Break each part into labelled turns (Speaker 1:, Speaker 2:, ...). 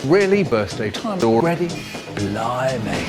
Speaker 1: Really, birthday time already? Blimey.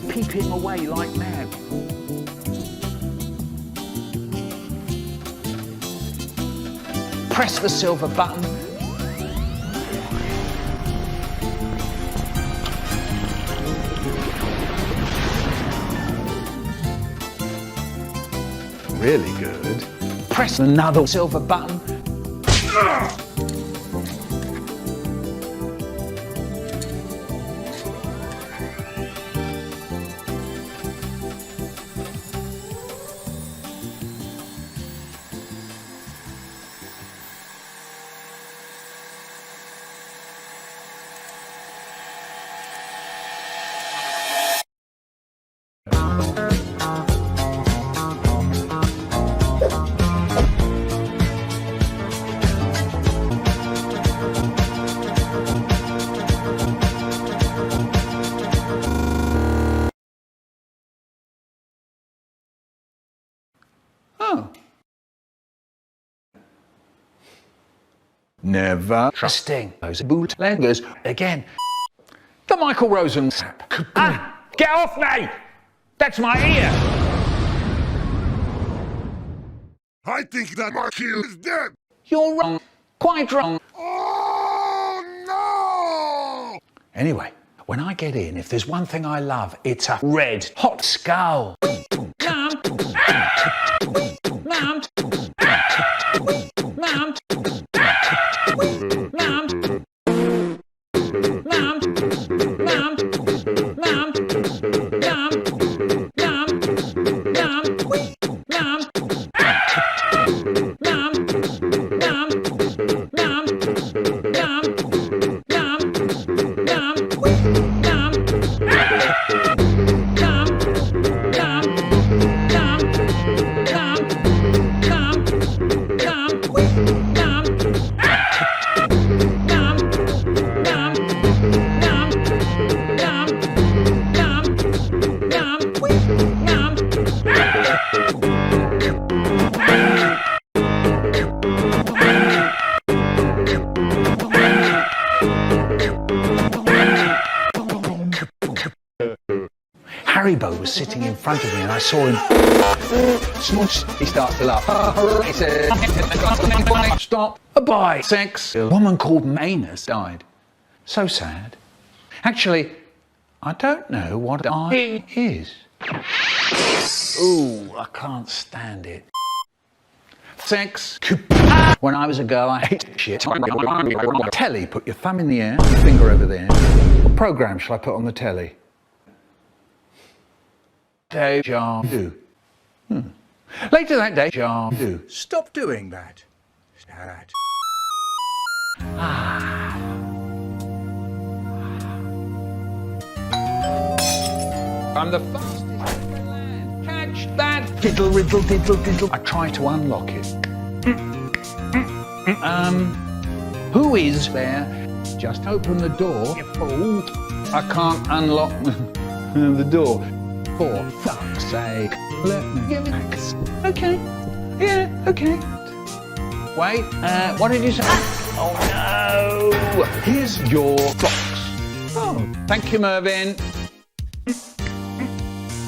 Speaker 1: Peeping away like mad. Press the silver button. Really good. Press another silver button. Oh. Never trusting those bootleggers again. The Michael Rosen sap. Ah! Get off me! That's my ear!
Speaker 2: I think that Marquis is dead!
Speaker 1: You're wrong. Quite wrong.
Speaker 2: Oh, no!
Speaker 1: Anyway, when I get in, if there's one thing I love, it's a red hot skull. Mum! Mum! Mum! Mum! Mum! Mum! Mum! Mum! was sitting in front of me and I saw him smooch. He starts to laugh. He said, stop. Bye. Sex. A woman called Manus died. So sad. Actually, I don't know what I is. Ooh, I can't stand it. Sex. When I was a girl, I hated shit. Telly, put your thumb in the air, your finger over there. What program shall I put on the telly? Deja vu. Later that day, deja vu.
Speaker 3: Stop doing that.
Speaker 1: I'm the fastest in the land. Catch that! Diddle, riddle, diddle, diddle. I try to unlock it. Who is there? Just open the door, you fool. I can't unlock the door. For fuck's sake, let me give it back. Okay. Yeah, okay. Wait, what did you say? Oh no! Here's your box. Oh, thank you, Mervyn.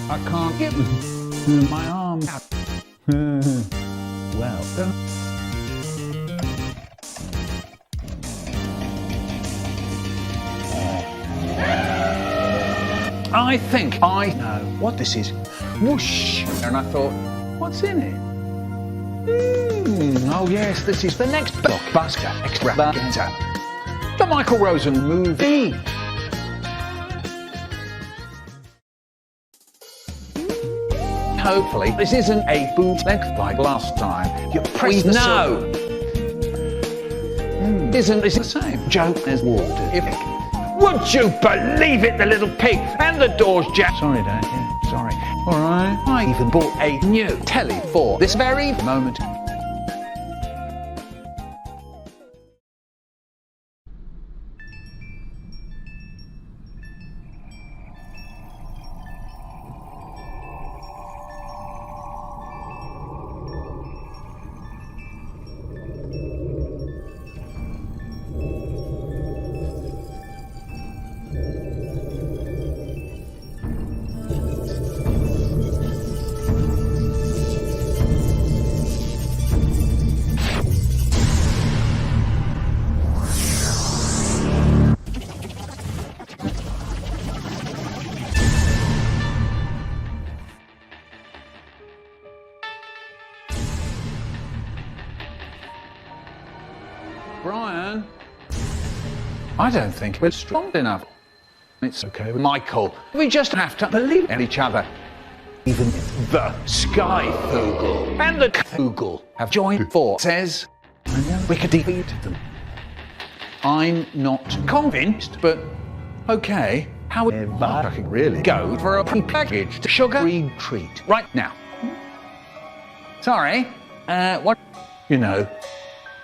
Speaker 1: I can't get my arm out. Well done. I think I know what this is. Whoosh! And I thought, what's in it? Oh yes, this is the next blockbuster extravaganza. The Michael Rosen movie. Hopefully, this isn't a bootleg like last time. You press the no. Isn't this the same? Joke as water. Would you believe it, the little pig? And the door's jammed. Sorry, Dad. Yeah, sorry. All right. I even bought a new telly for this very moment. Brian, I don't think we're strong enough. It's okay with Michael. We just have to believe in each other. Even the Sky Foogle and the Foogle have joined forces. I know we could defeat them. I'm not convinced, but okay. However, I can really go for a prepackaged sugar-free treat right now. Sorry, what? You know,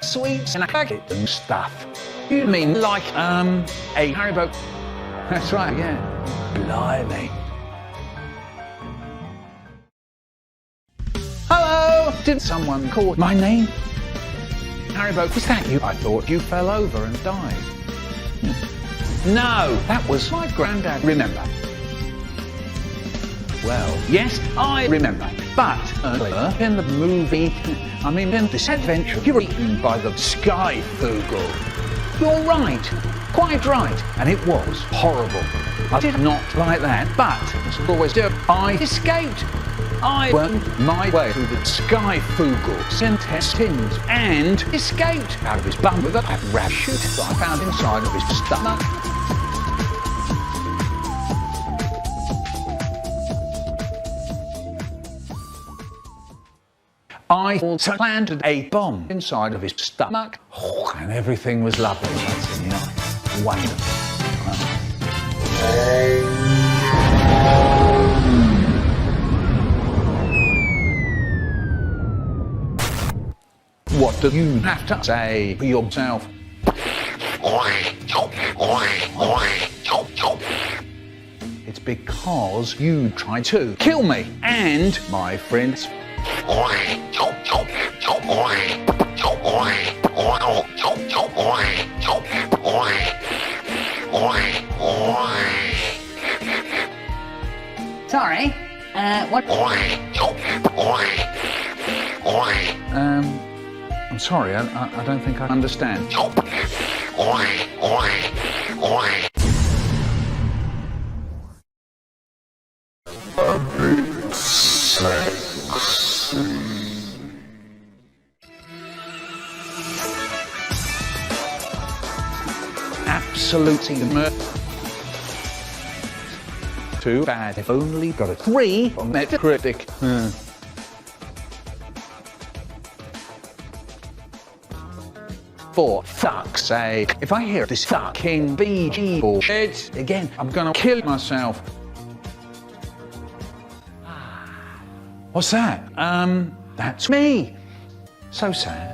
Speaker 1: sweets in a packet and stuff. You mean like, a Haribo? That's right, yeah. Blimey. Hello! Did someone call my name? Haribo, was that you? I thought you fell over and died. No, that was my granddad. Remember? Well, yes, I remember. But earlier in the movie, in this adventure, you were eaten by the Sky Foogle. You're right, quite right, and it was horrible. I did not like that, but as I always do, I escaped. I wormed my way through the Sky Foogle's intestines and escaped out of his bum with a parachute that I found inside of his stomach. I also planted a bomb inside of his stomach, and everything was lovely. That's nice, wonderful. What do you have to say for yourself? It's because you tried to kill me and my friends.
Speaker 4: Sorry.
Speaker 1: What? I'm sorry, I don't think I understand. Absolutely too bad. I've only got a 3 on Metacritic. For fuck's sake, if I hear this fucking BG bullshit again, I'm gonna kill myself. What's that? That's me. So sad.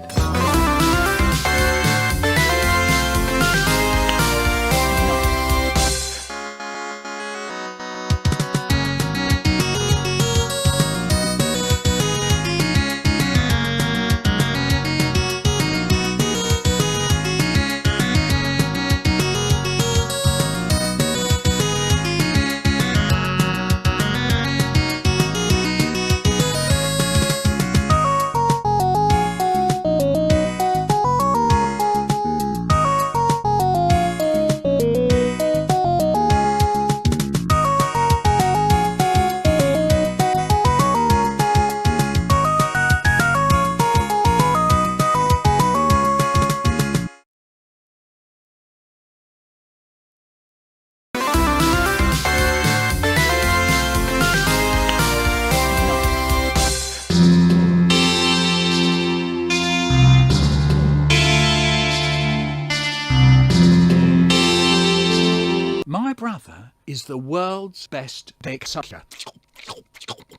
Speaker 1: My brother is the world's best dick sucker.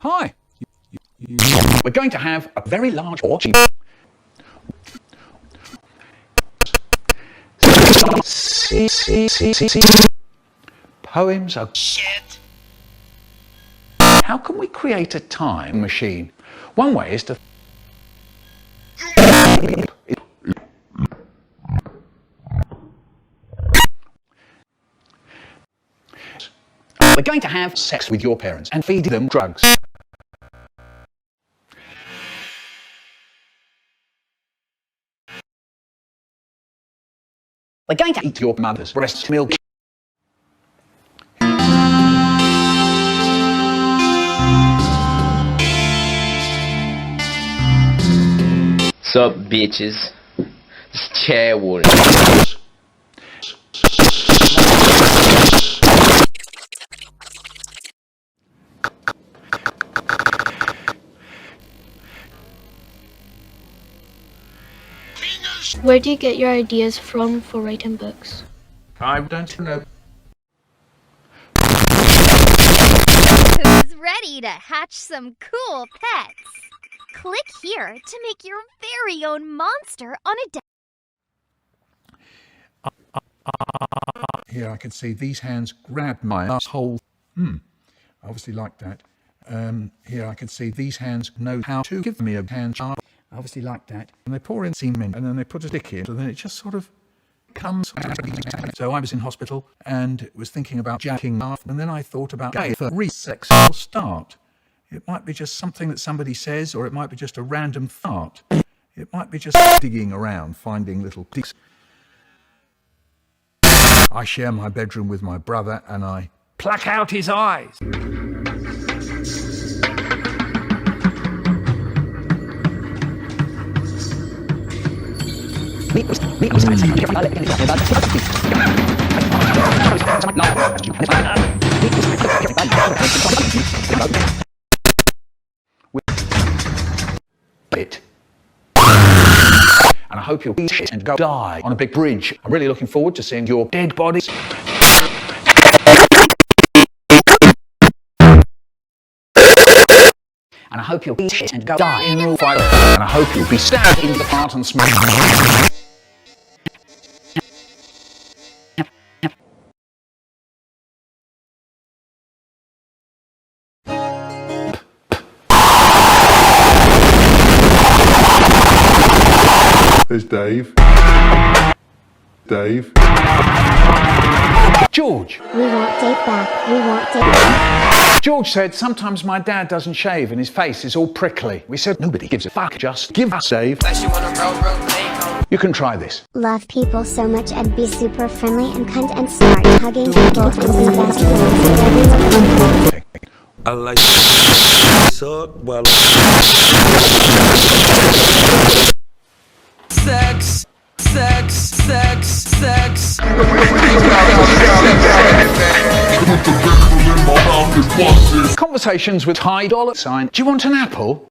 Speaker 1: Hi. We're going to have a very large orgy. Poems are shit. How can we create a time machine? One way is to we're going to have sex with your parents and feed them drugs. We're going to eat your mother's breast milk.
Speaker 3: Sup, bitches? It's Chairwood.
Speaker 4: Where do you get your ideas from for writing books?
Speaker 1: I don't know.
Speaker 5: Who's ready to hatch some cool pets? Click here to make your very own monster on a
Speaker 1: Here I can see these hands grab my asshole. Obviously like that. Here I can see these hands know how to give me a hand job. Obviously like that. And they pour in semen and then they put a stick in, so then it just sort of comes. So I was in hospital and was thinking about jacking off, and then I thought about gay for sex will start. It might be just something that somebody says, or it might be just a random thought. It might be just digging around, finding little dicks. I share my bedroom with my brother and I pluck out his eyes. It. And I hope you'll eat shit and go die on a big bridge. I'm really looking forward to seeing your dead bodies. And I hope you'll eat shit and go die in real fire. And I hope you'll be stabbed in the heart and smacked.
Speaker 2: There's Dave.
Speaker 1: George.
Speaker 6: We want date back. We want date back.
Speaker 1: George said sometimes my dad doesn't shave and his face is all prickly. We said nobody gives a fuck, just give us a shave. You can try this.
Speaker 6: Love people so much and be super friendly and kind and smart. Hugging people and the best friends.
Speaker 7: I like suck well. Sex, sex, sex, sex.
Speaker 1: Conversations with high $sign. Do you want an apple?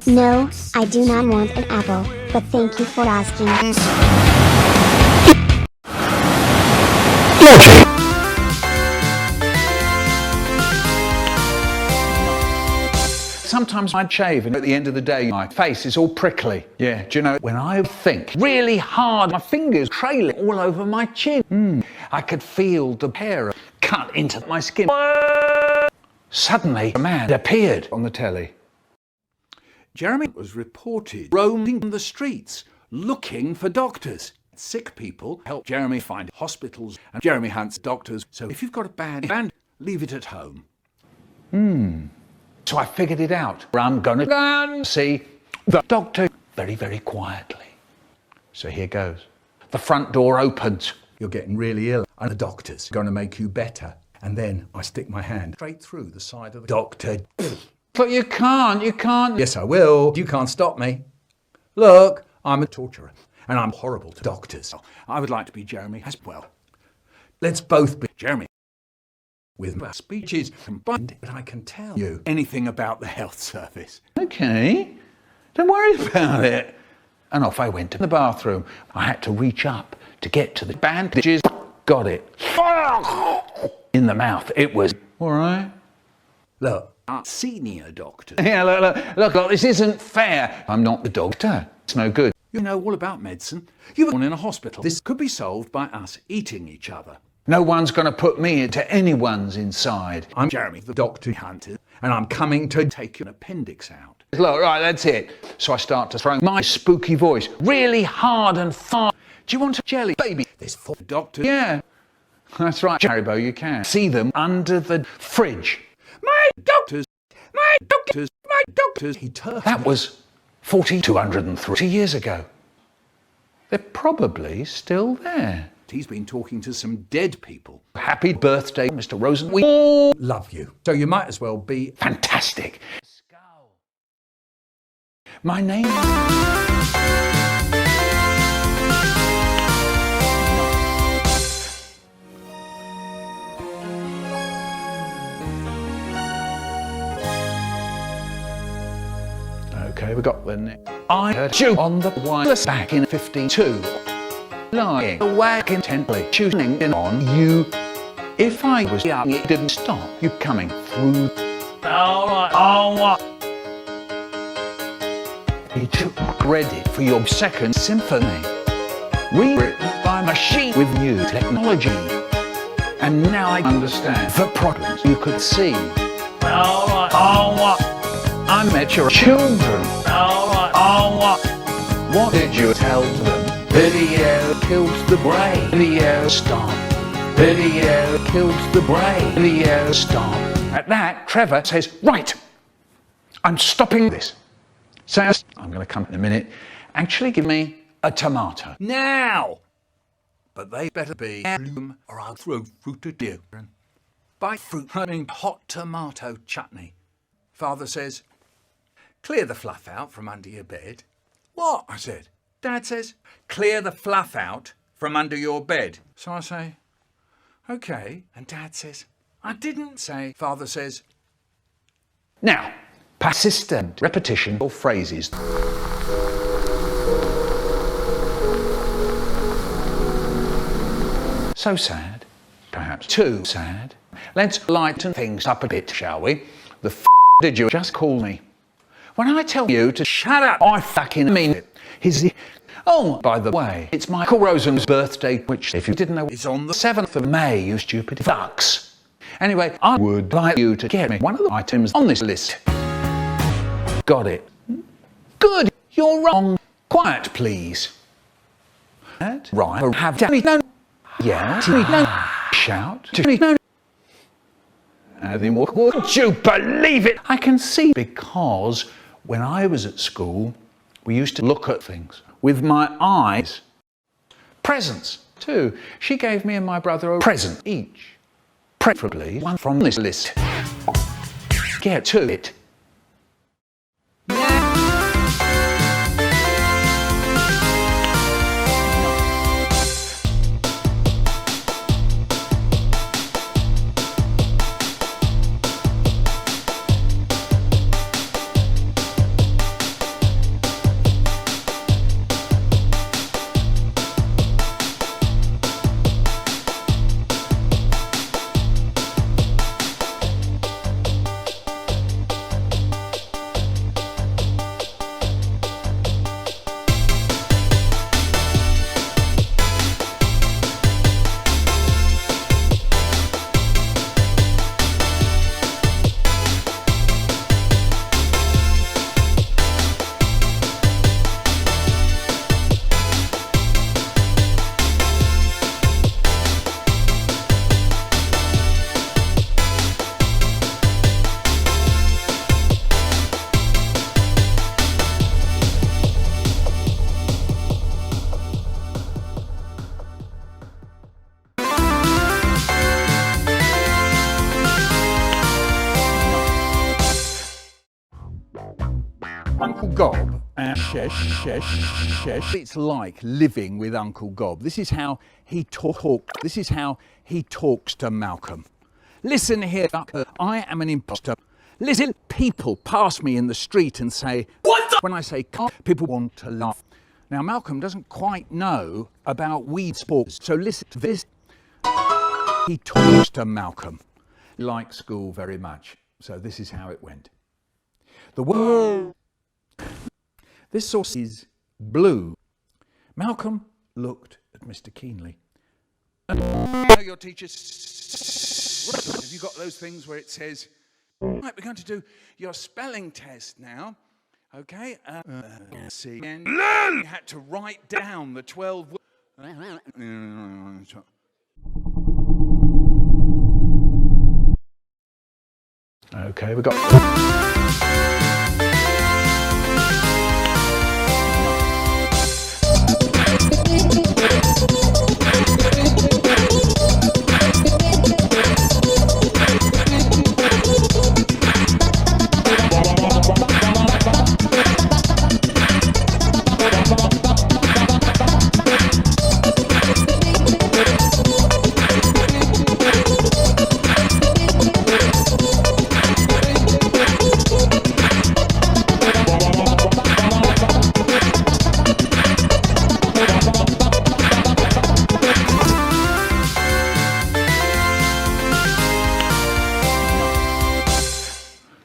Speaker 6: No, I do not want an apple, but thank you for asking.
Speaker 1: Sometimes I'd shave and at the end of the day my face is all prickly. Yeah, do you know, when I think really hard, my fingers trailing all over my chin. I could feel the hair cut into my skin. Suddenly a man appeared on the telly. Jeremy was reported roaming the streets looking for doctors. Sick people help Jeremy find hospitals and Jeremy hunts doctors. So if you've got a bad band, leave it at home. So I figured it out. I'm gonna go and see the doctor very, very quietly. So here goes. The front door opens. You're getting really ill and the doctor's gonna make you better. And then I stick my hand straight through the side of the doctor. But you can't. Yes, I will. You can't stop me. Look, I'm a torturer and I'm horrible to doctors. I would like to be Jeremy as well. Let's both be Jeremy. With my speeches combined, but I can tell you anything about the health service. Okay, don't worry about it. And off I went to the bathroom. I had to reach up to get to the bandages. Got it. In the mouth. It was all right. Look, I'm a senior doctor. Yeah, look, this isn't fair. I'm not the doctor. It's no good. You know all about medicine. You were born in a hospital. This could be solved by us eating each other. No one's going to put me into anyone's inside. I'm Jeremy, the doctor hunter, and I'm coming to take your appendix out. Look, right, that's it. So I start to throw my spooky voice really hard and far. Do you want a jelly baby? There's 4 doctors. Yeah, that's right, Haribo, you can. See them under the fridge. My doctors, my doctors, my doctors. He turned. That was 230 years ago. They're probably still there. He's been talking to some dead people. Happy birthday, Mr. Rosen. We all love you. So you might as well be fantastic. My name Okay, we got the next. I heard you on the wireless back in 52. Lying away intently, tuning in on you. If I was young, it didn't stop you coming through. He took credit for your second symphony, rewritten by a machine with new technology. And now I understand the problems you could see. I met your children. What did you tell them? Video kills the brain. Video stop. Video kills the brain. Video stop. At that, Trevor says, right, I'm stopping this. Says, I'm going to come in a minute. Actually, give me a tomato. Now! But they better be bloom or I'll throw fruit at you. By fruit, I mean hot tomato chutney. Father says, clear the fluff out from under your bed. What? I said. Dad says, clear the fluff out from under your bed. So I say, okay. And Dad says, I didn't say. Father says, now, persistent repetition of phrases. So sad, perhaps too sad. Let's lighten things up a bit, shall we? The did you just call me? When I tell you to shut up, I fucking mean it. Oh, by the way, it's Michael Rosen's birthday, which, if you didn't know, is on the 7th of May, you stupid fucks. Anyway, I would like you to get me one of the items on this list. Got it. Good, you're wrong. Quiet, please. Right, have no. Yeah, no. shout to me. No. Would you believe it? I can see, because when I was at school, we used to look at things with my eyes. Presents, too. She gave me and my brother a present each. Preferably one from this list. Get to it. Uncle Gob, it's like living with Uncle Gob. This is how he talks to Malcolm. Listen here, I am an imposter. Listen, people pass me in the street and say, "What the?" When I say "can't," people want to laugh. Now, Malcolm doesn't quite know about weed sports, so listen to this. He talks to Malcolm. He likes school very much, so this is how it went. The word. This sauce is blue. Malcolm looked at Mr. Keenly. Know your teachers. Have you got those things where it says, right, we're going to do your spelling test now. Okay, see. And you had to write down the 12 words. Okay, we got.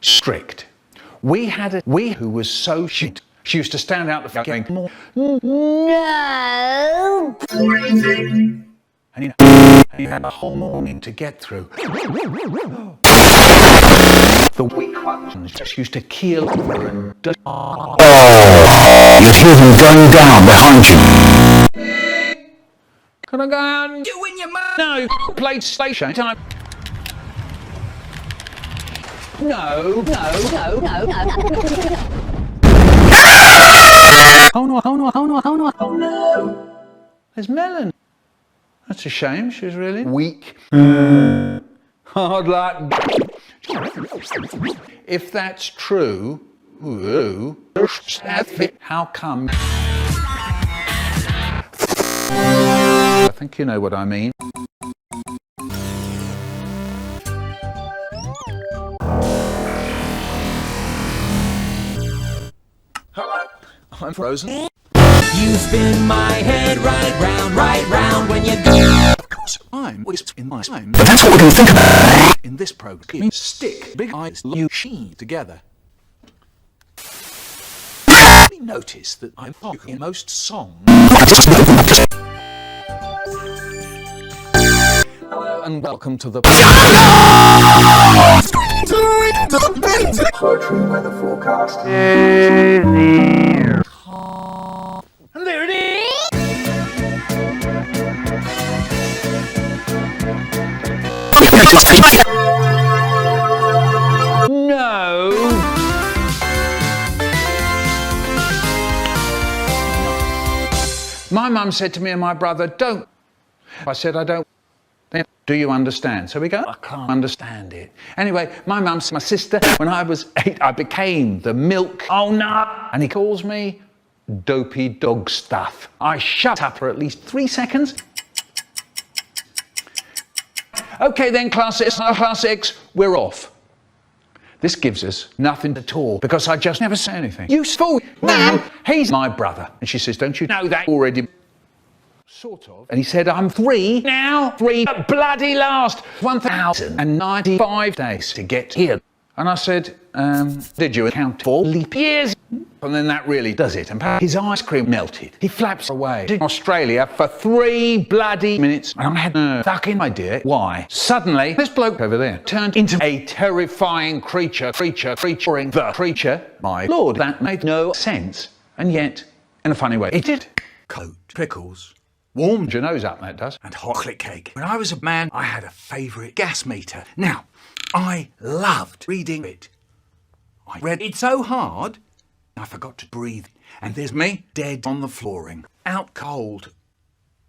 Speaker 1: Strict. We had a who was so shit. She used to stand out the fucking more. No. And you had a whole morning to get through. The weak ones just used to keel over and you hear them going down behind you. Can I go out and do in your mouth? No, played station time. No. Oh no. There's Melon. That's a shame, she was really weak. Hard luck. If that's true, how come? I think you know what I mean. I'm frozen.
Speaker 7: You spin my head right round when you go.
Speaker 1: Of course, I'm in my time. But that's what we're going to think about in this program. Stick big eyes, you she together. Notice that I'm talking in most songs. Hello and welcome to the Poetry weather forecast. And there it is. No. My mum said to me and my brother, don't. I said, I don't. Do you understand? So we go, I can't understand it. Anyway, my mum said, my sister, when I was 8, I became the milk. Oh no. And he calls me dopey dog stuff. I shut up for at least 3 seconds. Okay then, class 6, we're off. This gives us nothing at all because I just never say anything. Useful. Now, he's my brother. And she says, don't you know that already? Sort of. And he said, I'm 3 now. 3 at bloody last. 1,095 days to get here. And I said, did you account for leap years? And then that really does it. And his ice cream melted. He flaps away to Australia for 3 bloody minutes. And I had no fucking idea why. Suddenly, this bloke over there turned into a terrifying creature, the creature. My lord, that made no sense. And yet, in a funny way, it did.
Speaker 8: Coat, pickles, warmed
Speaker 1: your nose up, that does.
Speaker 8: and hot click cake. When I was a man, I had a favourite gas meter. Now, I loved reading it. I read it so hard, I forgot to breathe. And there's me, dead on the flooring, out cold.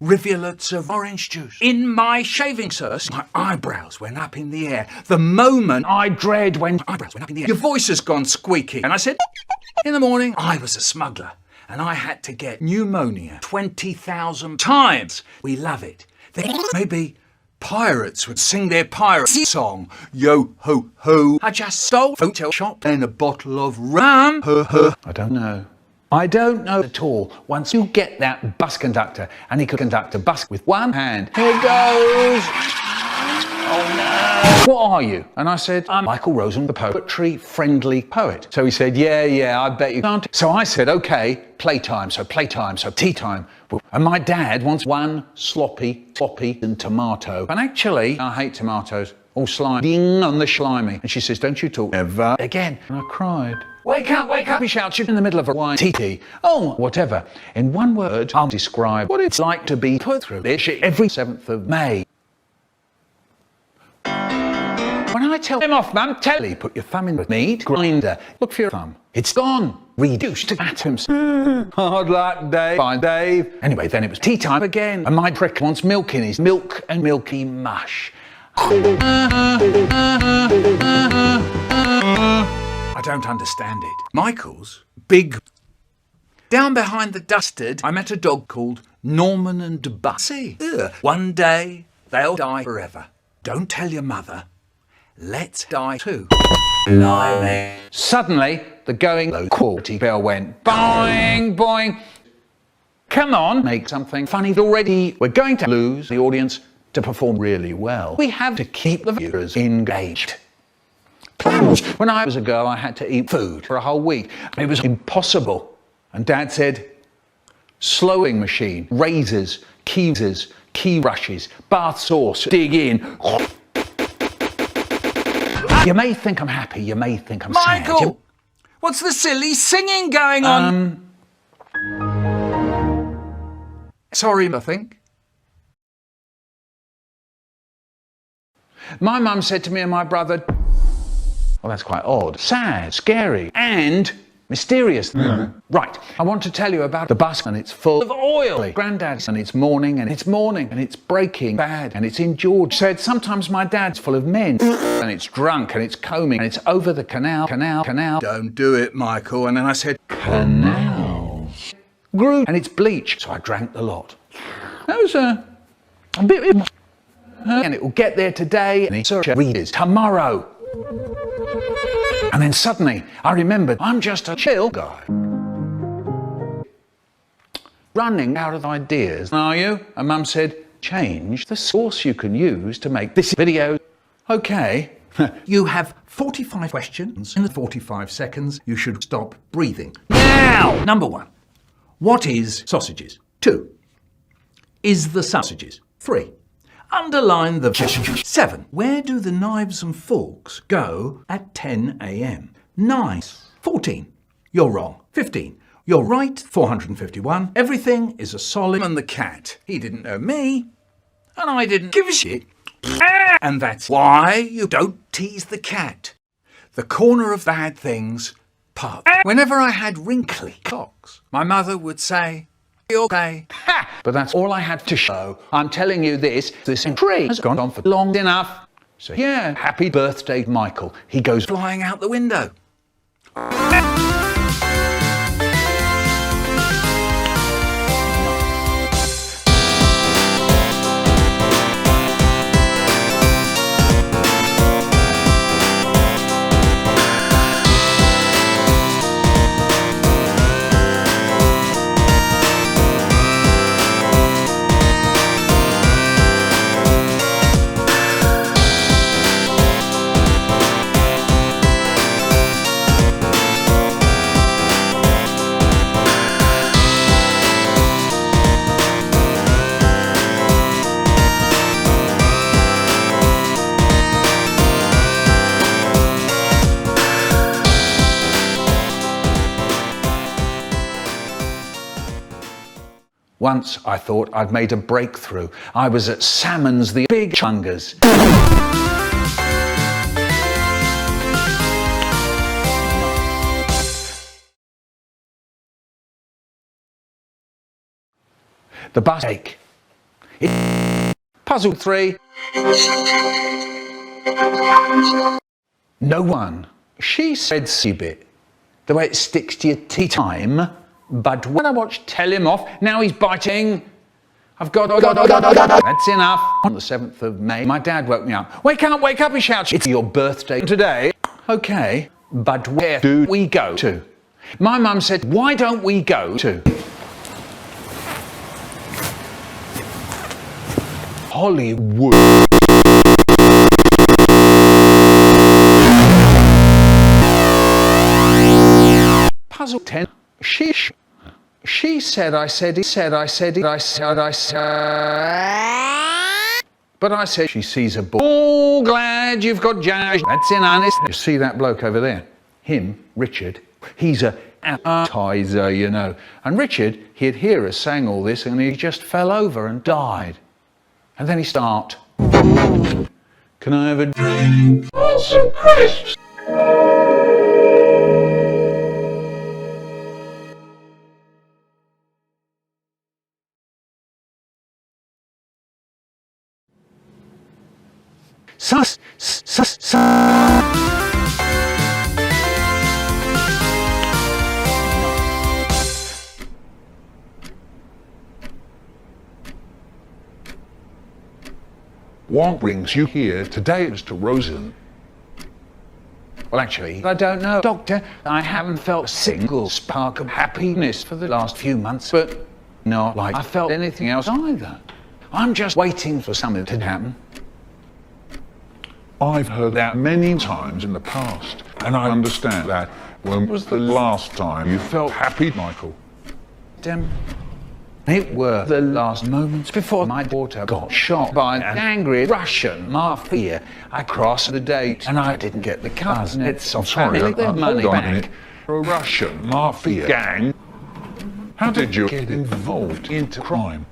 Speaker 8: Rivulets of orange juice in my shaving sauce. My eyebrows went up in the air. The moment I dread when my eyebrows went up in the air. Your voice has gone squeaky. And I said, in the morning, I was a smuggler. And I had to get pneumonia 20,000 times. We love it. Then maybe pirates would sing their pirate song. Yo ho ho. I just stole a photo shop and a bottle of rum.
Speaker 1: I don't know. I don't know at all. Once you get that bus conductor, and he could conduct a bus with one hand. Here goes. Oh no. What are you? And I said, I'm Michael Rosen, the poetry-friendly poet. So he said, yeah, I bet you can't. So I said, okay, playtime, so tea time. And my dad wants one sloppy and tomato. And actually, I hate tomatoes. All slimy, on the slimy. And she says, don't you talk ever again. And I cried. Wake up, he shouts, you're in the middle of a YTP. Oh, whatever. In one word, I'll describe what it's like to be put through this shit every 7th of May. When I tell him off, Mum, put your thumb in the meat grinder. Look for your thumb. It's gone. Reduced to atoms. Hard luck, Dave. Fine, Dave. Anyway, then it was tea time again. And my prick wants milk in his milk and milky mush.
Speaker 8: I don't understand it. Michael's big. Down behind the dustard, I met a dog called Norman and Bussy. One day, they'll die forever. Don't tell your mother. Let's die too. Blimey.
Speaker 1: Suddenly, the going low quality bell went boing, boing. Come on, make something funny already. We're going to lose the audience to perform really well. We have to keep the viewers engaged. When I was a girl, I had to eat food for a whole week. It was impossible. And Dad said, slowing machine, razors, keys, key brushes, bath sauce, dig in. You may think I'm happy, you may think I'm sad.
Speaker 8: Michael, what's the silly singing going on? Sorry, I think.
Speaker 1: My mum said to me and my brother, well, that's quite odd, sad, scary, and mysterious. Right, I want to tell you about the bus, and it's full of oil. Granddad's, and it's morning, and it's breaking bad, and it's in George. Said sometimes my dad's full of men, and it's drunk, and it's combing, and it's over the canal.
Speaker 8: Don't do it, Michael. And then I said,
Speaker 1: Canal. Grew, and it's bleach. So I drank the lot. That was a bit. And it will get there today, and it's readers tomorrow. And then suddenly, I remembered, I'm just a chill guy. Running out of ideas, are you? And Mum said, change the source you can use to make this video. Okay.
Speaker 8: you have 45 questions. In the 45 seconds, you should stop breathing. Now! Number 1. What is sausages? 2. Is the sausages? 3. Underline the 7. Where do the knives and forks go at 10 a.m? 9. 14. You're wrong. 15. You're right. 451. Everything is a solid. And the cat. He didn't know me. And I didn't give a shit. And that's why you don't tease the cat. The corner of bad things, pub. Whenever I had wrinkly clocks, my mother would say, okay.
Speaker 1: Ha! But that's all I had to show. I'm telling you this tree has gone on for long enough. So yeah, happy birthday, Michael. He goes
Speaker 8: Flying out the window.
Speaker 1: Once I thought I'd made a breakthrough. I was at Salmon's the Big Chungers. The bus ache. Puzzle 3. No one. She said C-bit. The way it sticks to your tea time. But when I watch Tell Him Off, now he's biting. I've got. That's enough. On the 7th of May, my dad woke me up. Wake up, he shouts. It's your birthday today. Okay, but where do we go to? My mum said, why don't we go to Hollywood? Puzzle 10. She said, I said, but I said she sees a ball. Oh, glad you've got jazz. That's in honest. You see that bloke over there? Him, Richard, he's a advertiser, you know. And Richard, he'd hear us saying all this and he just fell over and died. And then he start. Can I have a drink? Oh, some crisps. Sus.
Speaker 2: What brings you here today, Mr. Rosen?
Speaker 1: Well, actually, I don't know, Doctor. I haven't felt a single spark of happiness for the last few months, but not like I felt anything else either. I'm just waiting for something to happen.
Speaker 2: I've heard that many times in the past, and I understand that. When was the last time you felt happy, Michael?
Speaker 1: It were the last moments before my daughter got shot by an angry Russian mafia. I crossed the date and I didn't get the cars. It's
Speaker 2: I'm sorry,
Speaker 1: the money
Speaker 2: hold on a
Speaker 1: back.
Speaker 2: minute. A Russian mafia gang? How did you get involved into crime?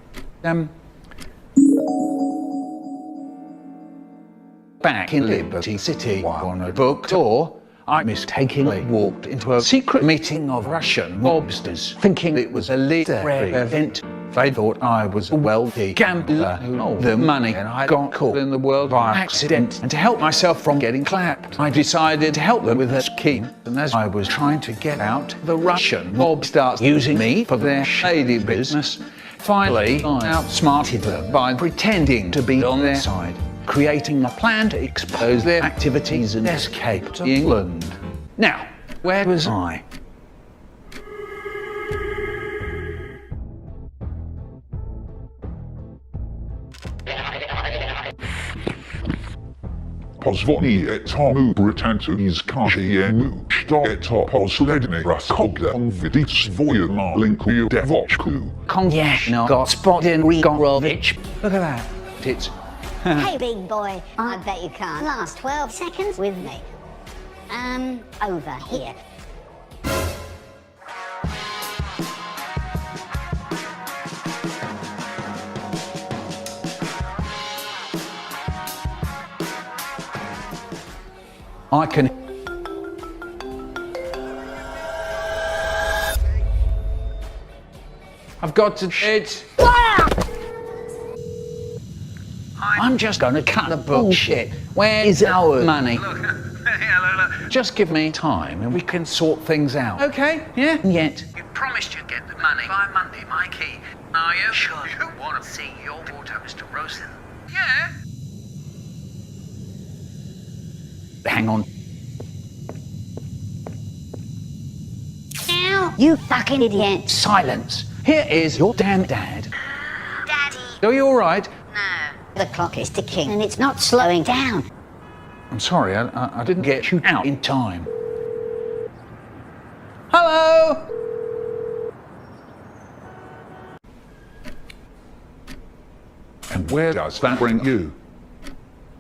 Speaker 1: Back in Liberty City on a book tour, I mistakenly walked into a secret meeting of Russian mobsters, thinking it was a literary event. They thought I was a wealthy gambler who owed them money, and I got caught in the world by accident. And to help myself from getting clapped, I decided to help them with a scheme. And as I was trying to get out, the Russian mob started using me for their shady business. Finally, I outsmarted them by pretending to be on their side, creating a plan to expose their activities and escape to England. Now, where was I?
Speaker 2: Pozwolnie tomu Brytantu skażejemu, że to poslednie rozkogla widzieć swoje malinką dewoczku.
Speaker 1: Konjashno Gospodin Rigorovich. Look at that. It's
Speaker 9: Hey, big boy, I bet you can't last 12 seconds with me. Over here.
Speaker 1: I can... I've got to... It's... I'm just gonna cut the bullshit. Where is our money? Just give me time and we can sort things out. Okay? Yeah? Yet. You promised you'd get the money by Monday, Mikey. Are you? Sure. You want to see your daughter, Mr. Rosen? Yeah. Hang on.
Speaker 9: Ow, you fucking idiot.
Speaker 1: Silence. Here is your damn dad.
Speaker 9: Daddy.
Speaker 1: Are you alright?
Speaker 9: No. The clock is ticking and it's not slowing down.
Speaker 1: I'm sorry, I didn't get you out in time. Hello?
Speaker 2: And where does that bring you?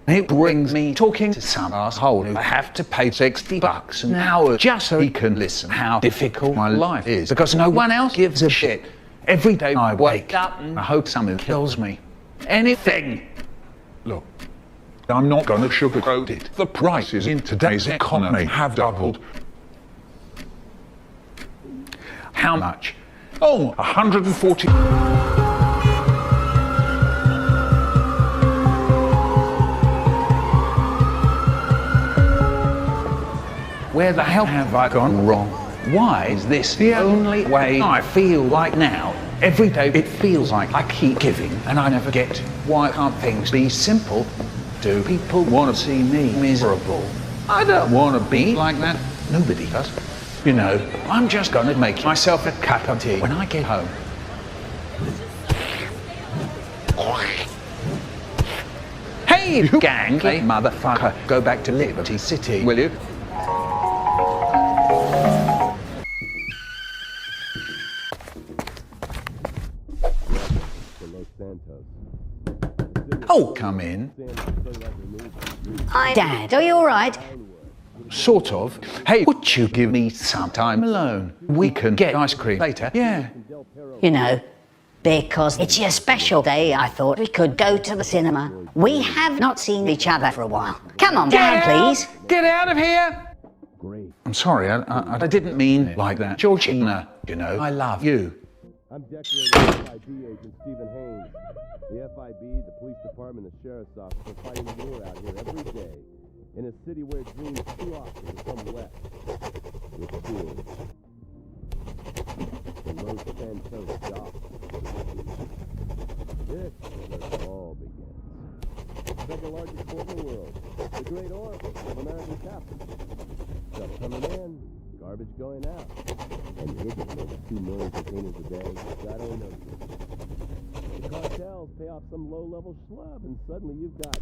Speaker 1: It brings me talking to some asshole who I have to pay $60 an hour just so he can listen how difficult my life is, because no one else gives a shit. Every day I wake up and I hope someone kills me. Anything.
Speaker 2: Look, I'm not going to sugarcoat it. The prices in today's economy have doubled.
Speaker 1: How much?
Speaker 2: Oh, 140.
Speaker 1: Where the hell have I gone wrong? Why is this the only way I feel like now? Every day it feels like I keep giving and I never get. Why can't things be simple? Do people want to see me miserable? I don't want to be like that. Nobody does. You know, I'm just going to make myself a cup of tea when I get home. Hey, you gangly motherfucker. Go back to Liberty City, will you? Oh, come in.
Speaker 9: Hi, Dad. Are you all right?
Speaker 1: Sort of. Hey, would you give me some time alone? We can get ice cream later. Yeah.
Speaker 9: You know, because it's your special day, I thought we could go to the cinema. We have not seen each other for a while. Come on, Dad, please.
Speaker 1: Get out of here! I'm sorry, I didn't mean it like that. Georgina, you know, I love you.
Speaker 10: I'm Decorated FIB Agent Stephen Haynes. The FIB, the police department, the sheriff's office are fighting the war out here every day. In a city where dreams too often become wet with tears. The Los Santos dock. This is where it all begins. The second largest port in the world. The great orifice of American capital. Stuff coming in, garbage going out. And you're getting over 2 million containers a day. God only knows. The cartels pay off some low-level schlub, and suddenly you've got...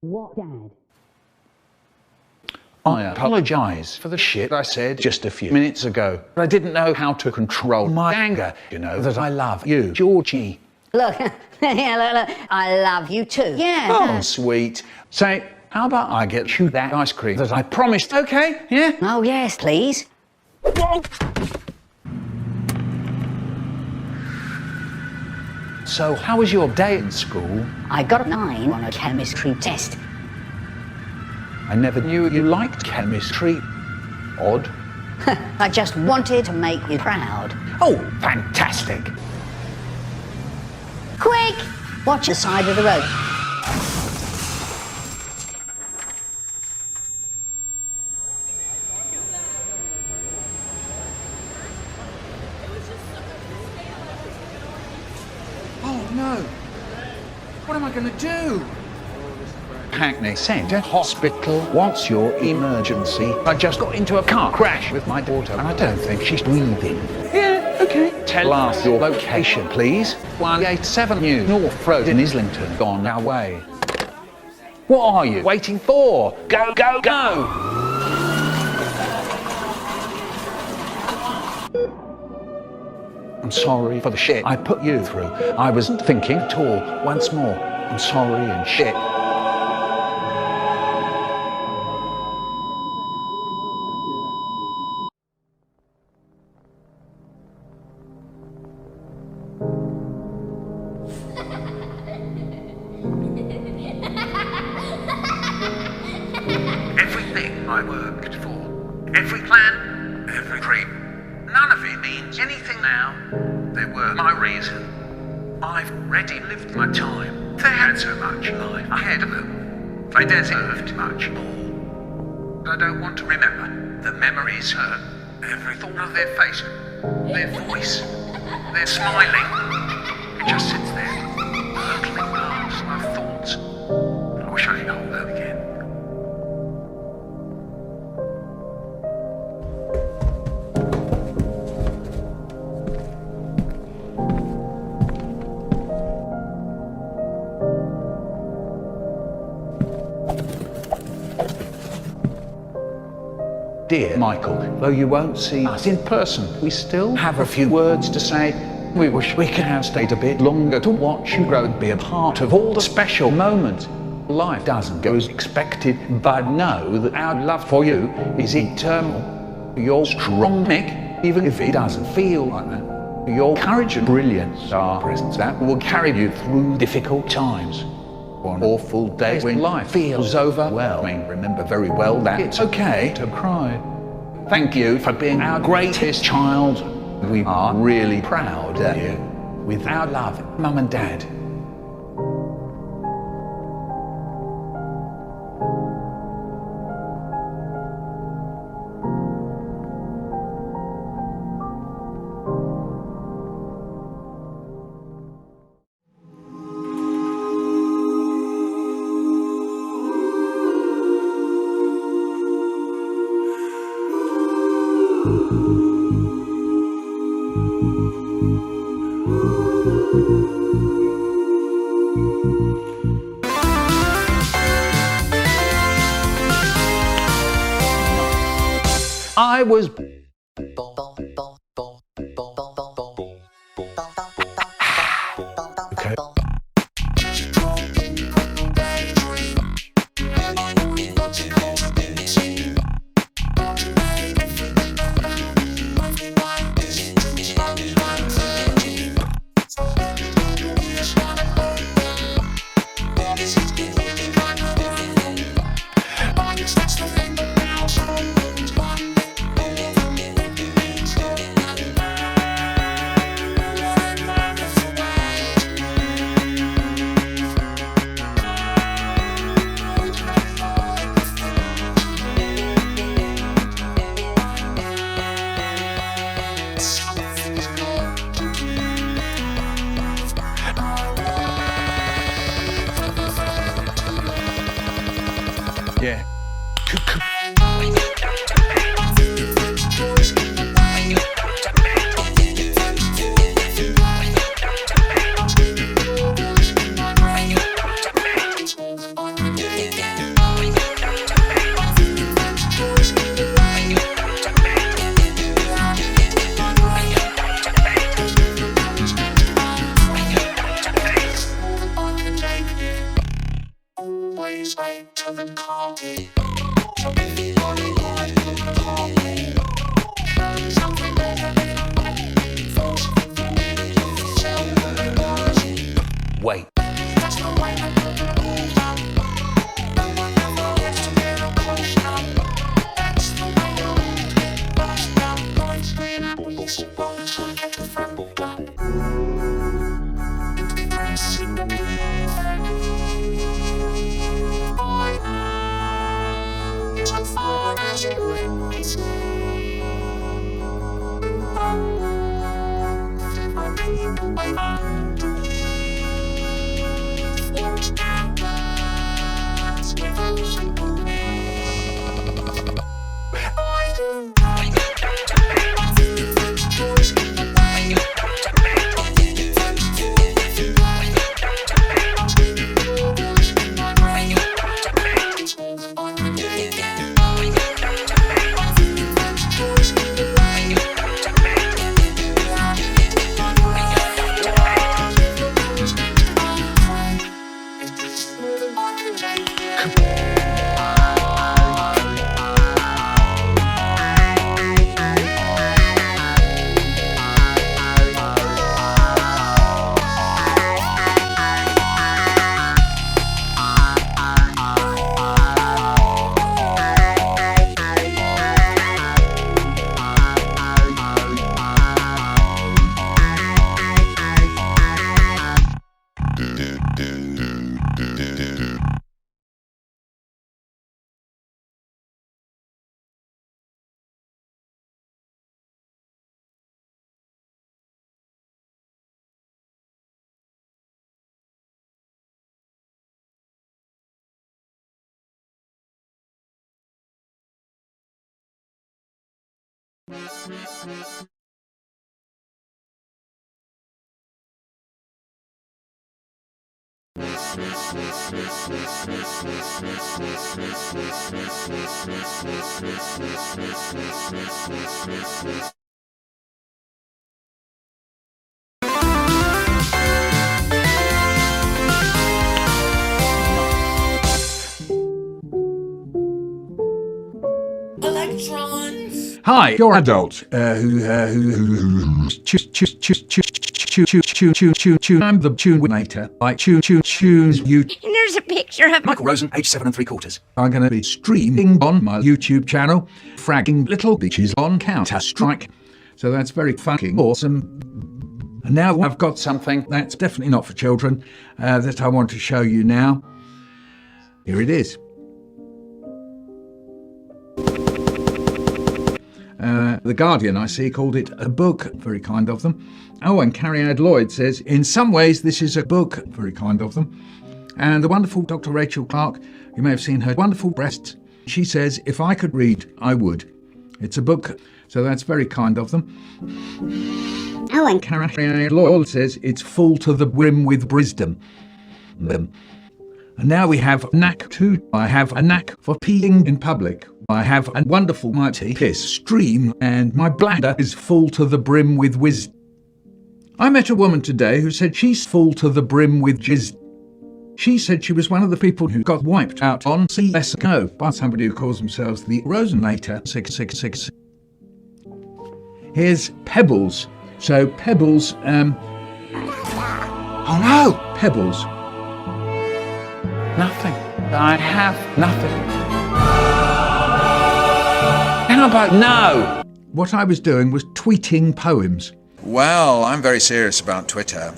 Speaker 9: What, Dad?
Speaker 1: I apologize for the shit I said just a few minutes ago. I didn't know how to control my anger. You know that I love you, Georgie.
Speaker 9: Look, yeah, look, I love you too. Yeah.
Speaker 1: Oh, sweet. Say, how about I get you that ice cream that I promised? Okay, yeah?
Speaker 9: Oh, yes, please.
Speaker 1: Whoa. So, how was your day at school?
Speaker 9: I got a 9 on a chemistry test.
Speaker 1: I never knew you liked chemistry. Odd.
Speaker 9: I just wanted to make you proud.
Speaker 1: Oh, fantastic.
Speaker 9: Quick! Watch the side of the road.
Speaker 1: Oh, no. What am I going to do? Hackney sent a hospital wants your emergency. I just got into a car crash with my daughter and I don't think she's breathing. Yeah, okay. Tell us your location, please. 187 New North Road in Islington. On our way. What are you waiting for? Go, go, go! I'm sorry for the shit I put you through. I wasn't thinking at all. Once more, I'm sorry and shit. Every plan, every dream. None of it means anything now. They were my reason. I've already lived my time. They had so much life ahead of them. They deserved much more. But I don't want to remember. The memories hurt. Every thought of their face, their voice, their smiling. It just sits there, hurtling past my thoughts. I wish I could hold that again. Dear Michael, though you won't see us in person, we still have a few words to say. We wish we could have stayed a bit longer to watch you grow and be a part of all the special moments. Life doesn't go as expected, but know that our love for you is eternal. You're strong, Nick, even if it doesn't feel like that. Your courage and brilliance are presents that will carry you through difficult times. On awful days when life feels overwhelming, remember very well that it's okay to cry. Thank you for being our greatest child. We are really proud of you. With our love, Mum and Dad. I was okay. Yeah. Wait. Hi, you're adults who I'm the tuneinator. I choose you.
Speaker 9: And there's a picture of
Speaker 8: Michael Rosen, age 7 3/4.
Speaker 1: I'm going to be streaming on my YouTube channel, fragging little bitches on Counter-Strike. So that's very fucking awesome. And now I've got something that's definitely not for children that I want to show you now. Here it is. The Guardian, I see, called it a book. Very kind of them. Oh, and Carrie Lloyd says, in some ways this is a book. Very kind of them. And the wonderful Dr. Rachel Clark, you may have seen her wonderful breasts. She says, if I could read, I would. It's a book, so that's very kind of them.
Speaker 6: Oh, and
Speaker 1: Carrie Lloyd says, it's full to the brim with wisdom. And now we have a knack too. I have a knack for peeing in public. I have a wonderful mighty piss stream, and my bladder is full to the brim with wisdom. I met a woman today who said she's full to the brim with jizz. She said she was one of the people who got wiped out on CSGO by somebody who calls themselves the Rosenlater 666. Here's Pebbles. So Pebbles,
Speaker 8: Oh no!
Speaker 1: Pebbles. Nothing. I have nothing. How about no? What I was doing was tweeting poems.
Speaker 11: Well, I'm very serious about Twitter,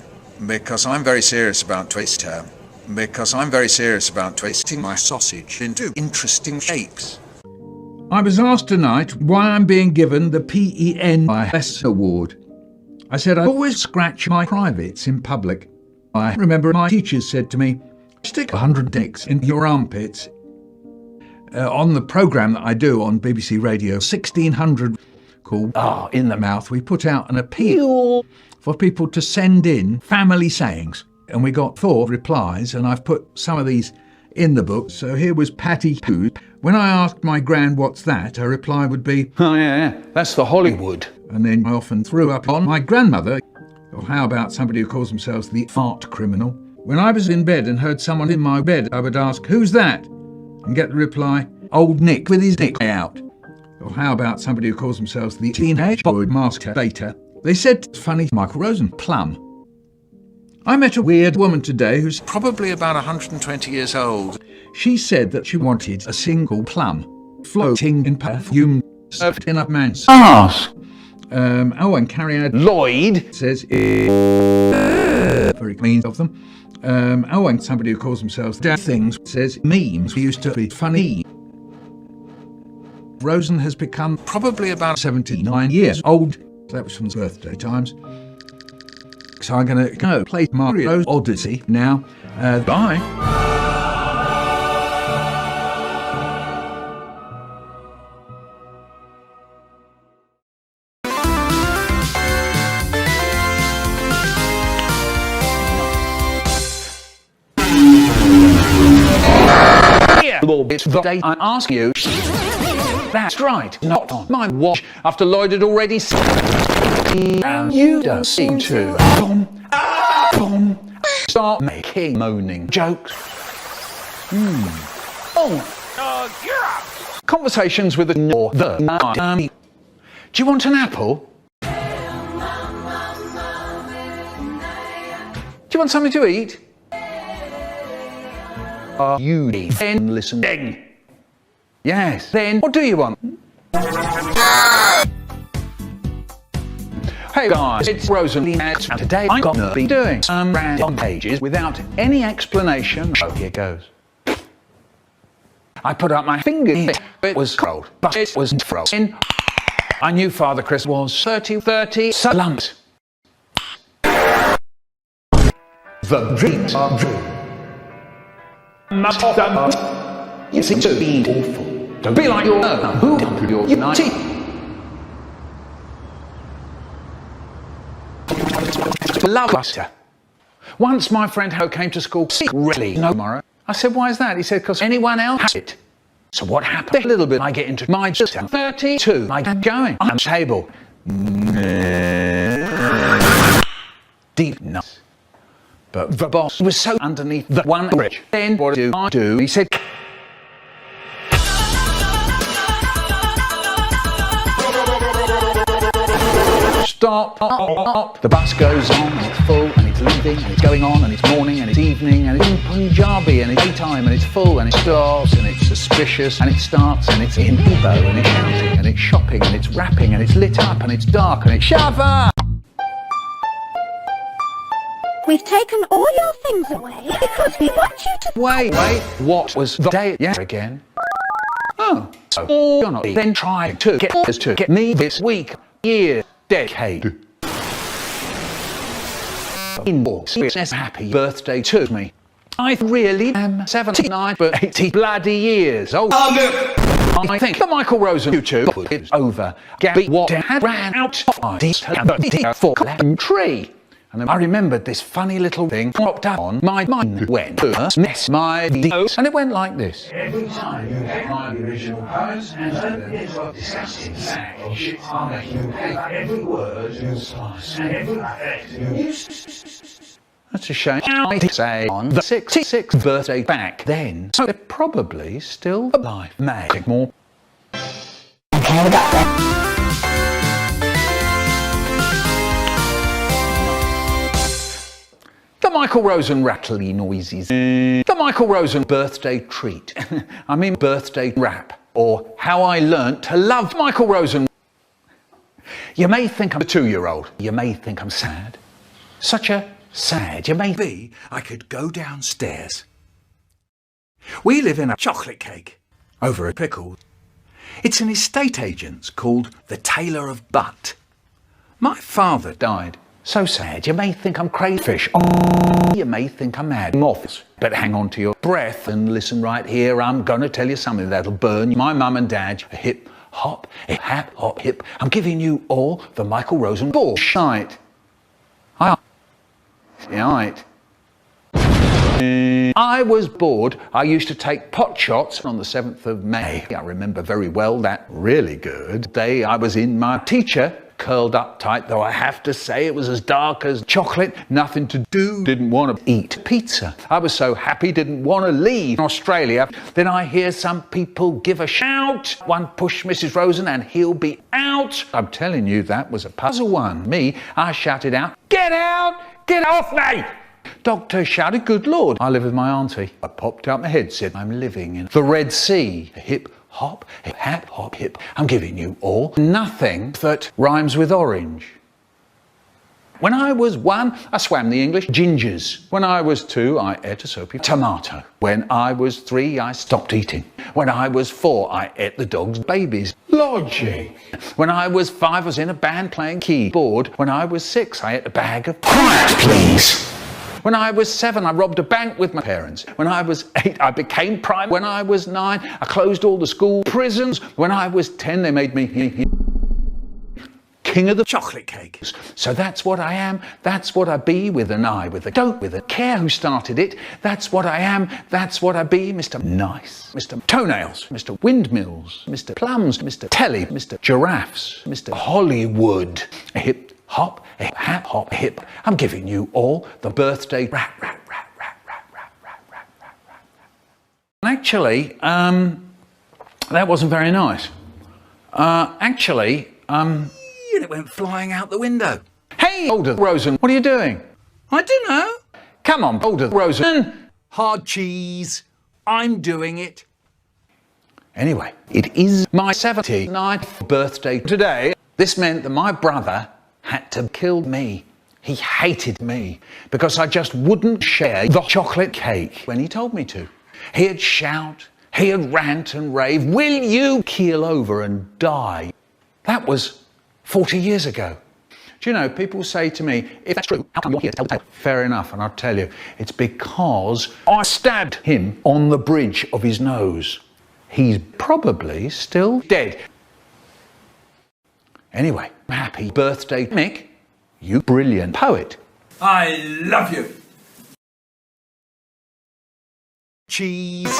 Speaker 11: because I'm very serious about Twitter, because I'm very serious about twisting my sausage into interesting shapes.
Speaker 1: I was asked tonight why I'm being given the pNsB award. I said I always scratch my privates in public. I remember my teachers said to me, stick 100 dicks in your armpits. On the programme that I do on BBC Radio 1600 called In the Mouth, we put out an appeal for people to send in family sayings. And we got 4 replies, and I've put some of these in the book. So here was Patty Poo. When I asked my gran what's that, her reply would be, oh yeah, that's the Hollywood. And then I often threw up on my grandmother. Or how about somebody who calls themselves the fart criminal? When I was in bed and heard someone in my bed, I would ask, who's that? And get the reply, old Nick with his dick out. Or how about somebody who calls themselves the teenage boy masturbator? They said, it's funny, Michael Rosen, plum. I met a weird woman today who's
Speaker 11: Probably about 120 years old.
Speaker 1: She said that she wanted a single plum, floating in perfume, served in a man's ass. Oh, and Carrie Lloyd says, very mean of them. Oh, and somebody who calls themselves dead things says memes used to be funny. Rosen has become
Speaker 11: Probably about
Speaker 1: 79 years old. That was from his birthday times. So I'm going to go play Mario's Odyssey now. Bye. It's the day I ask you. That's right, not on my watch, after Lloyd had already and you don't seem to start making moaning jokes. You're up. Conversations with the Do you want an apple? Do you want something to eat? Are you then listening? Yes. Then what do you want? Hey guys, it's Rosen and today I'm gonna be doing some random pages without any explanation. So here goes. I put up my finger. It was cold, but it wasn't frozen. I knew Father Chris was 30 lumps. The dreams are true. Must of them. You seem to be awful. Don't be like your who your teeth. love Buster. Once my friend Ho came to school secretly tomorrow. I said, why is that? He said, because anyone else has it. So what happened? A little bit I get into my system. 32. I'm going. I'm table. Deep nuts. But the boss was so underneath the one bridge. Then what do I do? He said, stop. The bus goes on and it's full and it's leaving and it's going on and it's morning and it's evening and it's in Punjabi and it's daytime and it's full and it stops and it's suspicious and it starts and it's in Igbo and it's shouting and it's shopping and it's rapping and it's lit up and it's dark and it's shava.
Speaker 12: We've taken all your things away because we want you to...
Speaker 1: Wait, what was the day again? Oh, so you're not then trying to get us to get me this week, year, decade. Indoors, happy birthday to me. I really am 79 but 80 bloody years old. I think the Michael Rosen YouTube is over. Gabiwoda had ran out of ideas for Collab tree. And I remembered this funny little thing popped up on my mind when first mess my videos, and it went like this. Every time you get my original poems and a little disgusting package, I'll make you pay every word you slice and every effect you use. That's a shame. I say on the 66th birthday back then, so they're probably still alive. Magic more.
Speaker 9: Okay, we got that.
Speaker 1: The Michael Rosen rattly noises. The Michael Rosen birthday treat. I mean birthday rap. Or how I learnt to love Michael Rosen. You may think I'm a 2-year-old. You may think I'm sad. Such a sad. You may
Speaker 8: be. I could go downstairs. We live in a chocolate cake over a pickle. It's an estate agent's called the Tailor of Butt. My father
Speaker 1: died. So sad, you may think I'm crayfish. You may think I'm mad moths. But hang on to your breath and listen right here. I'm gonna tell you something that'll burn my mum and dad. A hip, hop, a hap, hop, hip. I'm giving you all the Michael Rosen bullshit. I was bored. I used to take pot shots on the 7th of May. I remember very well that really good day I was in my teacher. Curled up tight, though I have to say it was as dark as chocolate, nothing to do, didn't want to eat pizza. I was so happy, didn't want to leave Australia. Then I hear some people give a shout. One push Mrs. Rosen and he'll be out. I'm telling you, that was a puzzle one. Me, I shouted out, get out, get off me. Doctor shouted, good Lord. I live with my auntie. I popped out my head, said, I'm living in the Red Sea. A hip, hop, hip, hap, hop, hip. I'm giving you all nothing that rhymes with orange. When I was 1, I swam the English gingers. When I was 2, I ate a soapy tomato. When I was 3, I stopped eating. When I was 4, I ate the dog's babies. Logic. When I was 5, I was in a band playing keyboard. When I was 6, I ate a bag of quiet, please. When I was 7, I robbed a bank with my parents. When I was 8, I became prime. When I was 9, I closed all the school prisons. When I was 10, they made me king of the chocolate cakes. So that's what I am. That's what I be with an I, with a don't, with a care who started it. That's what I am. That's what I be. Mr. Nice, Mr. Toenails, Mr. Windmills, Mr. Plums, Mr. Telly, Mr. Giraffes, Mr. Hollywood. A hip, hop, a hap, hop, a hip. I'm giving you all the birthday rat. Actually, that wasn't very nice.
Speaker 8: It went flying out the window.
Speaker 1: Hey, older Rosen, what are you doing?
Speaker 8: I don't know.
Speaker 1: Come on, older Rosen.
Speaker 8: Hard cheese. I'm doing it.
Speaker 1: Anyway, it is my 79th birthday today. This meant that my brother had to kill me. He hated me because I just wouldn't share the chocolate cake when he told me to. He'd shout, he'd rant and rave, will you keel over and die? That was 40 years ago. Do you know, people say to me, if that's true, how come you're here to tell the tale? Fair enough, and I'll tell you, it's because I stabbed him on the bridge of his nose. He's probably still dead. Anyway, happy birthday, Mick, you brilliant poet.
Speaker 8: I love you. Cheese.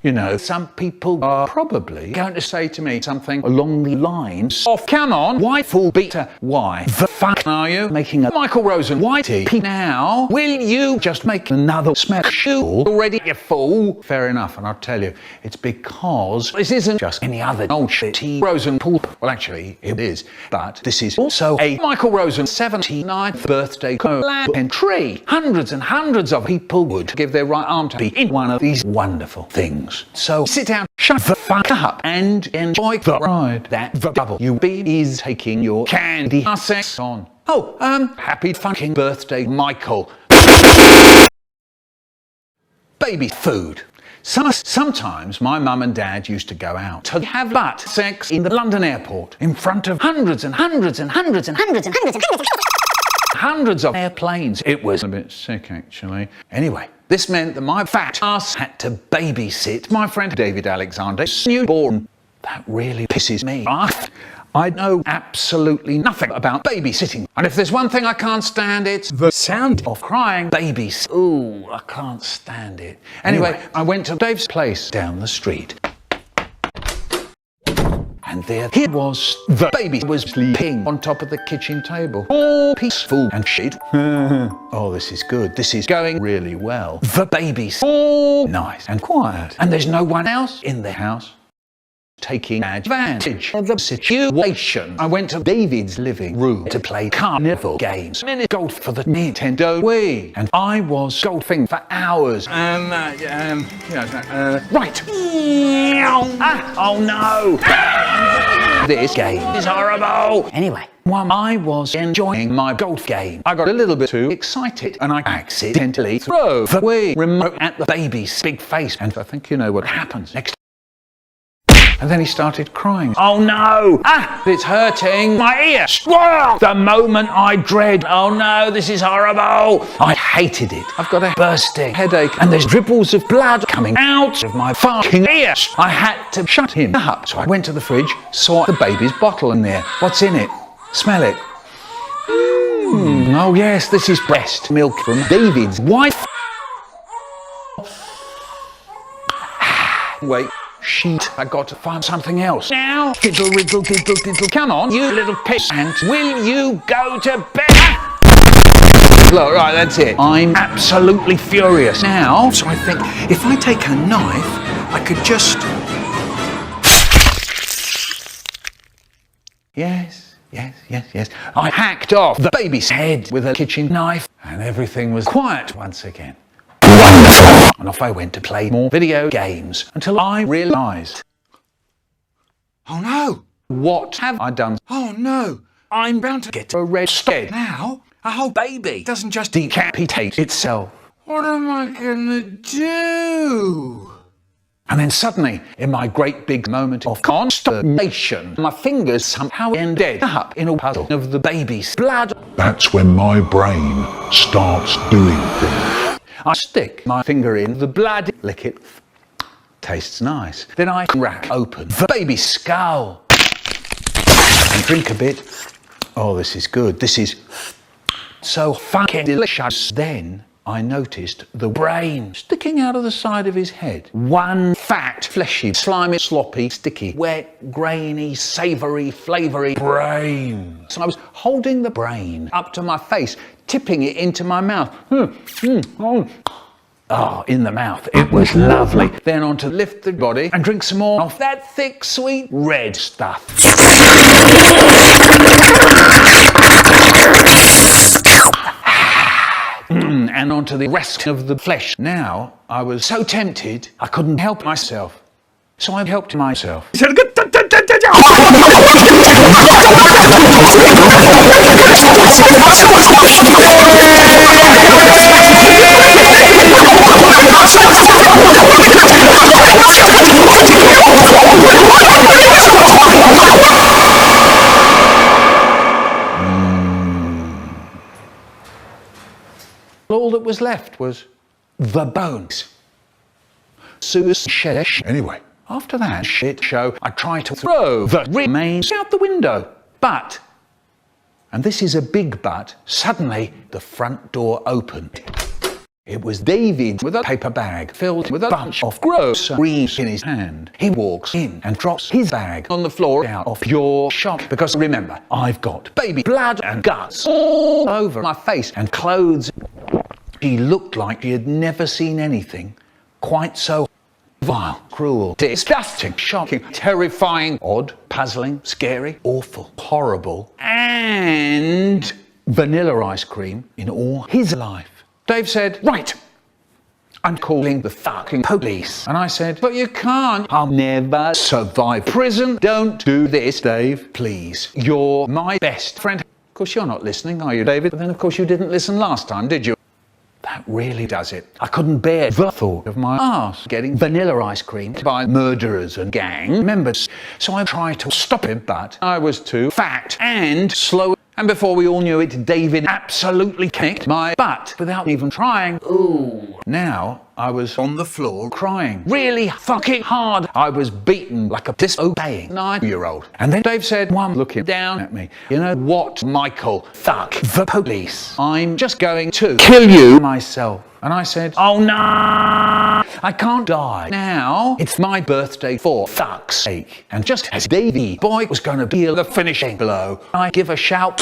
Speaker 1: You know, some people are probably going to say to me something along the lines of, come on, Waifu Beater, why the fuck are you making a Michael Rosen YTP now? Will you just make another smash shoe already, you fool? Fair enough, and I'll tell you, it's because this isn't just any other old shitty Rosen poop. Well, actually, it is, but this is also a Michael Rosen 79th birthday collab entry. Hundreds and hundreds of people would give their right arm to be in one of these wonderful things. So sit down, shut the fuck up, and enjoy the ride that the WB is taking your candy ass on. Oh, happy fucking birthday, Michael. Baby food. Sometimes my mum and dad used to go out to have butt sex in the London airport in front of hundreds and hundreds and hundreds and hundreds and hundreds and hundreds of airplanes. It was a bit sick, actually. Anyway, this meant that my fat ass had to babysit my friend David Alexander's newborn. That really pisses me off. I know absolutely nothing about babysitting. And if there's one thing I can't stand, it's the sound of crying babies. Ooh, I can't stand it. Anyway, I went to Dave's place down the street. And there he was. The baby was sleeping on top of the kitchen table. All peaceful and shit. Oh, this is good. This is going really well. The baby's all nice and quiet. And there's no one else in the house taking advantage of the situation. I went to David's living room to play carnival games, mini golf for the Nintendo Wii, and I was golfing for hours. Right. Oh no! This game is horrible.
Speaker 9: Anyway,
Speaker 1: while I was enjoying my golf game, I got a little bit too excited and I accidentally threw the Wii remote at the baby's big face, and I think you know what happens next. And then he started crying. Oh no! It's hurting my ear! The moment I dread. Oh no, this is horrible! I hated it. I've got a bursting headache and there's dribbles of blood coming out of my fucking ears. I had to shut him up. So I went to the fridge, saw the baby's bottle in there. What's in it? Smell it. Oh yes, this is breast milk from David's wife. Wait. Shit, I got to find something else. Now, diddle, riddle, diddle, diddle. Come on, you little piss ant. Will you go to bed? Look, right, that's it. I'm absolutely furious now.
Speaker 8: So I think if I take a knife, I could just...
Speaker 1: Yes. Yes. I hacked off the baby's head with a kitchen knife, and everything was quiet once again. Wonderful! And off I went to play more video games until I realised.
Speaker 8: Oh no!
Speaker 1: What have I done?
Speaker 8: Oh no! I'm bound to get
Speaker 1: A red shed.
Speaker 8: now. A whole baby doesn't just
Speaker 1: Decapitate itself.
Speaker 8: What am I gonna do?
Speaker 1: And then suddenly, in my great big moment of consternation, my fingers somehow ended up in a puddle of the baby's blood.
Speaker 2: That's when my brain starts doing things.
Speaker 1: I stick my finger in the blood, lick it, tastes nice. Then I crack open the baby's skull and drink a bit. Oh, this is good. This is so fucking delicious. Then I noticed the brain sticking out of the side of his head. One fat, fleshy, slimy, sloppy, sticky, wet, grainy, savoury, flavoury brain. So I was holding the brain up to my face, tipping it into my mouth. Oh, in the mouth. It was lovely. Then on to lift the body and drink some more of that thick, sweet, red stuff. And onto the rest of the flesh. Now, I was so tempted, I couldn't help myself. So I helped myself. All that was left was the bones. Anyway, after that shit show, I tried to throw the remains out the window. But, and this is a big but, suddenly the front door opened. It was David with a paper bag filled with a bunch of gross greens in his hand. He walks in and drops his bag on the floor out of pure shock. Because remember, I've got baby blood and guts all over my face and clothes. She looked like she had never seen anything quite so vile, cruel, disgusting, shocking, terrifying, odd, puzzling, scary, awful, horrible, and vanilla ice cream in all his life. Dave said, right, I'm calling the fucking police. And I said, but you can't. I'll never survive prison. Don't do this, Dave, please. You're my best friend. Of course, you're not listening, are you, David? But then, of course, you didn't listen last time, did you? That really does it. I couldn't bear the thought of my ass getting vanilla ice cream by murderers and gang members. So I tried to stop him, but I was too fat and slow. And before we all knew it, David absolutely kicked my butt without even trying. Ooh. Now I was on the floor crying really fucking hard. I was beaten like a disobeying 9-year-old. And then Dave said, one looking down at me, you know what, Michael? Fuck the police. I'm just going to kill you myself. And I said, oh no, I can't die now. It's my birthday for fuck's sake. And just as Davy Boy was going to deal the finishing blow, I give a shout.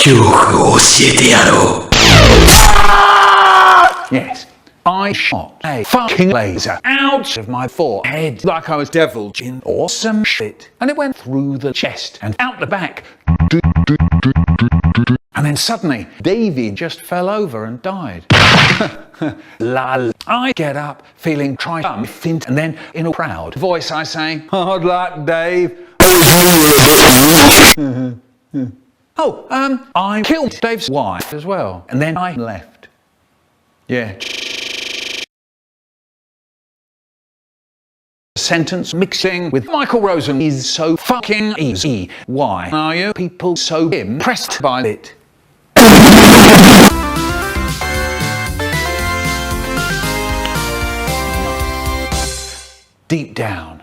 Speaker 1: Yes, I shot a fucking laser out of my forehead like I was deviled in awesome shit. And it went through the chest and out the back. And then suddenly, Davy just fell over and died. Lol. I get up, feeling triumphant, and then in a proud voice I say, hard luck, Dave. I killed Dave's wife as well. And then I left. Yeah. Sentence mixing with Michael Rosen is so fucking easy. Why are you people so impressed by it? Deep down,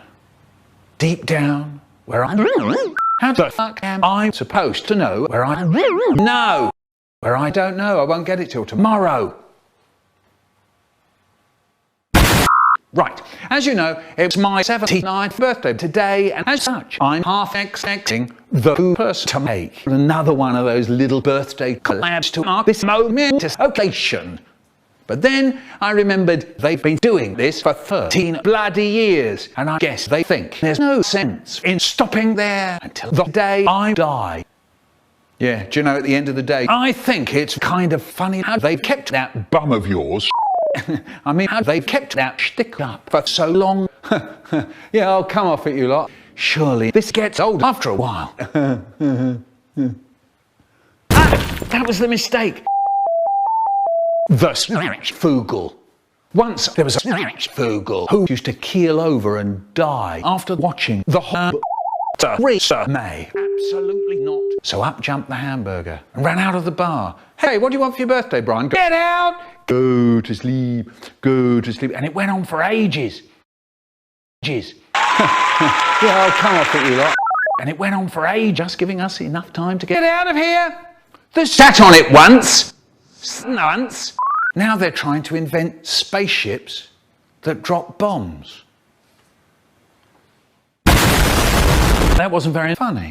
Speaker 1: where I how the fuck am I supposed to know where I know? Where I don't know, I won't get it till tomorrow. Right, as you know, it's my 79th birthday today, and as such, I'm half expecting the person to make another one of those little birthday collabs to mark this momentous occasion. But then I remembered they've been doing this for 13 bloody years, and I guess they think there's no sense in stopping there until the day I die. Yeah, do you know, at the end of the day, I think it's kind of funny how they've kept that
Speaker 2: Bum of yours.
Speaker 1: I mean, how they've kept that shtick up for so long. Yeah, I'll come off at you lot. Surely this gets old after a while. That was the mistake. The Snatchfugel. Once there was a Snatchfugel who used to keel over and die after watching the Theresa May. Absolutely not. So up jumped the hamburger and ran out of the bar. Hey, what do you want for your birthday, Brian? Get out! Go to sleep, go to sleep. And it went on for ages. Yeah, I'll come off at you lot. And it went on for ages, just giving us enough time to get out of here. They sat on it once. Now they're trying to invent spaceships that drop bombs. That wasn't very funny.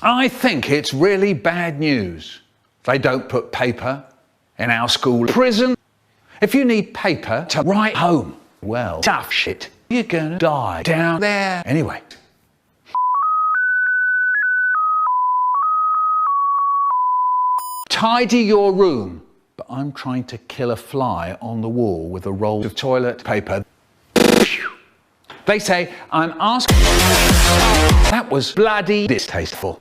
Speaker 1: I think it's really bad news. They don't put paper in our school prison. If you need paper to write home, well, tough shit. You're gonna die down there. Anyway. Tidy your room. But I'm trying to kill a fly on the wall with a roll of toilet paper. They say I'm asking. That was bloody distasteful.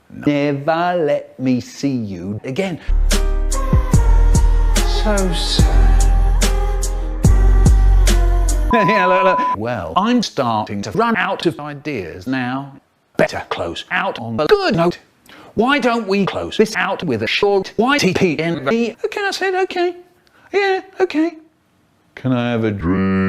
Speaker 1: Never let me see you again. So sad. Yeah, look. Well, I'm starting to run out of ideas now. Better close out on a good note. Why don't we close this out with a short YTP? Okay, I said okay. Yeah, okay. Can I have a drink?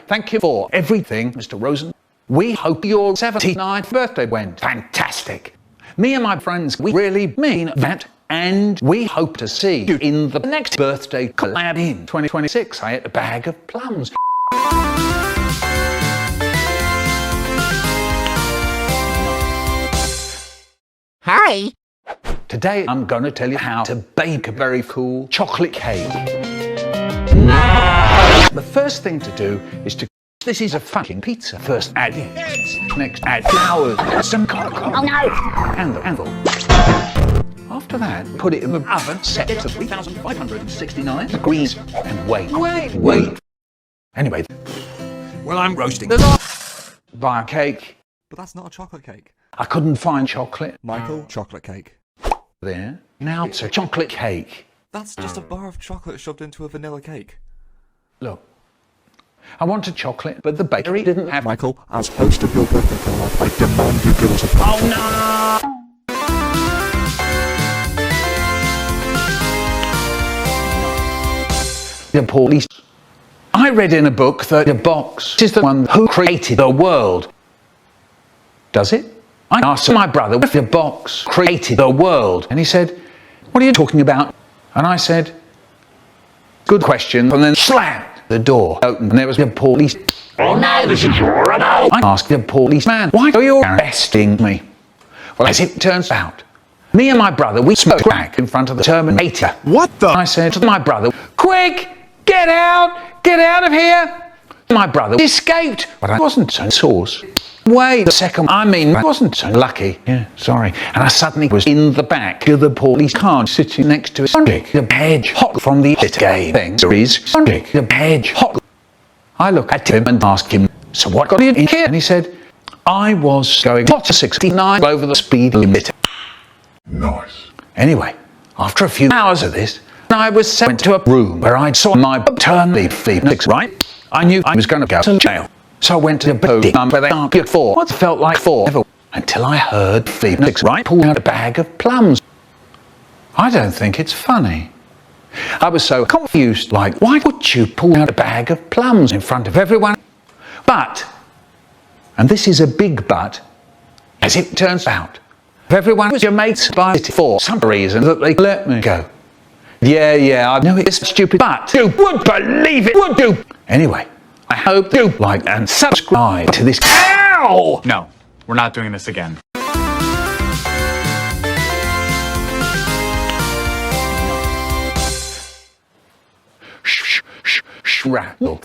Speaker 1: Thank you for everything, Mr. Rosen. We hope your 79th birthday went fantastic. Me and my friends, we really mean that, and we hope to see you in the next birthday collab in 2026. I ate a bag of plums.
Speaker 13: Hi.
Speaker 1: Today I'm going to tell you how to bake a very cool chocolate cake. The first thing to do is to... This is a fucking pizza. First add eggs, next add flour, some cocoa. Oh no! And the anvil. After that, put it in the oven, set it to 3,569 degrees, and wait. Anyway, well, I'm roasting. Buy a cake.
Speaker 14: But that's not a chocolate cake.
Speaker 1: I couldn't find chocolate.
Speaker 14: Michael, chocolate cake.
Speaker 1: There. Now it's a chocolate cake.
Speaker 14: That's just a bar of chocolate shoved into a vanilla cake.
Speaker 1: Look, I wanted chocolate, but the bakery didn't have...
Speaker 14: Michael, as host of your birthday collab, I demand you give us a...
Speaker 1: Oh no! The police. I read in a book that the box is the one who created the world. Does it? I asked my brother if the box created the world, and he said, "What are you talking about?" And I said, "Good question," and then slammed the door open, and there was the police. "Oh no, this is your no!" I asked the policeman, "Why are you arresting me?" Well, as it turns out, me and my brother, we smoked crack in front of the Terminator. What the? I said to my brother, "Quick, get out of here!" My brother escaped, but I wasn't so sauce. Wait a second, I wasn't so lucky. Yeah, sorry. And I suddenly was in the back of the police car sitting next to a Sonic the Hedgehog from the game thing. There is Sonic the Hedgehog. I look at him and ask him, "So what got you in here?" And he said, "I was going 69 over the speed limit."
Speaker 2: Nice.
Speaker 1: Anyway, after a few hours of this, I was sent to a room where I saw my paternity feelings, right? I knew I was going to go to jail. So I went to the building where they argued for what felt like forever, until I heard Phoenix pull out a bag of plums. I don't think it's funny. I was so confused, like, why would you pull out a bag of plums in front of everyone? But, and this is a big but, as it turns out, everyone was your mates by it for some reason that they let me go. Yeah, I know it's stupid, but you would believe it, would you? Anyway, I hope you like and subscribe to this. Ow!
Speaker 15: No, we're not doing this again.
Speaker 1: Rattle.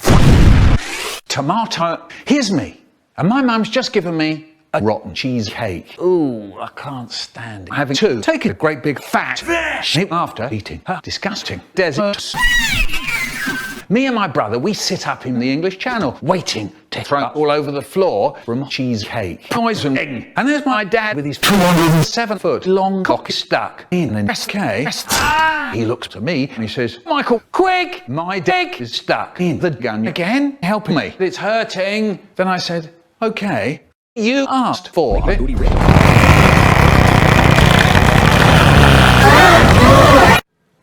Speaker 1: Tomato. Here's me. And my mum's just given me a rotten cheesecake. Ooh, I can't stand it. Having to take a great big fat fish after eating her disgusting dessert. Me and my brother, we sit up in the English Channel, waiting to throw up all over the floor from cheesecake. Poisoning. And there's my dad with his 207-foot long cock stuck in an SK. He looks to me and he says, Michael, quick! My dick is stuck in the gun again. Help me. It's hurting. Then I said, okay, you asked for it.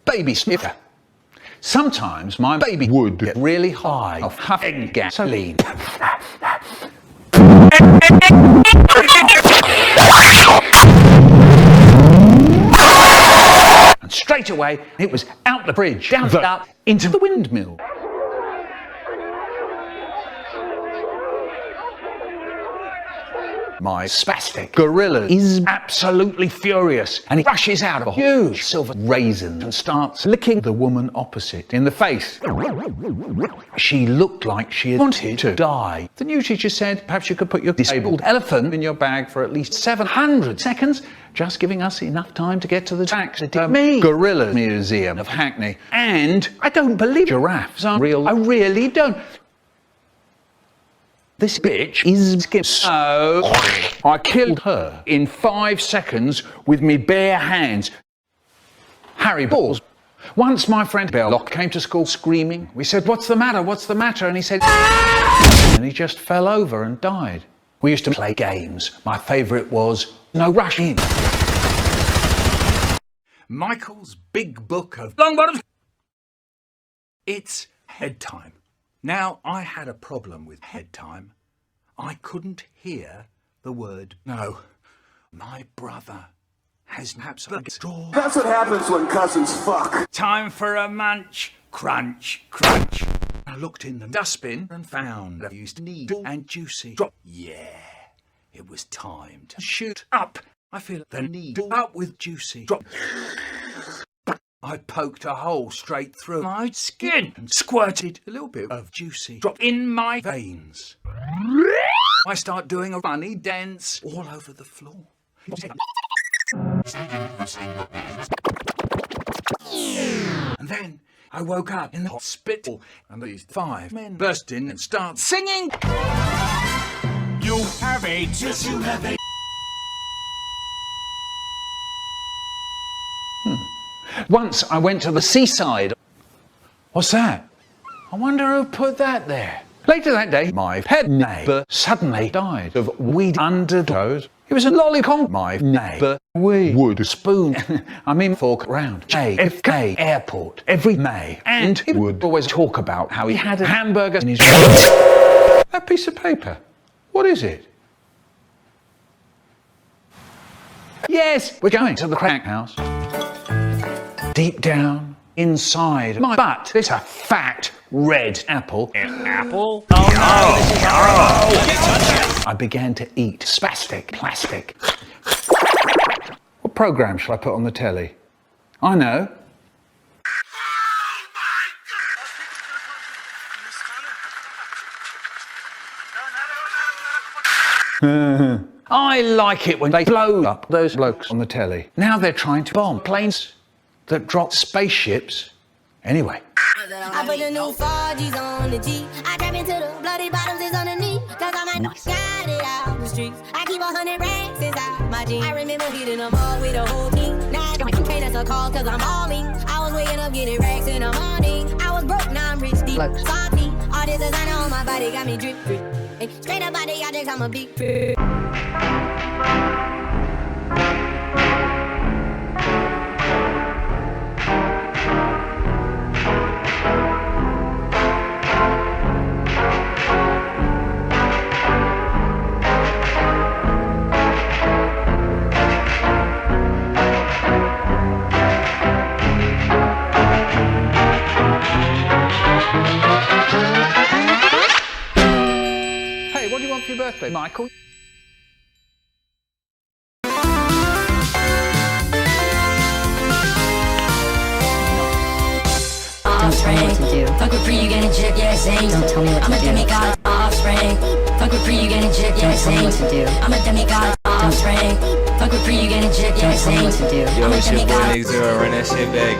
Speaker 1: Baby sniffer. Sometimes my baby would get really high of huffing gasoline. And straight away, it was out the bridge, down the up, into the windmill. My spastic gorilla is absolutely furious and he rushes out of a huge silver raisin and starts licking the woman opposite in the face. She looked like she wanted to die. The new teacher said, perhaps you could put your disabled elephant in your bag for at least 700 seconds, just giving us enough time to get to the taxidermy gorilla museum of Hackney. And I don't believe giraffes are real. I really don't. This bitch is skin. So I killed her in 5 seconds with me bare hands. Harry Balls. Once my friend Belloc came to school screaming. We said, what's the matter? What's the matter? And he said, and he just fell over and died. We used to play games. My favourite was No Rush In.
Speaker 8: Michael's big book of long bottoms. It's head time. Now, I had a problem with head time. I couldn't hear the word no. My brother has perhaps a straw.
Speaker 16: That's what happens when cousins fuck.
Speaker 8: Time for a munch. Crunch, crunch. I looked in the dustbin and found a used needle and juicy drop. Yeah, it was time to shoot up. I feel the needle up with juicy drop. I poked a hole straight through my skin and squirted a little bit of juicy drop in my veins. I start doing a funny dance all over the floor. And then I woke up in the hospital and these 5 men burst in and start singing. You have AIDS, yes you have AIDS.
Speaker 1: Once I went to the seaside. What's that? I wonder who put that there. Later that day, my pet neighbour suddenly died of weed undertows. It was a lollipop. My neighbour would spoon, fork round JFK Airport every May. And he would always talk about how he had a hamburger in his mouth. That piece of paper, what is it? Yes, we're going to the crack house. Deep down, inside my butt, there's a fat red apple.
Speaker 15: An apple? Oh no, this is horrible.
Speaker 1: I began to eat spastic plastic. What program shall I put on the telly? I know. I like it when they blow up those blokes on the telly. Now they're trying to bomb planes that drop spaceships. Anyway.
Speaker 17: I put the new 4Gs on the G. I trap into the bloody bottoms is underneath. Cause I'm nice. Got it out the streets. I keep 100 racks inside my jeans. I remember hitting them all with a whole team. Now I don't pay that's a call cause I'm balling. I was waking up getting racks in the morning. I was broke, now I'm rich, deep, salty. All this designer on my body got me drip, drip. Hey, straight up body, I think I'm a big drip.
Speaker 1: Michael.
Speaker 9: Offspring. Fuck with free, you getting chick, yeah, same. Don't tell me what to do. I'm a demigod, offspring. Fuck with free, you getting chick, yeah, same. I'm a demigod, offspring. Fuck with free, you getting chick, yeah, same.
Speaker 3: Yo, it's your boy Nigga, run that shit back.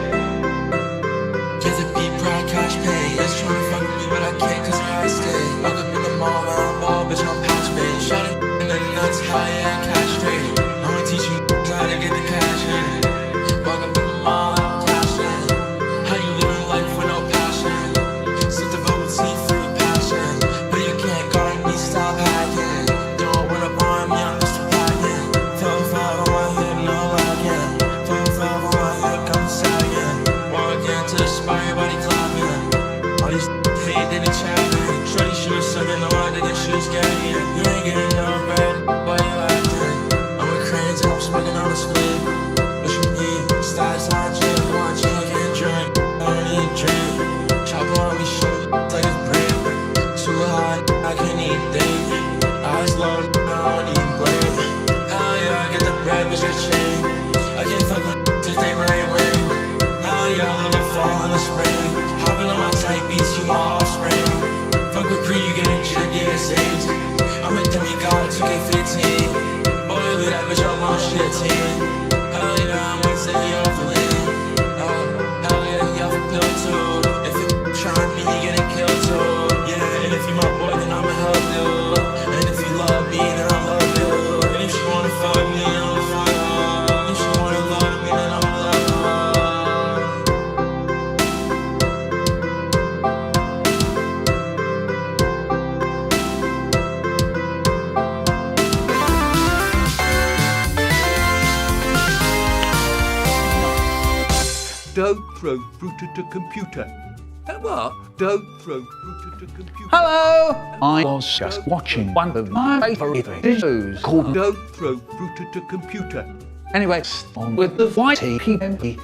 Speaker 18: Just a beat, proud cash pay. Yes, trying to fuck with me, but I can't cause where I stay. Up in the mall, where I'm ball, bitch, I'm patch pay. Shot it in the nuts, high and cash straight. I'ma teach you how to get the cash in. Walk up in the mall, I'm cash in. How you living life with no passion? Sit the vote, see for the passion. But you can't guard me, stop hacking. Don't run up on me, I'm just packing. 4-5 on my hip, no lagging. 4-5 on my hip, come sagging. Walk into the spot, everybody clapping. All these hate, they the chapping. Shorty shoes, sucking the water, the shoes getting. You ain't getting no bread, why you acting? I'm with cranes and I'm smoking on the split. What you need? Stats on gym, one chicken drink. I don't need drink. Chop on me, shoot like a brick. Too hot, I can't eat dick. Eyes low, I don't need bread. Hell yeah, I get the bread, bitch, I chain. I can't fuck with till they rain. Hell yeah, I love the fall and the spring. Hopping on my tight beats, you my offspring. Fuck with pre, you getting chick, yeah, it's AIDS. I'm a demigod, 2K15. Boy, look that bitch, I'm on shit, team. Hell yeah, I'm with City off the lane. Hell yeah, y'all for pill too. If you trying me, you getting killed too. Yeah, and if you my boy, then I'ma help you. And if you love me, then I love you. And if you wanna fuck me, I'ma fuck you. If you wanna love me, then I'ma love you.
Speaker 8: Don't throw fruit at a computer. What? Don't throw fruit at a computer.
Speaker 1: Hello! I was just watching one of my favorite videos called
Speaker 8: Don't throw fruit at a computer.
Speaker 1: Anyway, on with the YTP.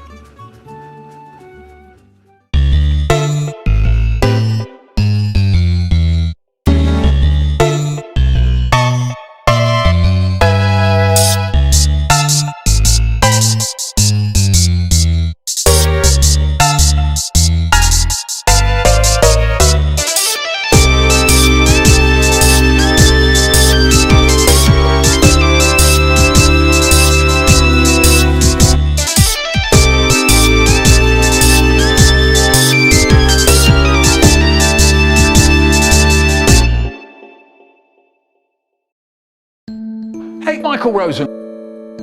Speaker 1: Hey, Michael Rosen.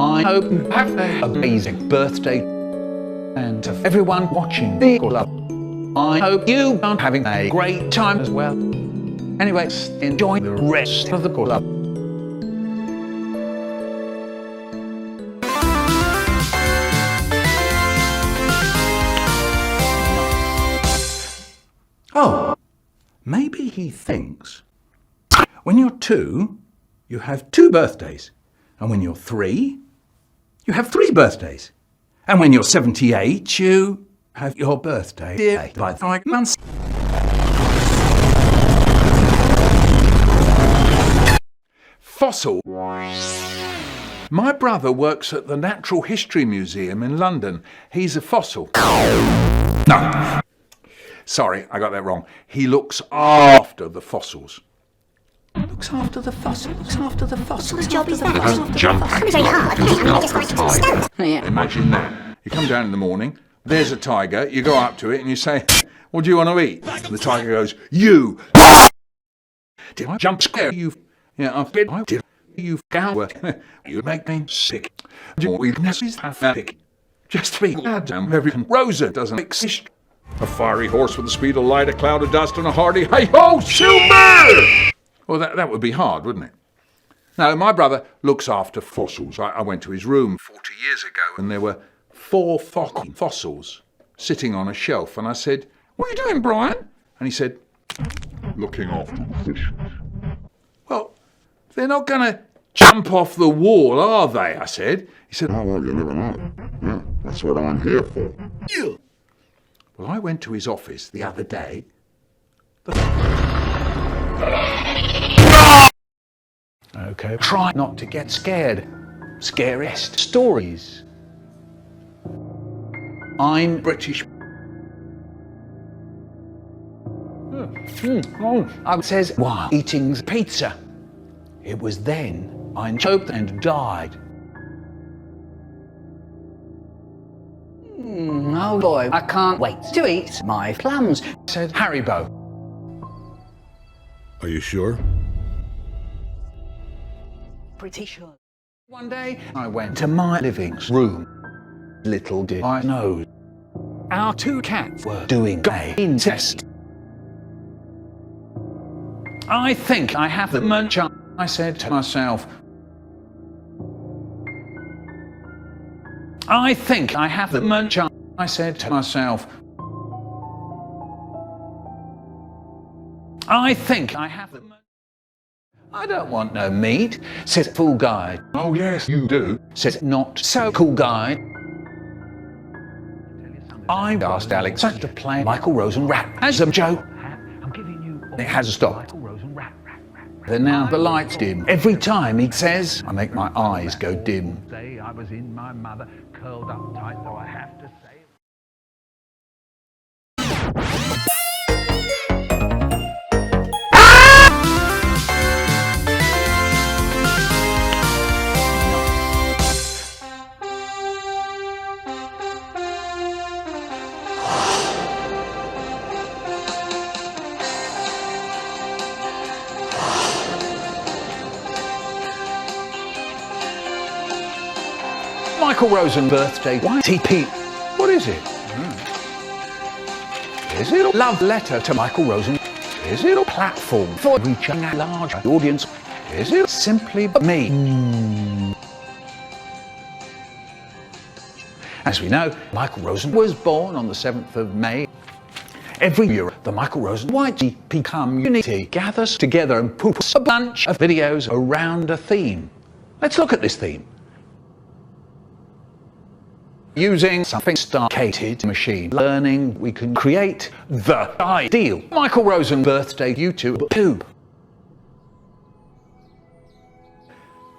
Speaker 1: I hope you have an amazing birthday. And to everyone watching the Collab, I hope you are having a great time as well. Anyway, enjoy the rest of the Collab.
Speaker 8: Oh, maybe he thinks when you're 2, you have 2 birthdays. And when you're 3, you have 3 birthdays. And when you're 78, you have your birthday by 5 months. Fossil. My brother works at the Natural History Museum in London. He's a fossil. No. Sorry, I got that wrong. He looks after the fossils. Looks after the fossils. Looks after the fossils.
Speaker 6: What job is that?
Speaker 2: Jump.
Speaker 6: Very hard. I just wanted to stand.
Speaker 9: Yeah.
Speaker 2: Imagine that. You come down in the morning, there's a tiger, you go up to it and you say, what do you want to eat? The tiger goes, you. Did I jump scare you? Yeah, I've been. I did. You coward. You make me sick. Just be goddamn everything. Rosa doesn't exist. A fiery horse with the speed of light, a cloud of dust, and a hearty hey-ho, shoot! Well, that would be hard, wouldn't it? Now, my brother looks after fossils. I went to his room 40 years ago, and there were 4 fossils sitting on a shelf. And I said, what are you doing, Brian? And he said,
Speaker 14: looking after the fish.
Speaker 2: well, they're not going to jump off the wall, are they? I said. He said,
Speaker 14: oh, well, you never know. Yeah, that's what I'm here for.
Speaker 2: Yeah. Well, I went to his office the other day.
Speaker 1: Okay, try not to get scared. Scariest stories. I'm British. I says while eating pizza. It was then I choked and died. Oh boy, I can't wait to eat my plums, said Haribo.
Speaker 14: Are you sure?
Speaker 1: Pretty sure. One day, I went to my living room. Little did I know, our two cats were doing gay incest. I think I have the munch, I said to myself. I think I have the munch, I said to myself. I think I have the munch. I don't want no meat, said Fool Guy.
Speaker 14: Oh yes, you do,
Speaker 1: said Not So Cool Guy. I asked Alex to play Michael Rosen rap as a joke. It has to stop. Then now the lights dim. Every time he says, I make my eyes go dim. I was in my mother, curled up tight, though I have to say. Michael Rosen birthday YTP. What is it? Is it a love letter to Michael Rosen? Is it a platform for reaching a larger audience? Is it simply me? As we know, Michael Rosen was born on the 7th of May. Every year, the Michael Rosen YTP community gathers together and puts a bunch of videos around a theme. Let's look at this theme. Using something sophisticated machine learning, we can create the ideal Michael Rosen birthday YouTube tube.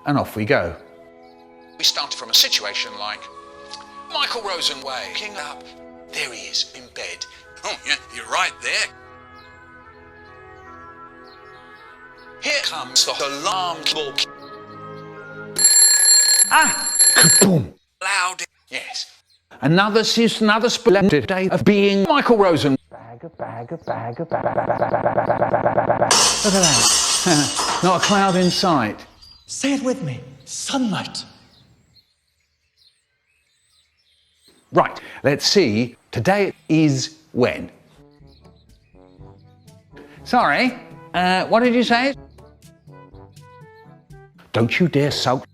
Speaker 1: And off we go. We started from a situation like Michael Rosen waking up. There he is in bed. Oh yeah, you're right there. Here comes the alarm clock. Ah! Kaboom! Loud. Yes. Another splendid day of being Michael Rosen. Bag. Look at that. Not a cloud in sight.
Speaker 19: Say it with me. Sunlight.
Speaker 1: Right, let's see. Today is when? Sorry, what did you say? Don't you dare sulk.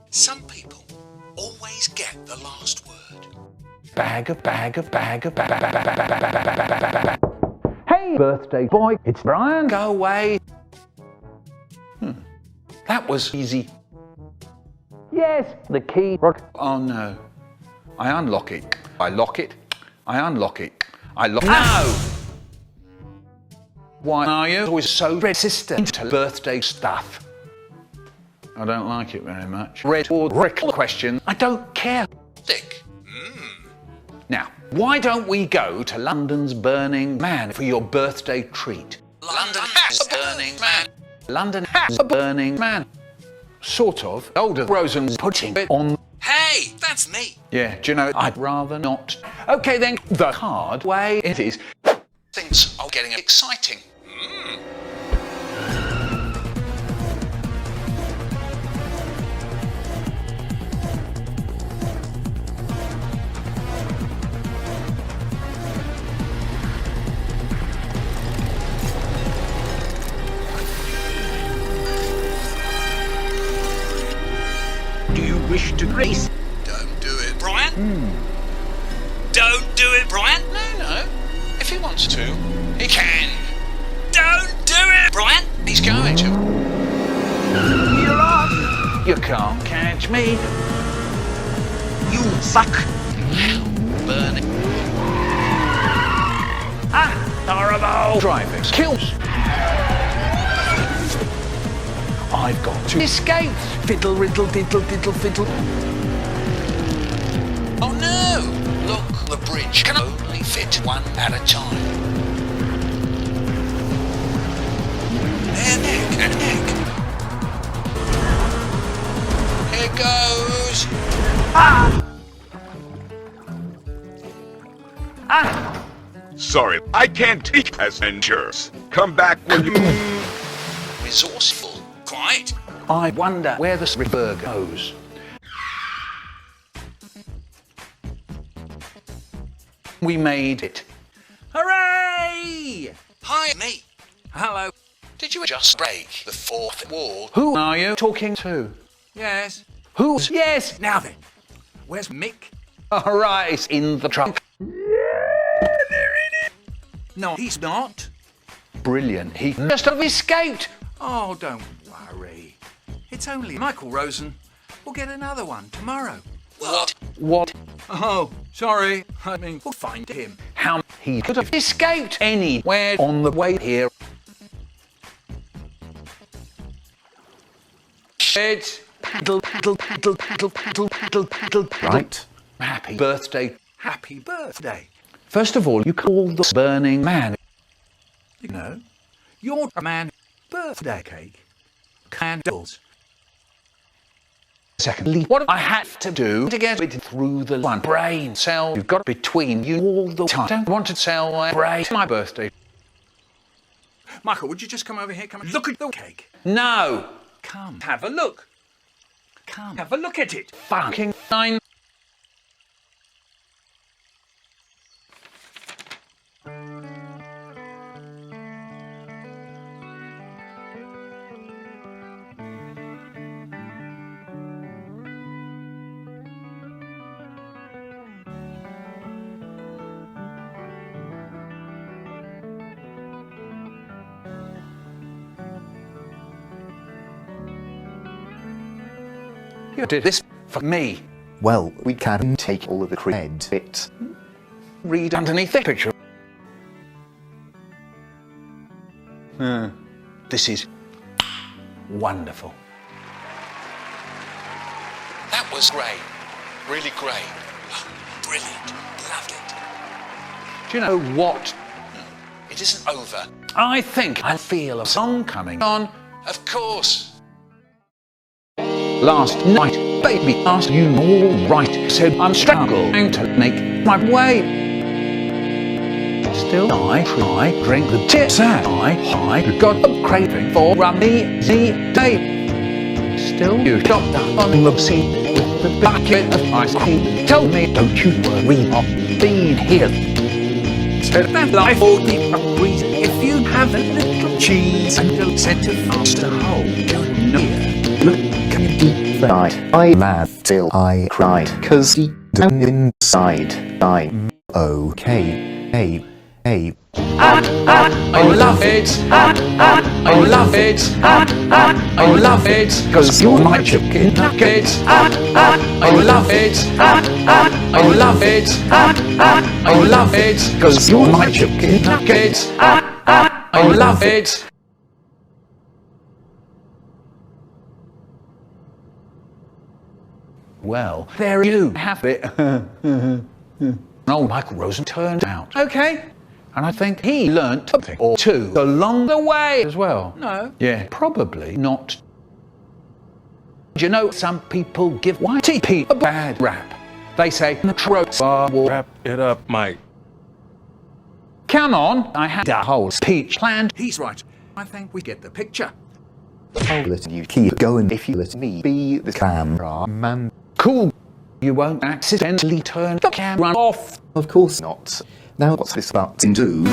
Speaker 1: Some people always get the last word. Bag. Hey, birthday boy, it's Brian. Go away. That was easy. Yes, the key. Oh no. I unlock it. I lock it. I unlock it. I lock it. No! Why are you always so resistant to birthday stuff? I don't like it very much. Red or brick question, I don't care. Dick. Now, why don't we go to London's Burning Man for your birthday treat? London has a Burning Man. London has a Burning Man. Sort of. Older Rosen's putting it on. Hey, that's me. Yeah, do you know, I'd rather not. Okay then, the hard way it is. Things are getting exciting. Do you wish to grace? Don't do it, Brian. Don't do it, Brian. No. If he wants to, he can. Don't do it, Brian. He's going to. You're off. You can't catch me. You suck. Burn it. Ah, horrible. Driving kills. I've got to escape. Fiddle, riddle, diddle, diddle, fiddle.
Speaker 11: Oh no! Look, the bridge can only fit one at a time. Neck. Here goes.
Speaker 20: Sorry, I can't take passengers. Come back when you...
Speaker 11: Resourceful. Quite.
Speaker 1: I wonder where the river goes. We made it.
Speaker 8: Hooray!
Speaker 11: Hi, mate.
Speaker 8: Hello.
Speaker 11: Did you just break the fourth wall?
Speaker 1: Who are you talking to?
Speaker 8: Yes.
Speaker 1: Who's? Yes.
Speaker 8: Now then, where's Mick?
Speaker 1: All right, it's in the trunk.
Speaker 8: No, he's not.
Speaker 1: Brilliant. He must have escaped.
Speaker 8: Oh, don't worry. It's only Michael Rosen. We'll get another one tomorrow.
Speaker 1: What?
Speaker 8: Oh, sorry. I mean, we'll find him.
Speaker 1: How he could have escaped anywhere on the way here. It's paddle, paddle, paddle, paddle, paddle, paddle, paddle, paddle.
Speaker 14: Right.
Speaker 1: Happy birthday.
Speaker 8: Happy birthday.
Speaker 1: First of all, you call the burning man.
Speaker 8: You know, your man birthday cake. Candles.
Speaker 1: Secondly, what I had to do to get it through the one brain cell you've got between you all the time. I don't want to sell my brain my birthday.
Speaker 8: Michael, would you just come over here? Come and look at the cake.
Speaker 1: No.
Speaker 8: Come, have a look. Come, have a look at it.
Speaker 1: Fucking fine. You did this for me.
Speaker 14: Well, we can take all of the credit.
Speaker 1: Read underneath the picture. This is wonderful.
Speaker 11: That was great. Really great. Brilliant. Loved it.
Speaker 1: Do you know what?
Speaker 11: It isn't over.
Speaker 1: I think I feel a song coming on.
Speaker 11: Of course.
Speaker 1: Last night, baby asked you all right, said I'm struggling to make my way. Still I try, drink the tips and I got a craving for rummy day. Still you stopped up on the seat with the bucket of ice cream. Tell me, don't you worry, I've been here. Said that life will be a breeze if you have a little cheese and a set of faster hole. You know, look.
Speaker 14: I laughed till I cried, 'cause deep down inside I'm okay. Hey.
Speaker 1: I love it. I love it. I love it. 'Cause you're my chicken nugget. I love it. I love it. I love it. 'Cause you're my chicken nugget. I love it. Well, there you have it. Old Michael Rosen turned out okay. And I think he learnt something or two along the way as well.
Speaker 8: No.
Speaker 1: Yeah, probably not. Do you know, some people give YTP a bad rap. They say the tropes are
Speaker 3: Wrap it up, Mike.
Speaker 1: Come on, I had a whole speech planned.
Speaker 8: He's right. I think we get the picture.
Speaker 14: I'll let you keep going if you let me be the cameraman.
Speaker 1: Cool. You won't accidentally turn the camera off.
Speaker 14: Of course not. Now what's this about to do?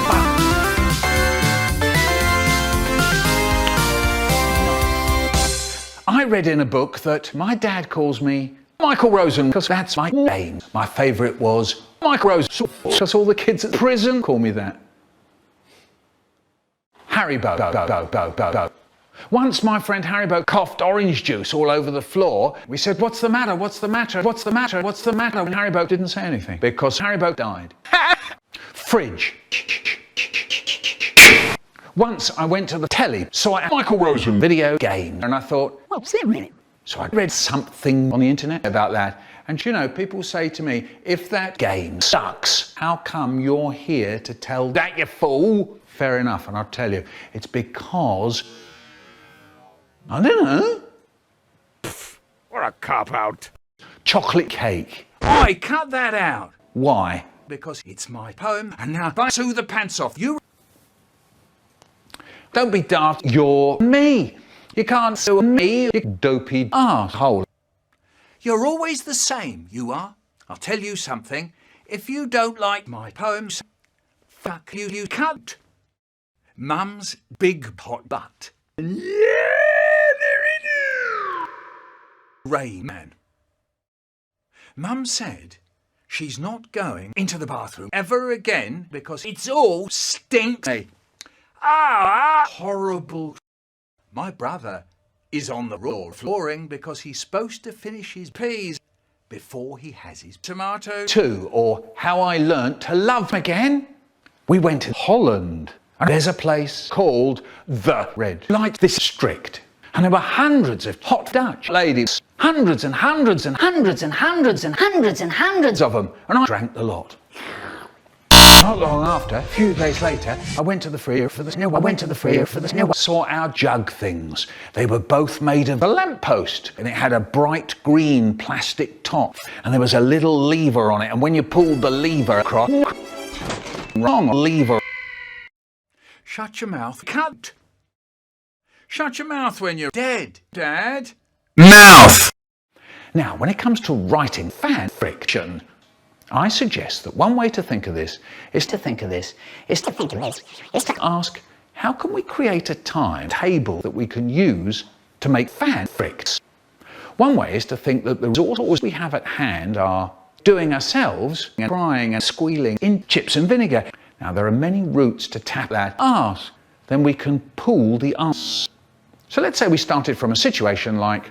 Speaker 1: I read in a book that my dad calls me Michael Rosen because that's my name. My favourite was Michael Rosen because all the kids at the prison call me that. Haribo. Once my friend Haribo coughed orange juice all over the floor. We said, what's the matter? What's the matter? What's the matter? What's the matter? And Haribo didn't say anything because Haribo died. Fridge. Once I went to the telly, saw a Michael Rosen video game, and I thought, what's that in it? So I read something on the internet about that. And you know, people say to me, if that game sucks, how come you're here to tell that, you fool? Fair enough, and I'll tell you, it's because, I don't know.
Speaker 8: What a cop-out.
Speaker 1: Chocolate cake.
Speaker 8: Oi, cut that out.
Speaker 1: Why?
Speaker 8: Because it's my poem, and now I sue the pants off you.
Speaker 1: Don't be daft, you're me. You can't sue me, you dopey arsehole.
Speaker 8: You're always the same, you are. I'll tell you something. If you don't like my poems, fuck you, you cunt. Mum's big hot butt. Yeah, there it is. Rayman. Mum said she's not going into the bathroom ever again because it's all stinky. Ah, horrible. My brother is on the raw flooring because he's supposed to finish his peas before he has his tomatoes.
Speaker 1: 2, or How I Learnt to Love Again. We went to Holland, and there's a place called the Red Light District. And there were hundreds of hot Dutch ladies, hundreds and hundreds and hundreds and hundreds and hundreds and hundreds of them, and I drank the lot. Not long after, a few days later, I went to the Fryciopoop for the snow. I saw our jug things. They were both made of a lamppost, and it had a bright green plastic top, and there was a little lever on it, and when you pulled the lever across, wrong lever.
Speaker 8: Shut your mouth, cunt. Shut your mouth when you're dead, Dad. Mouth!
Speaker 1: Now, when it comes to writing fan fiction, I suggest that one way to think of this is to ask, how can we create a timetable that we can use to make fanfics? One way is to think that the resources we have at hand are doing ourselves and crying and squealing in chips and vinegar. Now, there are many routes to tap that arse. Then we can pool the arse. So let's say we started from a situation like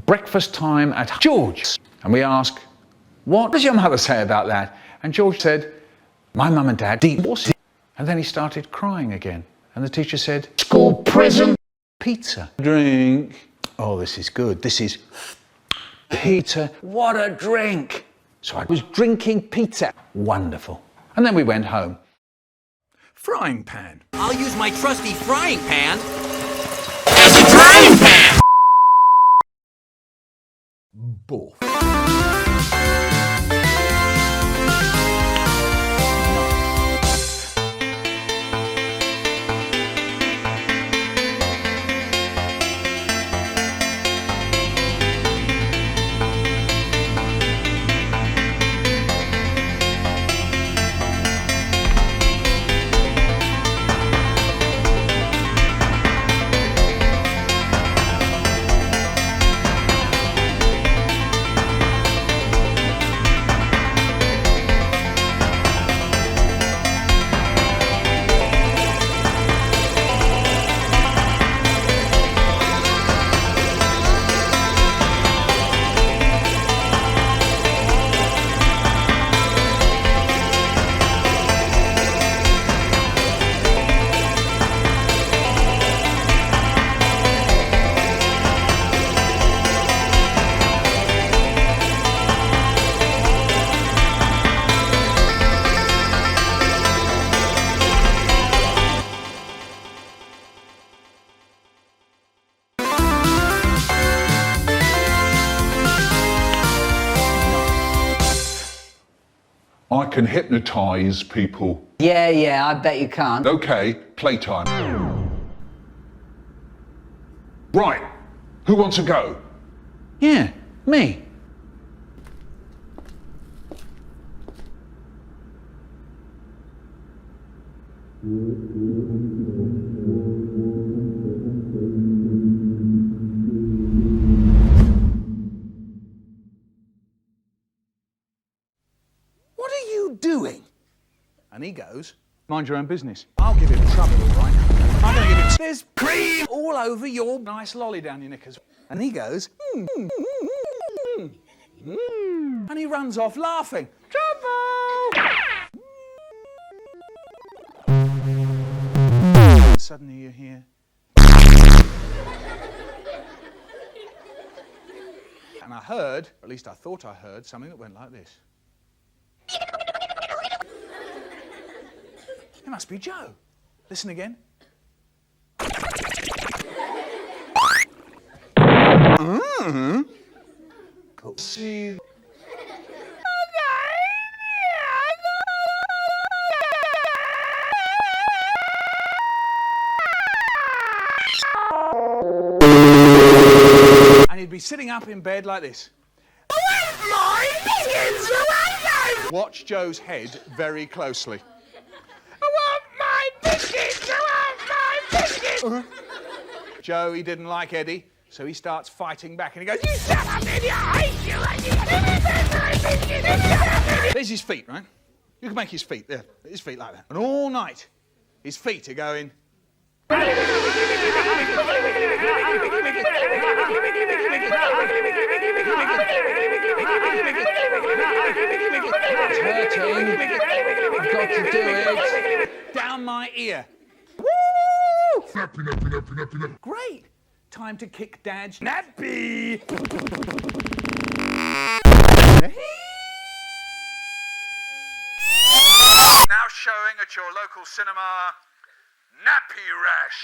Speaker 1: breakfast time at George's, and we ask, what does your mother say about that? And George said, my mum and dad divorced. And then he started crying again. And the teacher said, school, prison, pizza, drink. Oh, this is good. This is pizza. What a drink. So I was drinking pizza. Wonderful. And then we went home.
Speaker 8: Frying pan.
Speaker 13: I'll use my trusty frying pan as a drying pan.
Speaker 8: Bull.
Speaker 2: I can hypnotise people.
Speaker 21: Yeah, I bet you can't.
Speaker 2: Okay, playtime. Right, who wants to go?
Speaker 1: Yeah, me.
Speaker 8: What are you doing? And he goes, mind your own business. I'll give him trouble, all right? I'm going to give him... There's cream all over your nice lolly down your knickers. And he goes, and he runs off laughing. Trouble! Suddenly you hear. And I heard, or at least I thought I heard, something that went like this. It must be Joe. Listen again. Cool. See. And he'd be sitting up in bed like this. Watch Joe's head very closely. Joe, he didn't like Eddie, so he starts fighting back and he goes, "You shut up, idiot! I hate you!" There's his feet, right? You can make his feet, there, his feet like that. And all night, his feet are going. It's hurting. I've got to do it. Down my ear. Woo! Great. Time to kick Dad's nappy. Now showing at your local cinema, Nappy Rash.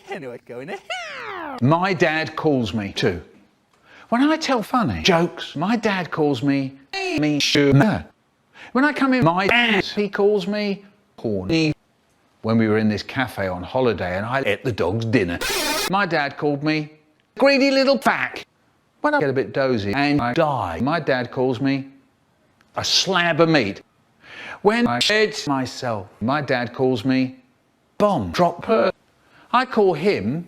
Speaker 8: Anyway, going in. My dad calls me too. When I tell funny jokes, my dad calls me sure. When I come in, my dad, he calls me horny. When we were in this cafe on holiday and I ate the dog's dinner, my dad called me greedy little pack. When I get a bit dozy and I die, my dad calls me a slab of meat. When I shit myself, my dad calls me bomb dropper. I call him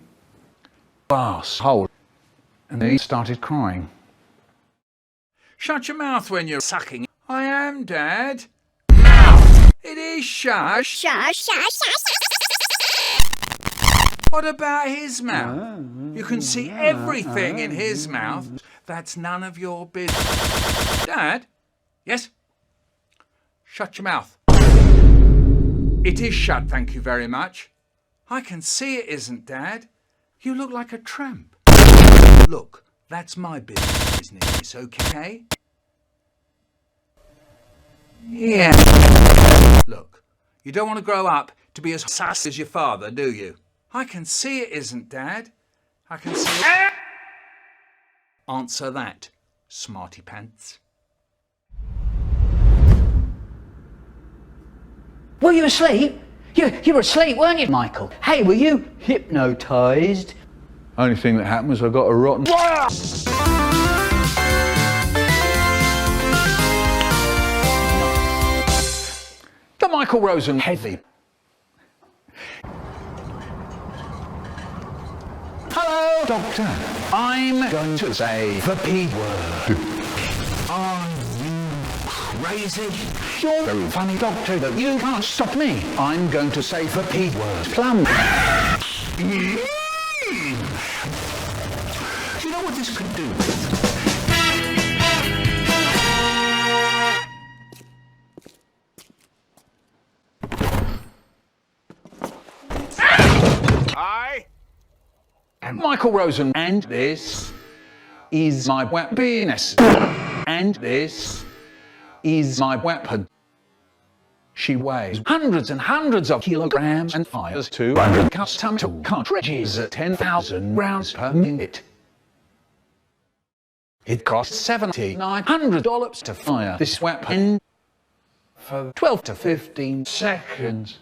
Speaker 8: asshole. And then he started crying. Shut your mouth when you're sucking. I am, Dad. Mouth. It is shush.
Speaker 6: Shush, shush, shush.
Speaker 8: What about his mouth? You can see everything in his mouth. That's none of your business. Dad? Yes? Shut your mouth. It is shut, thank you very much. I can see it isn't, Dad. You look like a tramp. Look, that's my business, okay? Yeah. Look, you don't want to grow up to be as sus as your father, do you? I can see it isn't, Dad. I can see it. Answer that, smarty pants.
Speaker 1: Were you asleep? You were asleep, weren't you, Michael? Hey, were you hypnotised?
Speaker 2: Only thing that happened was I got a rotten.
Speaker 1: The Michael Rosen heavy. Hello, Doctor. I'm going to say the P word. Are you crazy? You're very funny, Doctor, but you can't stop me. I'm going to say the P word. Plum. Do you know what this could do? And Michael Rosen, and this is my penis. And this is my weapon. She weighs hundreds and hundreds of kilograms and fires 200 custom tool cartridges at 10,000 rounds per minute. It costs $7,900 to fire this weapon for 12 to 15 seconds.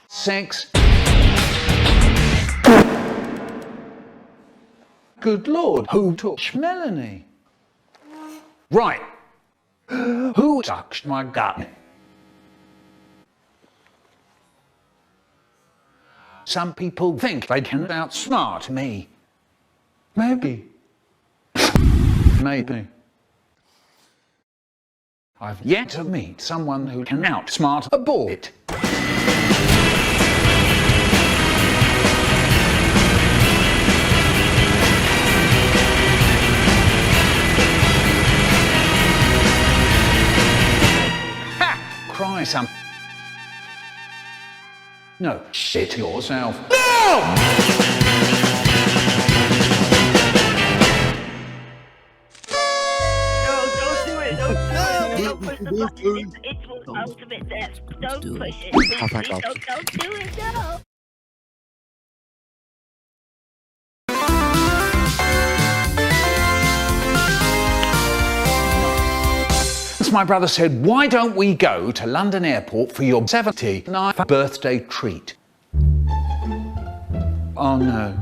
Speaker 1: 6. Good Lord, who touched Melanie? Right. Who touched my gut? Some people think they can outsmart me. Maybe. Maybe. I've yet to meet someone who can outsmart a bullet. Ha! Cry some. No, shit yourself. No!
Speaker 5: Don't push the button. It's for ultimate death. Don't push it. Please, don't do it, no.
Speaker 1: As my brother said, why don't we go to London Airport for your 79th birthday treat? Oh no.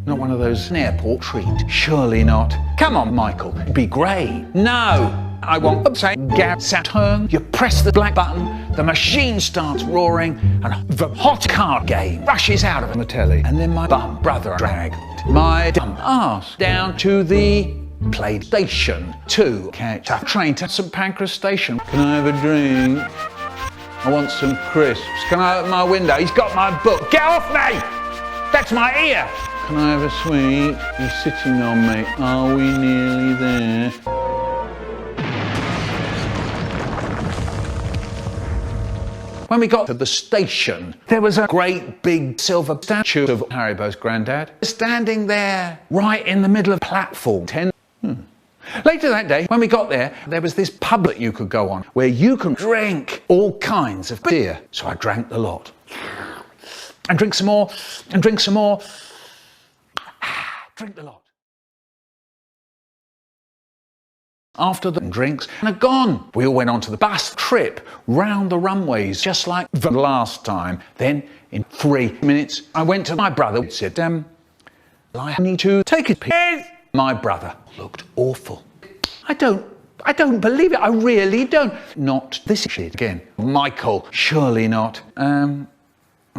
Speaker 1: Not one of those airport treat. Surely not. Come on, Michael. It'd be great. No. I want, say, Saturn. You press the black button, the machine starts roaring, and the hot car game rushes out of the telly. And then my bum brother dragged my dumb ass down to the PlayStation 2. Catch a train to St Pancras Station. Can I have a drink? I want some crisps. Can I open my window? He's got my book. Get off me! That's my ear! Can I have a sweet? He's sitting on me. Are we nearly there? When we got to the station, there was a great big silver statue of Haribo's granddad standing there, right in the middle of platform 10. Later that day, when we got there, there was this pub that you could go on, where you can drink all kinds of beer. So I drank the lot. And drink some more, and drink some more. Drink the lot. After the drinks and are gone, we all went on to the bus trip round the runways, just like the last time. Then, in 3 minutes, I went to my brother and said, I need to take a piss. My brother looked awful. I don't believe it. I really don't. Not this shit again. Michael, surely not. I'm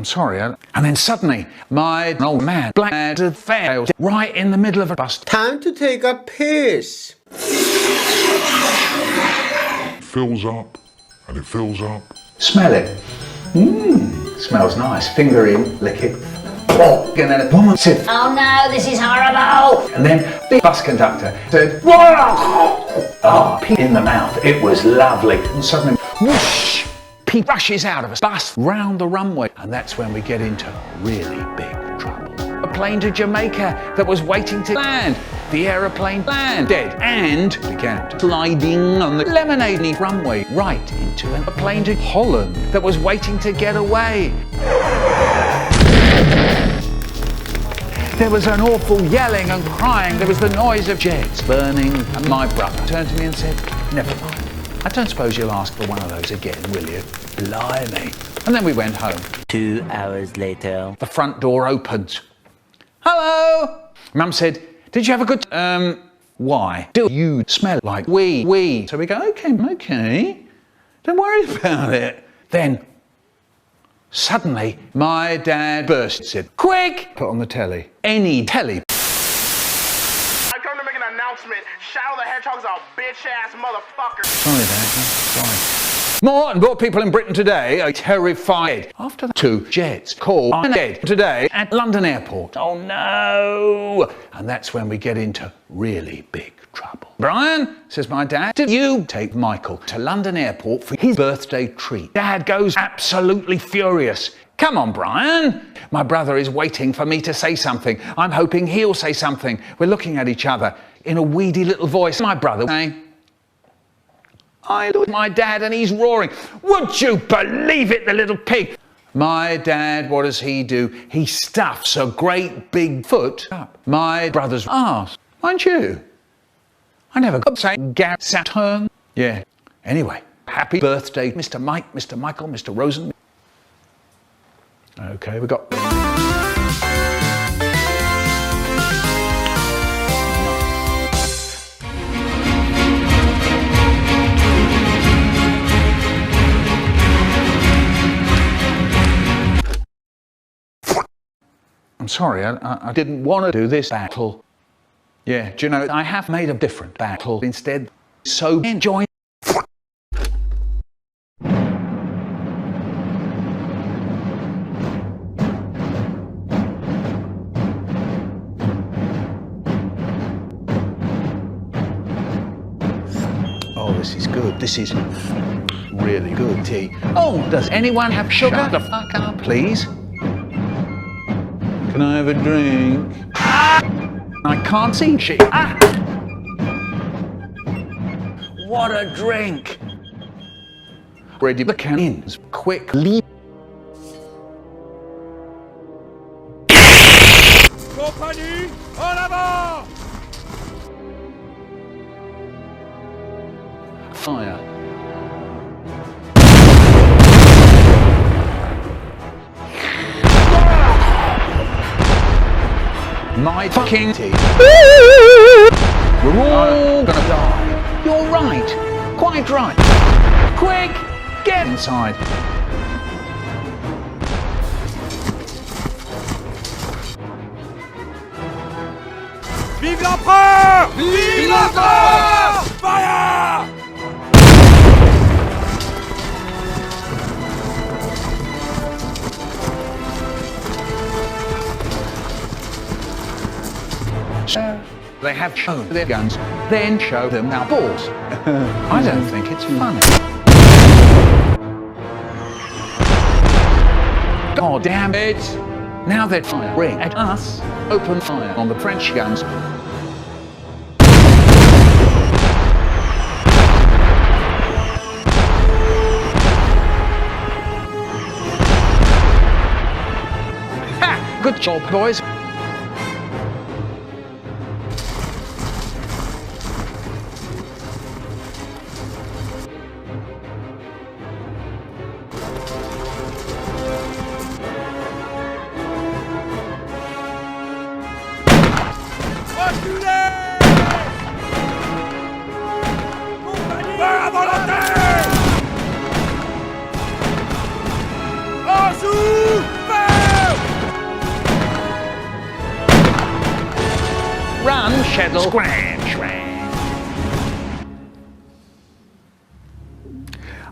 Speaker 1: sorry. And then suddenly, my old man, black failed right in the middle of a bus.
Speaker 4: Time to take a piss.
Speaker 20: Fills up, and it fills up.
Speaker 1: Smell it. Smells nice. Finger in, lick it. Oh, and then a woman said,
Speaker 9: Oh no, this is horrible!
Speaker 1: And then the bus conductor said, oh, pee in the mouth. It was lovely. And suddenly, whoosh, pee rushes out of a bus round the runway. And that's when we get into really big trouble. A plane to Jamaica that was waiting to land. The aeroplane landed and began sliding on the lemonade runway right into a plane to Holland that was waiting to get away. There was an awful yelling and crying. There was the noise of jets burning. And my brother turned to me and said, never mind. I don't suppose you'll ask for one of those again, will you? Blimey. And then we went home.
Speaker 22: 2 hours later.
Speaker 1: The front door opened. Hello. Mum said, did you have a good why? Do you smell like we? So we go, okay. Don't worry about it. Then, suddenly, my dad burst and said, quick! Put on the telly. Any telly.
Speaker 23: I come to make an announcement. Shadow the Hedgehog's a bitch-ass motherfucker.
Speaker 1: Sorry, Dad. Sorry. More and more people in Britain today are terrified after the 2 jets called dead today at London Airport. Oh no! And that's when we get into really big trouble. Brian, says my dad, did you take Michael to London Airport for his birthday treat? Dad goes absolutely furious. Come on, Brian. My brother is waiting for me to say something. I'm hoping he'll say something. We're looking at each other in a weedy little voice. My brother saying, I look at my dad and he's roaring, would you believe it, the little pig? My dad, what does he do? He stuffs a great big foot up my brother's arse. Mind you, I never got to say Saturn. Yeah. Anyway, happy birthday, Mr. Mike, Mr. Michael, Mr. Rosen. Okay, we got... I'm sorry, I didn't want to do this battle. Yeah, do you know, I have made a different battle instead. So enjoy. this is good. This is really good tea. Oh, does anyone have sugar? Shut the fuck up, please. Can I have a drink? I can't see shit. What a drink! Ready the cannons quickly.
Speaker 15: Compagnie, en avant!
Speaker 1: Fire. My fucking tea. We're all gonna die. You're right. Quite right. Quick, get inside.
Speaker 15: Vive l'empereur! Vive l'empereur! Fire!
Speaker 1: So, they have shown their guns, then show them our balls. I don't think it's funny. God damn it! Now they're firing at us. Open fire on the French guns. Ha! Good job, boys. Run, Sheddle. Scram.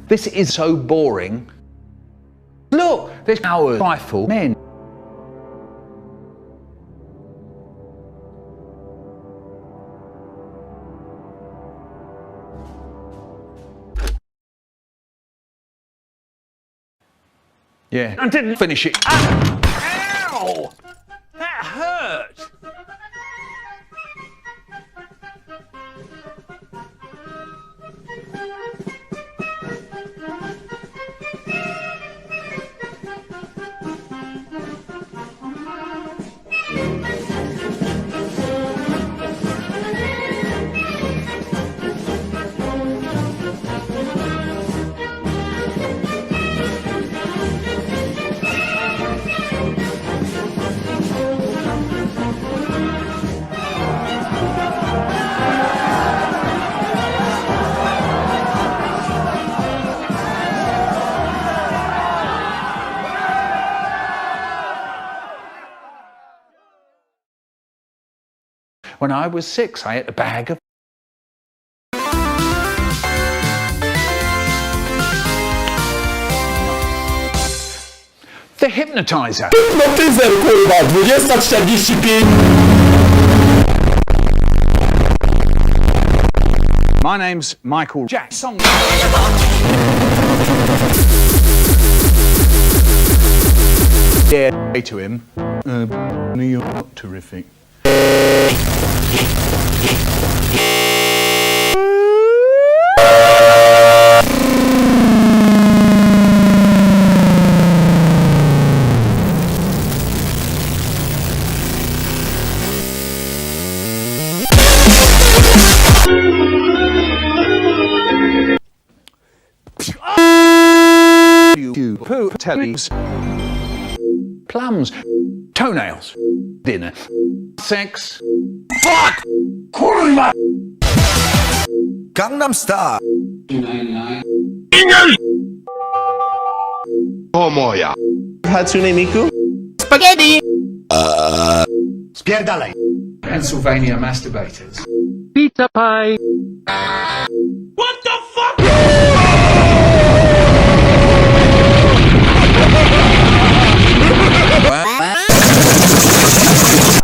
Speaker 1: This is so boring. Look, there's our rifle men. Yeah, I didn't finish it. Ow! That hurt! When I was 6, I ate a bag of The Hypnotizer.
Speaker 15: Hypnotyzer, kurwa, 20:40.
Speaker 1: My name's Michael Jackson. Yeah, to him. You're not terrific. You poo tellies, plums, toenails, dinner, sex, fuck, kurwa,
Speaker 15: Gangnam Style.
Speaker 1: 299.
Speaker 15: Oh moja.
Speaker 16: Hatsune Miku?
Speaker 15: Spaghetti.
Speaker 16: Spierdalaj.
Speaker 1: Pennsylvania masturbators.
Speaker 15: Pizza pie. What the fuck?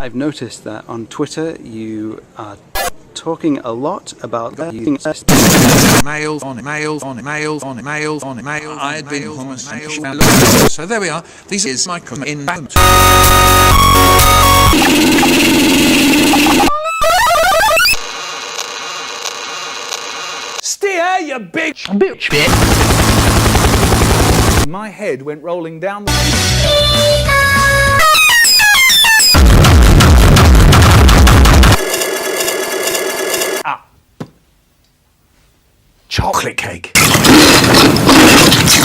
Speaker 7: I've noticed that on Twitter you are talking a lot about using
Speaker 11: males on males on males on males on males. I had been homosexual. So there we are. This is my in.
Speaker 8: Steer, you big bitch! My head went rolling down the... Chocolate cake.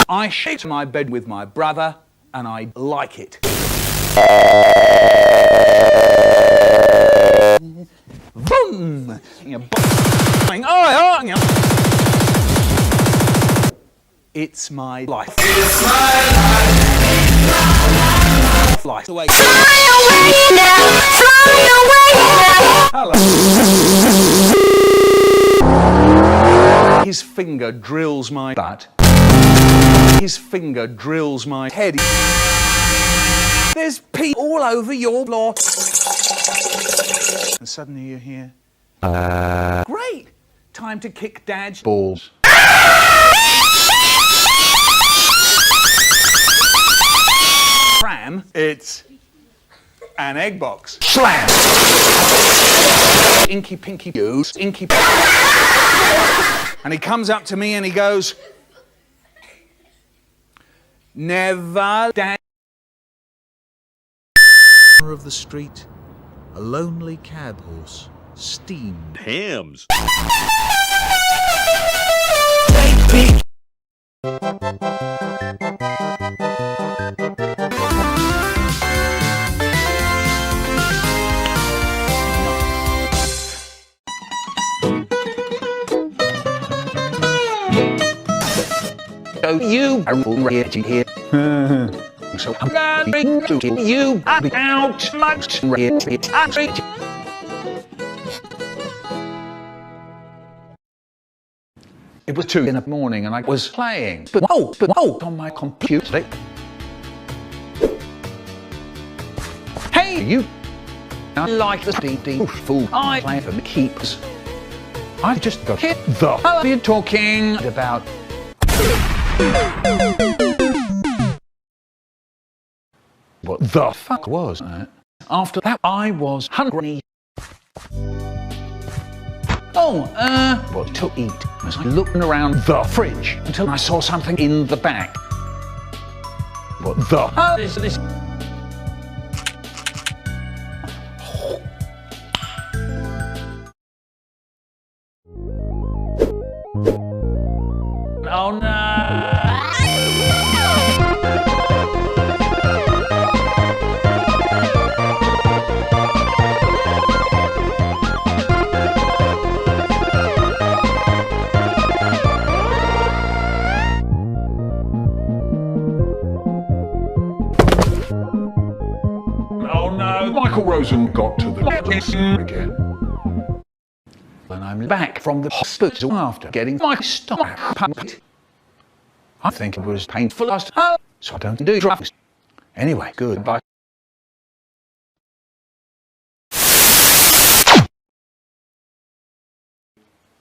Speaker 8: I shit my bed with my brother, and I like it. Boom! It's my life. It's my life. Fly away now. Fly away now. Hello. His finger drills my butt. His finger drills my head. There's pee all over your floor. And suddenly you hear... Great! Time to kick Dad's balls. Pram, it's an egg box. Slam! Inky Pinky Goose, Inky... And he comes up to me and he goes... Never, Dad...
Speaker 10: Of the street, a lonely cab horse steamed
Speaker 15: hams.
Speaker 1: So you are already here. So I'm going to kill you out much. It was 2 in the morning and I was playing, but whoa, on my computer. Hey, you! I like the DD fool. I play for the keeps. I just got hit. The hell are you talking about? What the fuck was that? After that, I was hungry. What to eat? As I looked around the fridge until I saw something in the back. What the hell is this? Oh no!
Speaker 2: Michael Rosen got to the again.
Speaker 1: When I'm back from the hospital after getting my stomach pumped. I think it was painful last time, so I don't do drugs. Anyway, goodbye.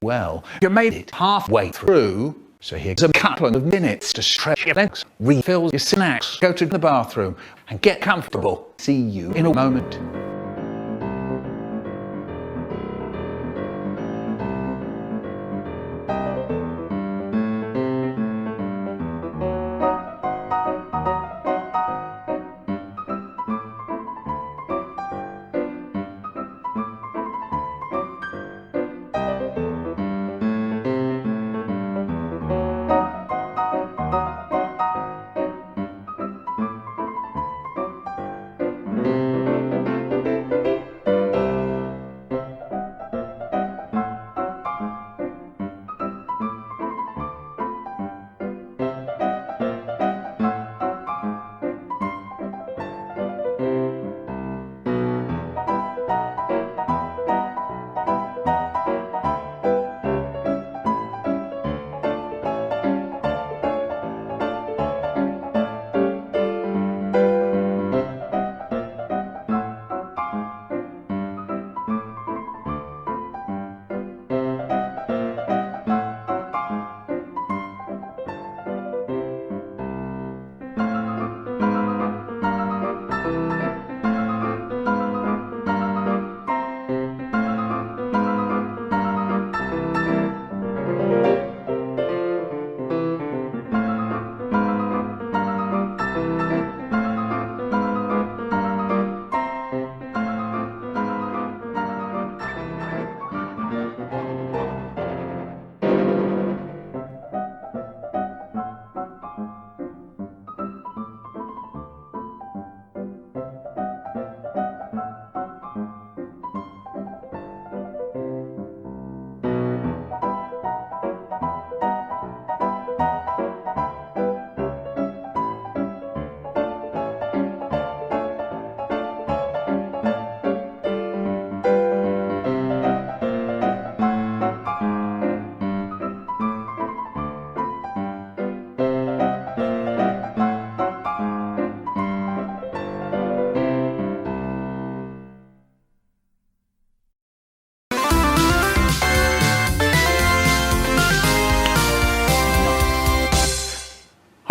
Speaker 1: Well, you made it halfway through, so here's a couple of minutes to stretch your legs, refill your snacks, go to the bathroom, and get comfortable. See you in a moment.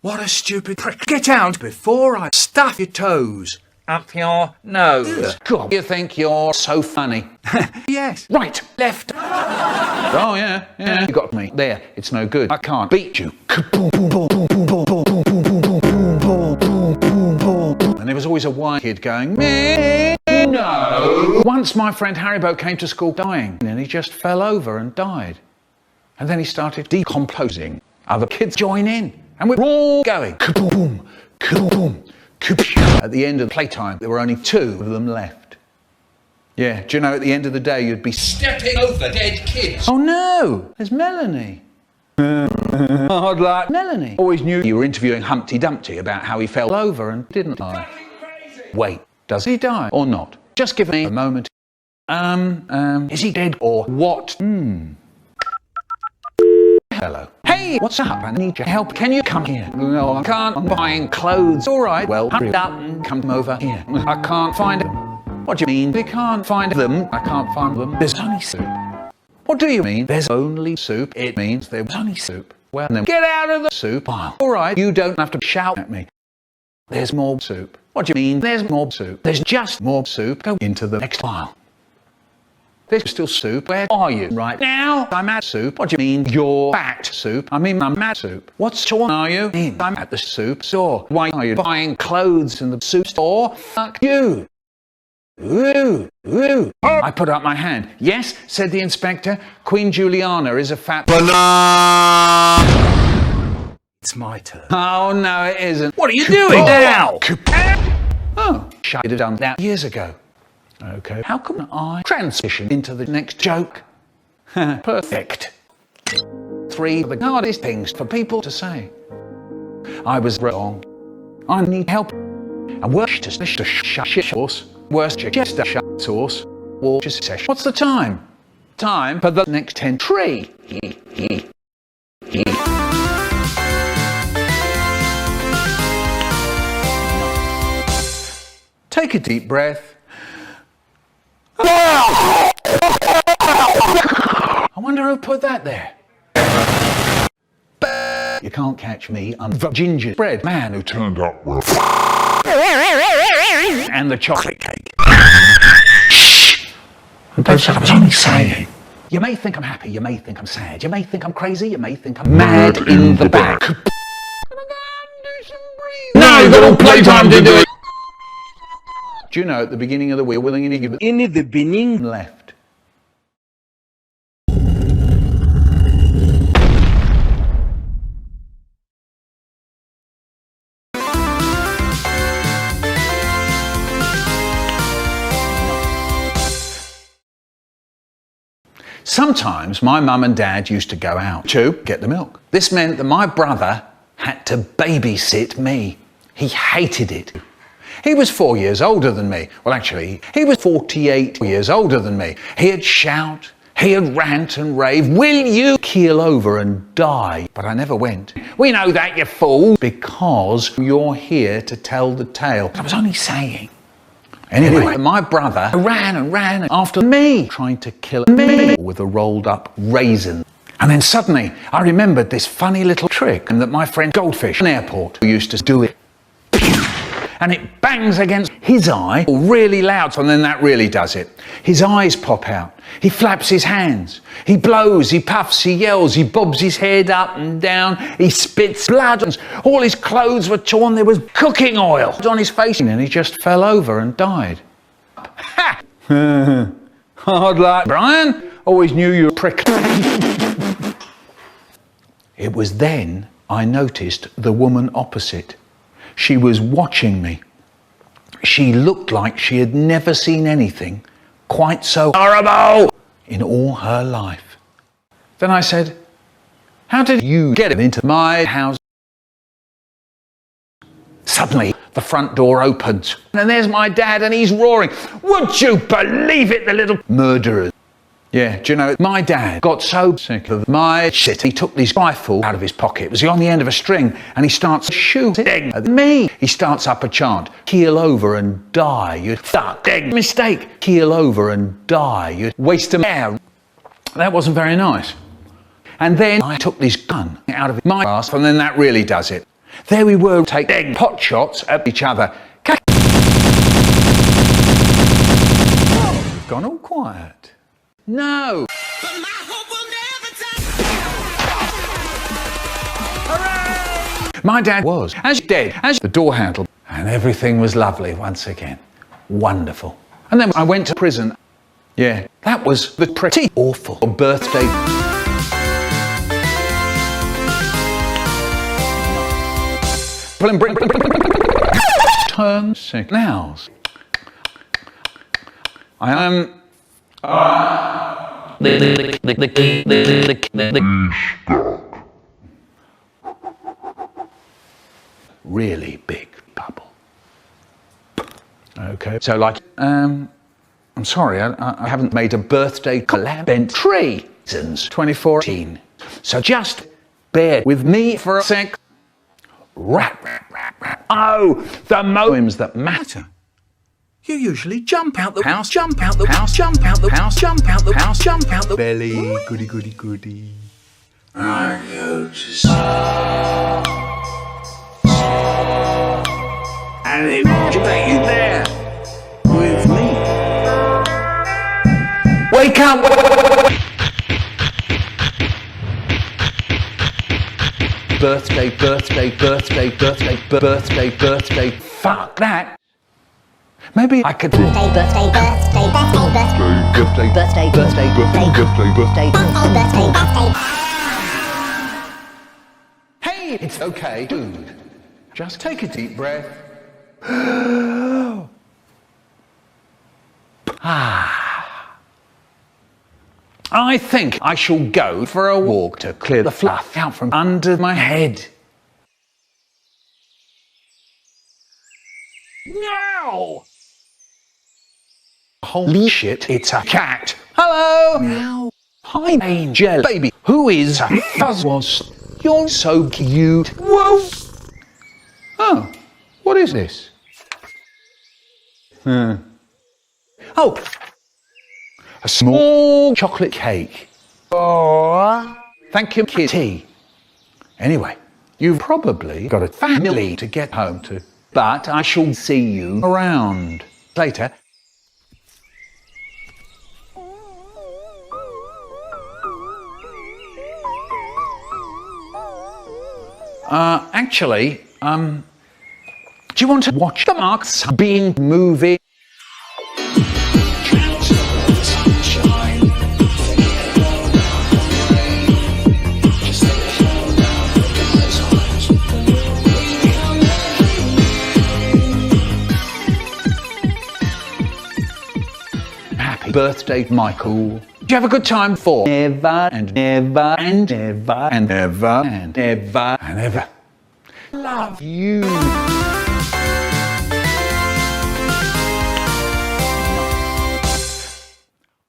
Speaker 8: What a stupid prick. Get out before I stuff your toes up your nose.
Speaker 1: God, you think you're so funny.
Speaker 8: Yes.
Speaker 1: Right, left. Oh, yeah, you got me. There, it's no good. I can't beat you. And there was always a white kid going, me, no. Once my friend Haribo came to school dying, and he just fell over and died. And then he started decomposing. Other kids join in, and we're all going, kaboom, kaboom, kaboom. At the end of playtime, there were only 2 of them left. Yeah, do you know, at the end of the day, you'd be stepping over dead kids. Oh no, there's Melanie. I'd like Melanie. Always knew you were interviewing Humpty Dumpty about how he fell over and didn't die. Wait, does he die or not? Just give me a moment. Is he dead or what? Hello. Hey, what's up? I need your help. Can you come here? No, I can't. I'm buying clothes. All right, well, hurry up and come over here. I can't find them. What do you mean? They can't find them. I can't find them. There's only soup. What do you mean? There's only soup. It means there's only soup. Well, then get out of the soup pile. All right, you don't have to shout at me. There's more soup. What do you mean? There's more soup. There's just more soup. Go into the next pile. There's still soup. Where are you right now? I'm at soup. What do you mean you're at soup? I mean I'm at soup. What store are you in? I'm at the soup store. Why are you buying clothes in the soup store? Fuck you. Ooh, ooh. I put up my hand. Yes, said the inspector. Queen Juliana is a fat banana.
Speaker 8: It's my turn.
Speaker 1: Oh, no, it isn't.
Speaker 8: What are you doing now?
Speaker 1: Oh, should have done that years ago. Okay, how can I transition into the next joke? Perfect. 3 of the hardest things for people to say. I was wrong. I need help. And worst is shit sauce. Worst just shut sauce. Or just session. What's the time? Time for the next 10 tree. Take a deep breath. I wonder who put that there. You can't catch me. I'm the gingerbread man who turned up with and the chocolate cake. That's what I was only saying. You may think I'm happy, you may think I'm sad, you may think I'm crazy, you may think I'm mad in the back. No, you've got all playtime to do it. Do you know at the beginning of the wheel, willing in the beginning left. Sometimes my mum and dad used to go out to get the milk. This meant that my brother had to babysit me. He hated it. He was 4 years older than me. Well, actually, he was 48 years older than me. He'd shout, he'd rant and rave, will you keel over and die? But I never went. We know that, you fool, because you're here to tell the tale. I was only saying. Anyway, my brother ran and ran after me, trying to kill me with a rolled up raisin. And then suddenly I remembered this funny little trick that my friend Goldfish in the airport used to do it. And it bangs against his eye really loud, and then that really does it. His eyes pop out. He flaps his hands. He blows, he puffs, he yells, he bobs his head up and down. He spits blood, and all his clothes were torn. There was cooking oil on his face, and he just fell over and died. Ha! Hard luck, Brian. Always knew you were a prick. It was then I noticed the woman opposite. She was watching me. She looked like she had never seen anything quite so horrible in all her life. Then I said, how did you get into my house? Suddenly, the front door opens, and there's my dad, and he's roaring, would you believe it, the little murderer? Yeah, do you know, my dad got so sick of my shit, he took this rifle out of his pocket. It was on the end of a string, and he starts shooting at me. He starts up a chant, keel over and die, you fucking mistake. Keel over and die, you waste of air. That wasn't very nice. And then I took this gun out of my ass, and then that really does it. There we were, taking pot shots at each other. Oh, we've gone all quiet. No. My dad was as dead as the door handle, and everything was lovely once again. Wonderful. And then I went to prison. Yeah, that was the pretty awful birthday. Turn signals. I am. Really big bubble. Okay, so like, I'm sorry, I haven't made a birthday collab tree since 2014. So just bear with me for a sec. Oh, the moments that matter. You usually jump out the house, jump out the house, jump out the house, jump out the house, jump out the belly. Goody, goody, goody. Are you just... And imagine you there with me. Wake up! Birthday, birthday, birthday, birthday, birthday, birthday. Fuck that. Maybe I could.
Speaker 6: Birthday, birthday, birthday, birthday, birthday, birthday, birthday, birthday, birthday, birthday, birthday.
Speaker 1: Hey, it's okay, dude. Just take a deep breath. I think I shall go for a walk to clear the fluff out from under my head. No! Holy shit, it's a cat. Hello! Meow. Hi, Angel. Baby, who is a fuzzwaz? You're so cute. Whoa! Oh, what is this? Oh, a small chocolate cake. Oh, thank you, kitty. Anyway, you've probably got a family to get home to, but I shall see you around later. Actually, do you want to watch the Marks Being movie? Happy birthday, Michael. Did you have a good time for never and never and never and never and never and ever? Love you.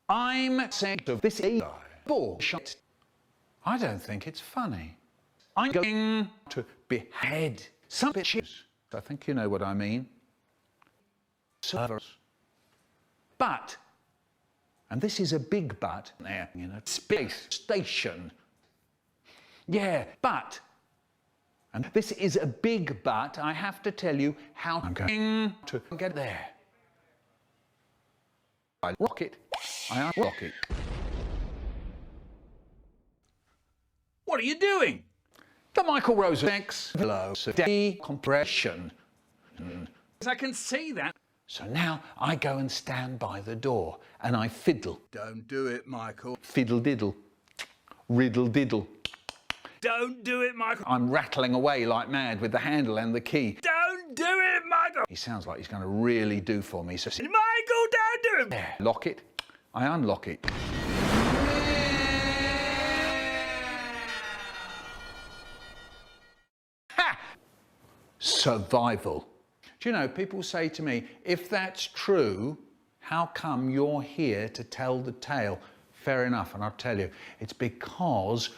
Speaker 1: I'm sick of this bullshit. I don't think it's funny. I'm going to behead some bitches. I think you know what I mean. Servers. But, and this is a big but there, you know, space station. Yeah, but, and this is a big but, I have to tell you how I'm going to get there. I rock it. I unrock it. What are you doing? The Michael Rosen X below decompression. I can see that. So now I go and stand by the door and I fiddle.
Speaker 8: Don't do it, Michael.
Speaker 1: Fiddle diddle. Riddle diddle.
Speaker 8: Don't do it, Michael.
Speaker 1: I'm rattling away like mad with the handle and the key.
Speaker 8: Don't do it, Michael.
Speaker 1: He sounds like he's going to really do for me. So
Speaker 8: Michael, don't do it.
Speaker 1: There, lock it. I unlock it. Ha! Survival. Do you know, people say to me, if that's true, how come you're here to tell the tale? Fair enough, and I'll tell you, it's because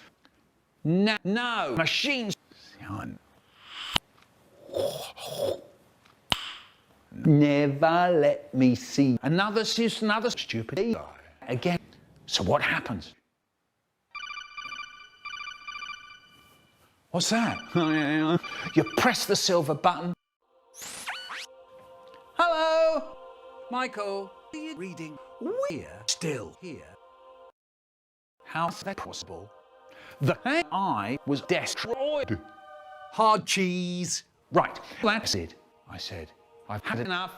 Speaker 1: no machines. Never let me see another stupid guy again. So what happens? What's that? You press the silver button. Hello?
Speaker 8: Michael, are you reading? We're still here.
Speaker 1: How's that possible? The AI was destroyed.
Speaker 8: Hard cheese.
Speaker 1: Right, that's it. I said, I've had enough.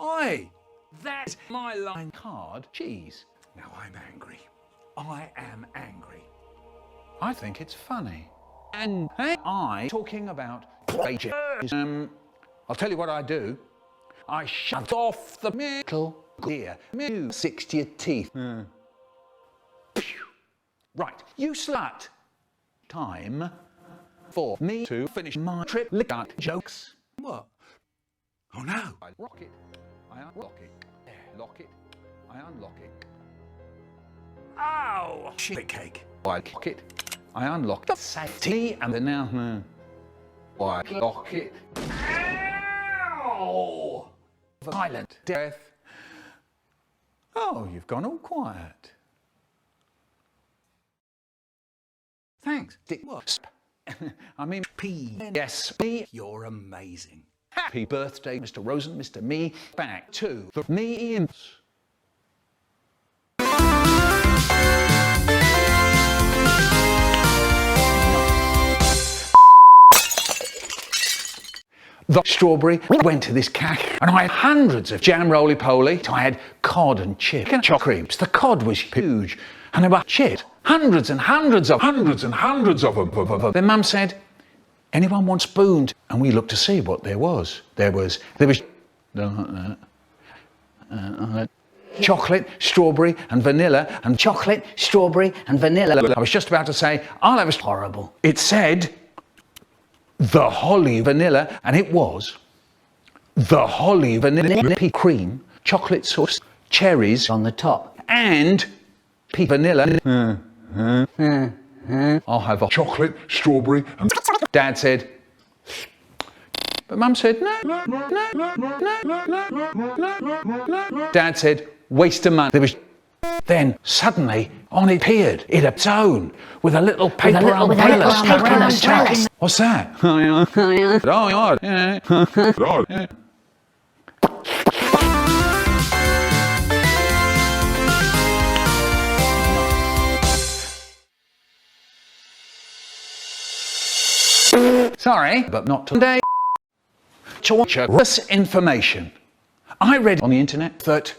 Speaker 8: Oi, that's my line.
Speaker 1: Hard cheese.
Speaker 8: Now I'm angry. I am angry.
Speaker 1: I think it's funny. And AI talking about plagiarism. I'll tell you what I do. I shoved off the middle ear. 60 teeth. Right, you slut. Time for me to finish my trip. Lick out jokes.
Speaker 8: What? Oh no.
Speaker 1: I rock it. I unlock it. Lock it. I unlock it.
Speaker 8: Ow! Shit cake.
Speaker 1: I lock it. I unlock the safety and then now. I lock it. Ow! Violent death. Oh, you've gone all quiet.
Speaker 8: Thanks.
Speaker 1: What? I mean, pNsB.
Speaker 8: You're amazing.
Speaker 1: Happy birthday, Mr. Rosen, Mr. Me. Back to the memes. The strawberry went to this cache and I had hundreds of jam roly-poly. I had cod and chip and chocolate creams. The cod was huge and there were chip. Hundreds and hundreds of them. Then Mum said, anyone want spoons? And we looked to see what there was. There was chocolate, strawberry and vanilla and chocolate, strawberry and vanilla. I was just about to say, I'll have a horrible. It said, the holly vanilla, and it was the holly vanilla cream, chocolate sauce, cherries on the top, and vanilla. I'll have a chocolate, strawberry, and Dad said, but Mum said, no. Dad said, waste of money. There was. Then suddenly on it appeared in its own with a little paper umbrella stuck in the top. What's that? Sorry, but not today. To watch this information. I read on the internet that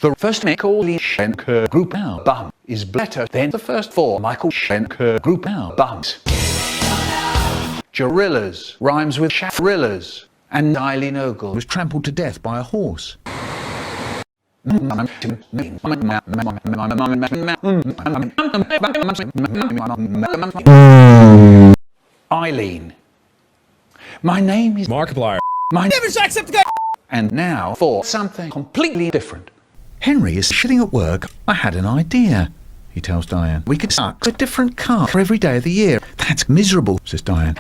Speaker 1: the first Michael Schenker group album is better than the first 4 Michael Schenker group albums. Gorillas rhymes with Sharillas, and Eileen Ogle was trampled to death by a horse. Eileen. My name is Markiplier. My name is Jacksepticeye. And now for something completely different. Henry is sitting at work. I had an idea, he tells Diane. We could suck a different car for every day of the year. That's miserable, says Diane.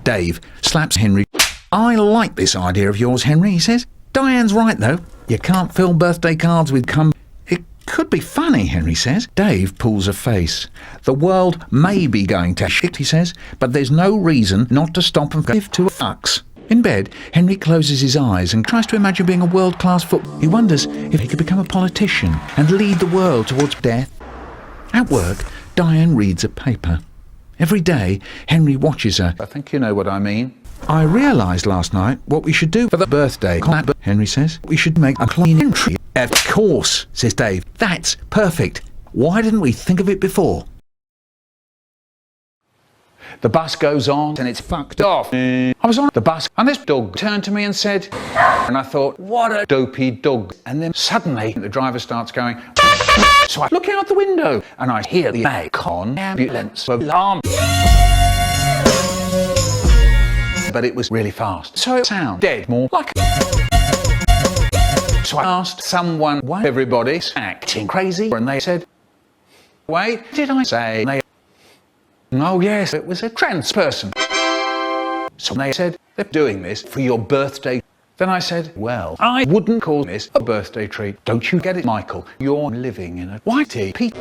Speaker 1: Dave slaps Henry. I like this idea of yours, Henry, he says. Diane's right, though. You can't fill birthday cards with cum. It could be funny, Henry says. Dave pulls a face. The world may be going to shit, he says, but there's no reason not to stop and give 2 fucks. In bed, Henry closes his eyes and tries to imagine being a world-class footballer. He wonders if he could become a politician and lead the world towards death. At work, Diane reads a paper. Every day, Henry watches her. I think you know what I mean. I realised last night what we should do for the birthday. Henry says, we should make a clean entry. Of course, says Dave. That's perfect. Why didn't we think of it before? The bus goes on and it's fucked off. I was on the bus and this dog turned to me and said, and I thought, what a dopey dog. And then suddenly the driver starts going, so I look out the window and I hear the Macon ambulance alarm. But it was really fast, so it sounded dead, more like. So I asked someone why everybody's acting crazy, and they said, wait, did I say they? Oh yes, it was a trans person. So they said, they're doing this for your birthday. Then I said, well, I wouldn't call this a birthday treat. Don't you get it, Michael? You're living in a YTP.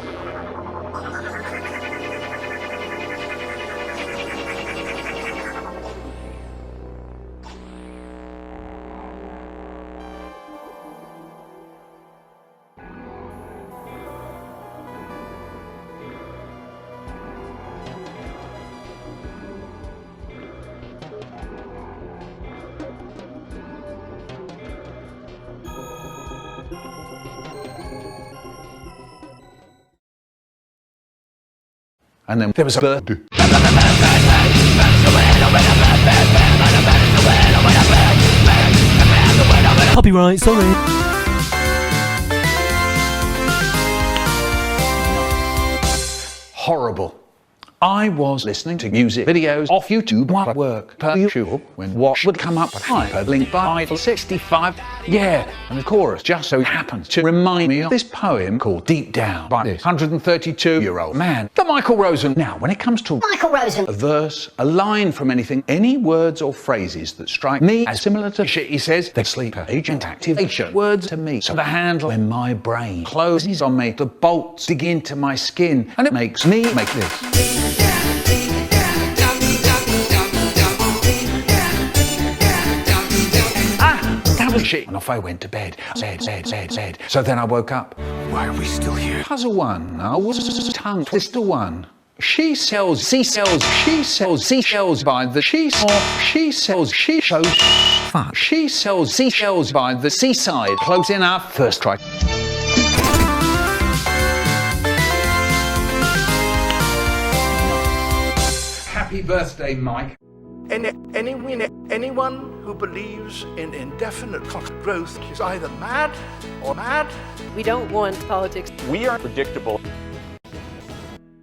Speaker 1: And then there was a bird.
Speaker 12: Copyright, sorry.
Speaker 1: Horrible. I was listening to music videos off YouTube while at work per usual when what would come up with hyperlink by 65. Yeah, and the chorus just so happened to remind me of this poem called Deep Down by this 132-year-old man, the Michael Rosen. Now, when it comes to
Speaker 6: Michael Rosen,
Speaker 1: a verse, a line from anything, any words or phrases that strike me as similar to shit he says, they sleeper agent activation. Words to me. So the handle when my brain closes on me, the bolts dig into my skin, and it makes me make this. Shit. And off I went to bed. Said. So then I woke up. Why are we still here? Puzzle one. I was tongue twister one. She sells seashells by the she sells fuck. She sells seashells by the seaside. Close enough. First try. Happy birthday, Mike.
Speaker 17: Anyone who believes in indefinite growth is either mad or mad.
Speaker 18: We don't want politics.
Speaker 17: We are predictable.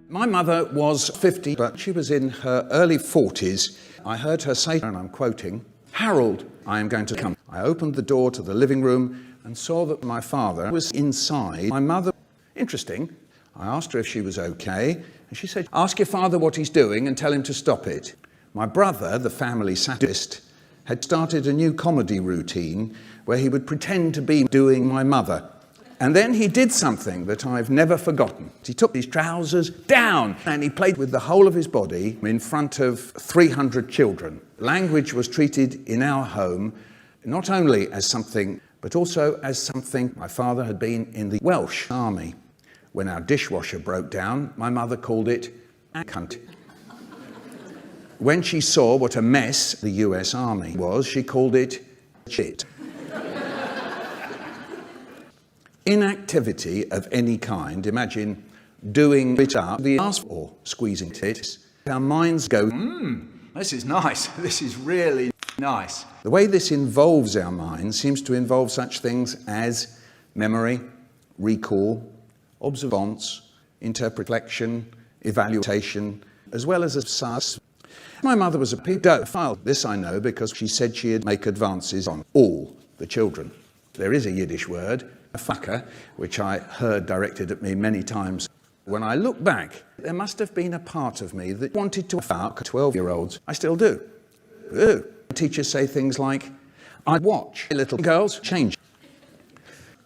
Speaker 2: My mother was 50, but she was in her early 40s. I heard her say, and I'm quoting, "Harold, I am going to come." I opened the door to the living room and saw that my father was inside. My mother, interesting. I asked her if she was okay, and she said, "Ask your father what he's doing and tell him to stop it." My brother, the family satirist, had started a new comedy routine where he would pretend to be doing my mother. And then he did something that I've never forgotten. He took his trousers down and he played with the whole of his body in front of 300 children. Language was treated in our home not only as something, but also as something. My father had been in the Welsh army. When our dishwasher broke down, my mother called it a cunt. When she saw what a mess the US Army was, she called it shit. Inactivity of any kind, imagine doing it up the ass or squeezing tits, our minds go,
Speaker 8: This is nice. This is really nice.
Speaker 2: The way this involves our minds seems to involve such things as memory, recall, observance, interpretation, evaluation, as well as a sus. My mother was a pedophile. This I know because she said she'd make advances on all the children. There is a Yiddish word, a fucker, which I heard directed at me many times. When I look back, there must have been a part of me that wanted to fuck 12-year-olds. I still do. Teachers say things like, "I watch little girls change."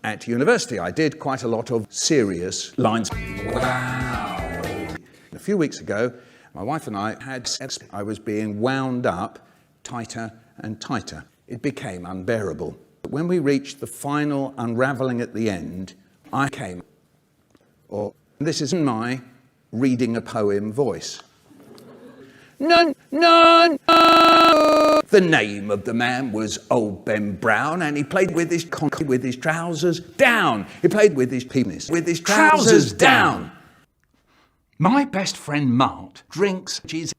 Speaker 2: At university, I did quite a lot of serious lines. Wow. A few weeks ago, my wife and I had sex. I was being wound up tighter and tighter. It became unbearable. But when we reached the final unraveling at the end, I came. Or this is my reading a poem voice. None. The name of the man was Old Ben Brown, and he played with his trousers down. He played with his penis, with his trousers down.
Speaker 8: My best friend Mart drinks cheese.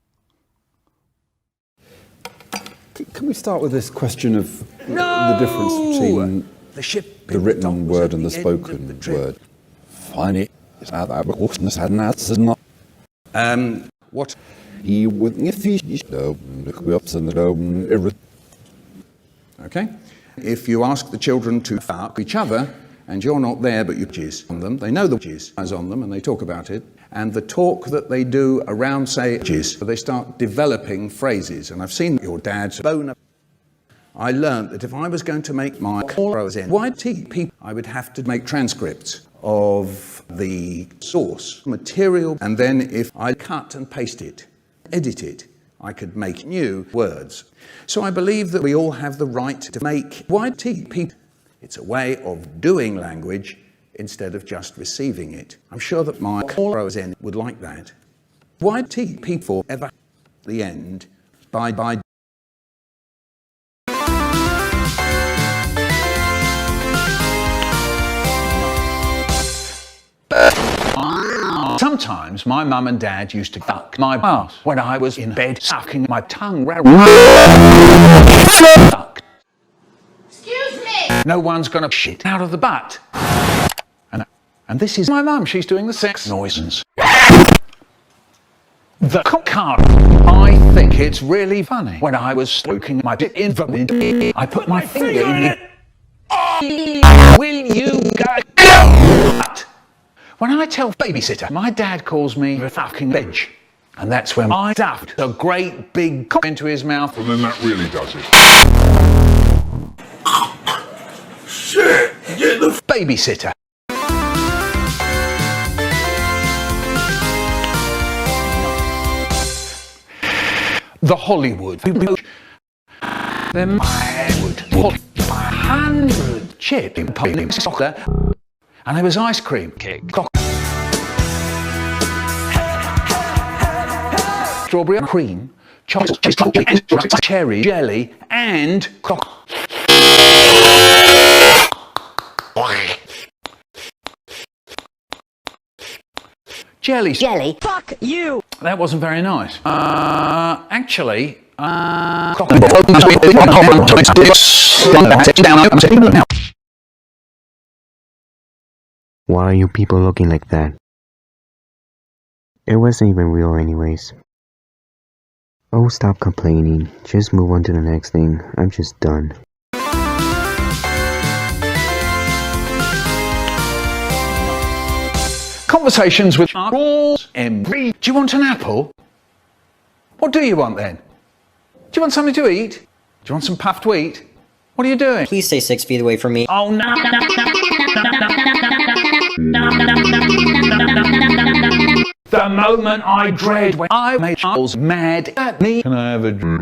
Speaker 24: Can we start with this question of the difference between the written word and the spoken word? Funny.
Speaker 2: What? Okay. If you ask the children to fuck each other, and you're not there, but you jizz on them, they know the jizz is on them, and they talk about it. And the talk that they do around, say, jizz, they start developing phrases. And I've seen your dad's boner. I learned that if I was going to make my Clorox YTP, I would have to make transcripts of the source material, and then if I cut and paste it, edit it, I could make new words. So I believe that we all have the right to make YTP. It's a way of doing language instead of just receiving it. I'm sure that my Clorox would like that. YTP forever. The end. Bye.
Speaker 1: sometimes my mum and dad used to fuck my ass when I was in bed sucking my tongue round.
Speaker 5: Excuse me!
Speaker 1: No one's gonna shit out of the butt. And this is my mum, she's doing the sex noises. The card. I think it's really funny. When I was stroking my dick in the I put my finger in it. Will you go? When I tell babysitter, my dad calls me the fucking midge. And that's when I stuffed a great big cock into his mouth.
Speaker 2: And then that really does it.
Speaker 1: Shit! Get the babysitter. The Hollywood. Then Hollywood. 100 chip in soccer. And there was ice cream. Strawberry cream, chocolate, cherry, jelly, and jelly.
Speaker 9: Jelly. Fuck you.
Speaker 1: That wasn't very nice. Actually,
Speaker 3: Why are you people looking like that? It wasn't even real anyways. Oh, stop complaining. Just move on to the next thing. I'm just done.
Speaker 1: Conversations with CharlesMB. Do you want an apple? What do you want then? Do you want something to eat? Do you want some puffed wheat? What are you doing?
Speaker 13: Please stay 6 feet away from me.
Speaker 1: Oh no! The moment I dread when I made Charles mad at me. Can I have a drink?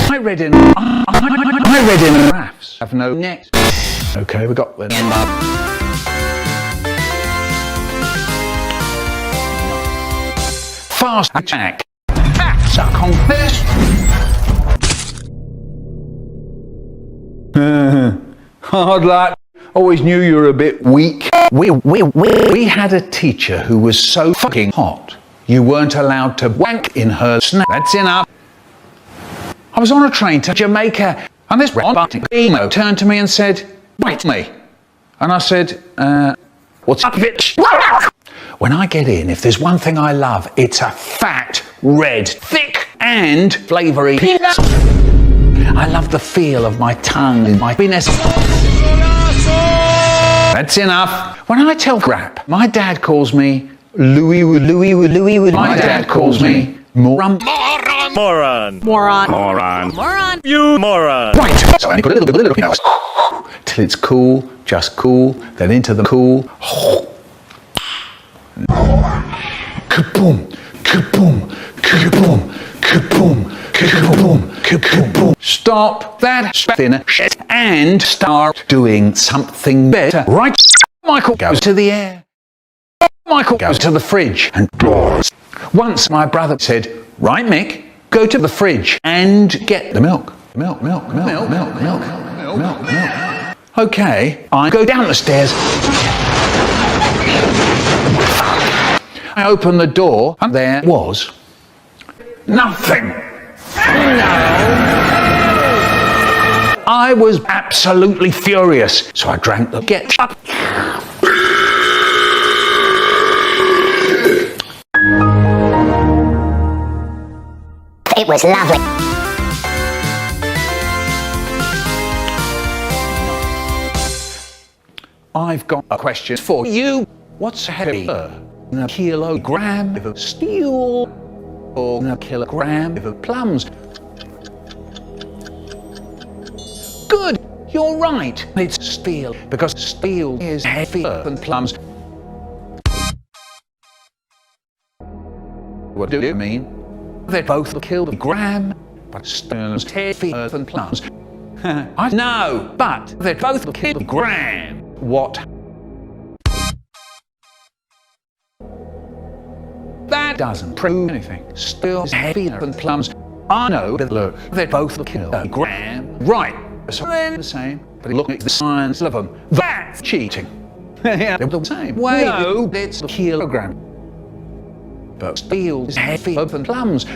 Speaker 1: I read in graphs have no net. Okay, we got them. Fast attack. Suck on this. Hard luck. Always knew you were a bit weak. We had a teacher who was so fucking hot, you weren't allowed to wank in her snack. That's enough. I was on a train to Jamaica, and this emo turned to me and said, "Bite me." And I said, "What's up, bitch?" When I get in, if there's one thing I love, it's a fat, red, thick, and flavoury penis. I love the feel of my tongue in my penis. That's enough. When I tell crap, my dad calls me Louis. My dad calls me Moron.
Speaker 15: You moron.
Speaker 1: Right. So I put a little bit, till it's cool, just cool, then into the cool. Kaboom, kaboom, kaboom, kaboom, kaboom, kaboom. Stop that spinning shit and start doing something better. Right. Michael goes to the air. Michael goes to the fridge and doors. Once my brother said, "Right, Mick, go to the fridge and get the milk." Milk. Okay, I go down the stairs. I open the door and there was nothing. No. I was absolutely furious, so I drank the get up.
Speaker 6: It was lovely.
Speaker 1: I've got a question for you. What's heavier? A kilogram of steel or a kilogram of plums? Good. You're right, it's steel, because steel is heavier than plums. What do you mean? They both kill a gram, but steel is heavier than plums. I know, but they both kill a gram. What? That doesn't prove anything. Steel is heavier than plums. I know, but look, they both kill a gram. Right, so they're the same, but look at the science of them. That's cheating. Yeah, they're the same. Wait, no, it's a kilogram. But steel is heavier than plums.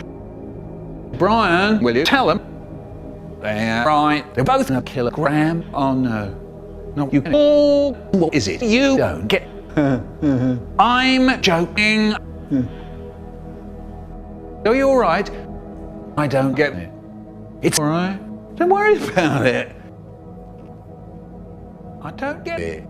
Speaker 1: Brian, will you tell them? They're right, they're both a kilogram. Oh no. No, you can. Oh, what is it? You don't get. I'm joking. Are you alright? I don't get it. It's alright. Don't worry about it. I don't get it.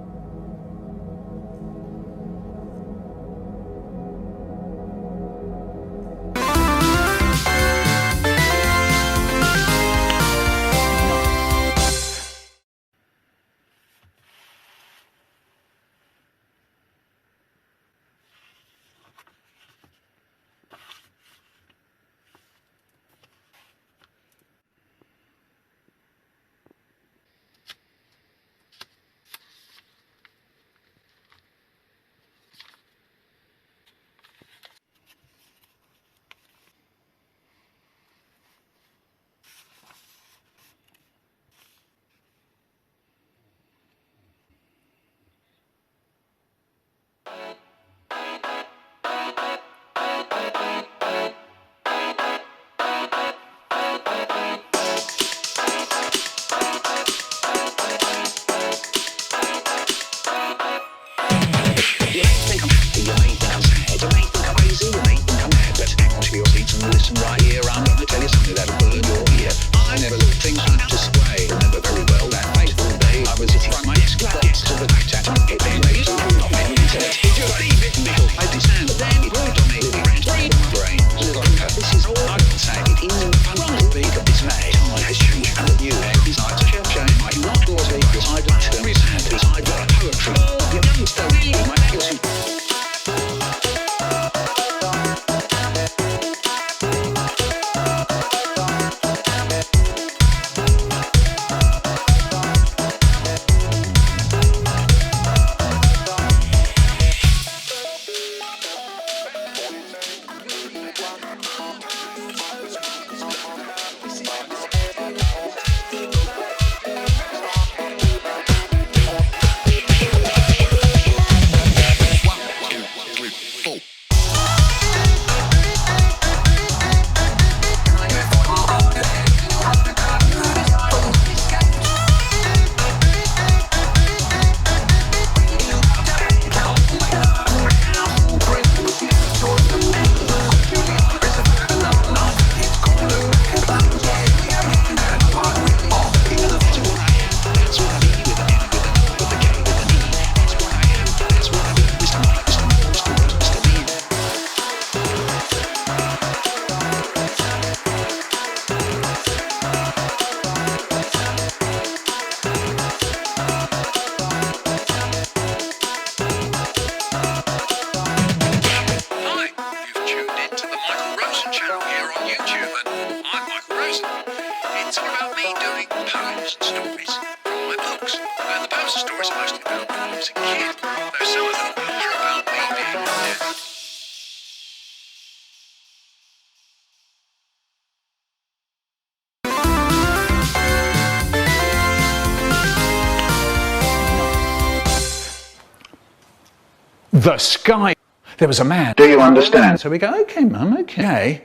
Speaker 1: The sky. There was a man.
Speaker 2: Do you understand?
Speaker 1: So we go, okay, Mum, okay.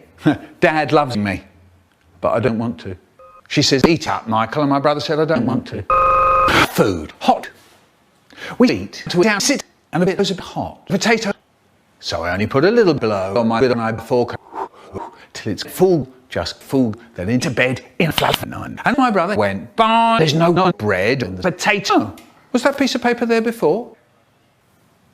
Speaker 1: Dad loves me, but I don't want to. She says, eat up, Michael, and my brother said, I don't want to. Food, hot. We eat to sit, and a bit was a bit hot. Potato. So I only put a little blow on my bit and I fork till it's full, just full, then into bed in a flat. And my brother went, bye. There's no bread and the potato. Was that piece of paper there before?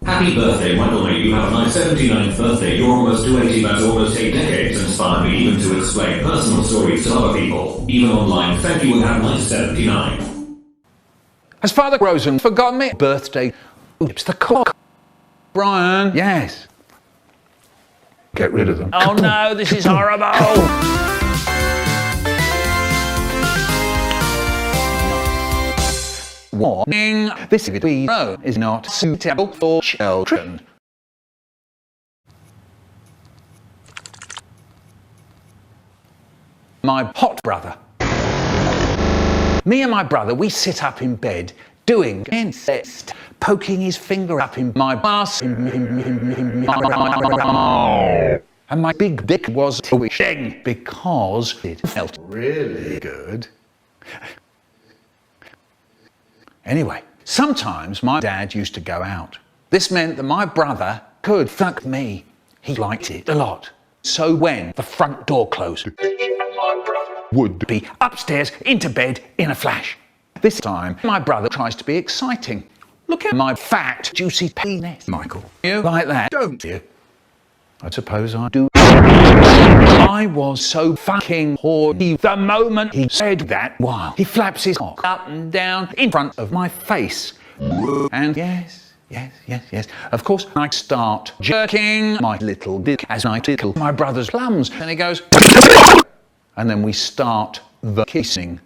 Speaker 13: Happy birthday, Michael. May you have a nice 79th birthday. You're almost 280, that's almost 8 decades. Inspire me even to explain personal stories to other people, even online. Thank you and have a nice 79.
Speaker 1: Has Father Rosen forgotten me? Birthday. It's the clock. Brian. Yes. Get rid of them.
Speaker 15: Oh no, this is horrible.
Speaker 1: Warning. This video is not suitable for children. My hot brother. Me and my brother, we sit up in bed doing incest, poking his finger up in my ass, and my big dick was twitching because it felt really good. Anyway, sometimes my dad used to go out. This meant that my brother could fuck me. He liked it a lot. So when the front door closed, my brother would be upstairs into bed in a flash. This time, my brother tries to be exciting. Look at my fat, juicy penis, Michael. You like that, don't you? I suppose I do. I was so fucking horny the moment he said that while he flaps his cock up and down in front of my face. And yes, of course, I start jerking my little dick as I tickle my brother's plums. And he goes, and then we start the kissing.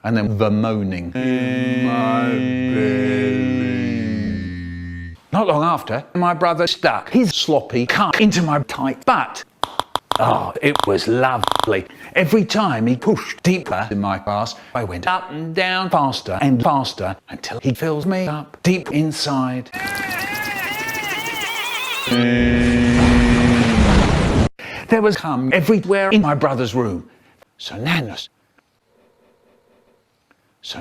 Speaker 1: And then the moaning. My belly. Not long after, my brother stuck his sloppy cunt into my tight butt. Oh, it was lovely. Every time he pushed deeper in my ass, I went up and down faster and faster until he fills me up deep inside. There was cum everywhere in my brother's room. So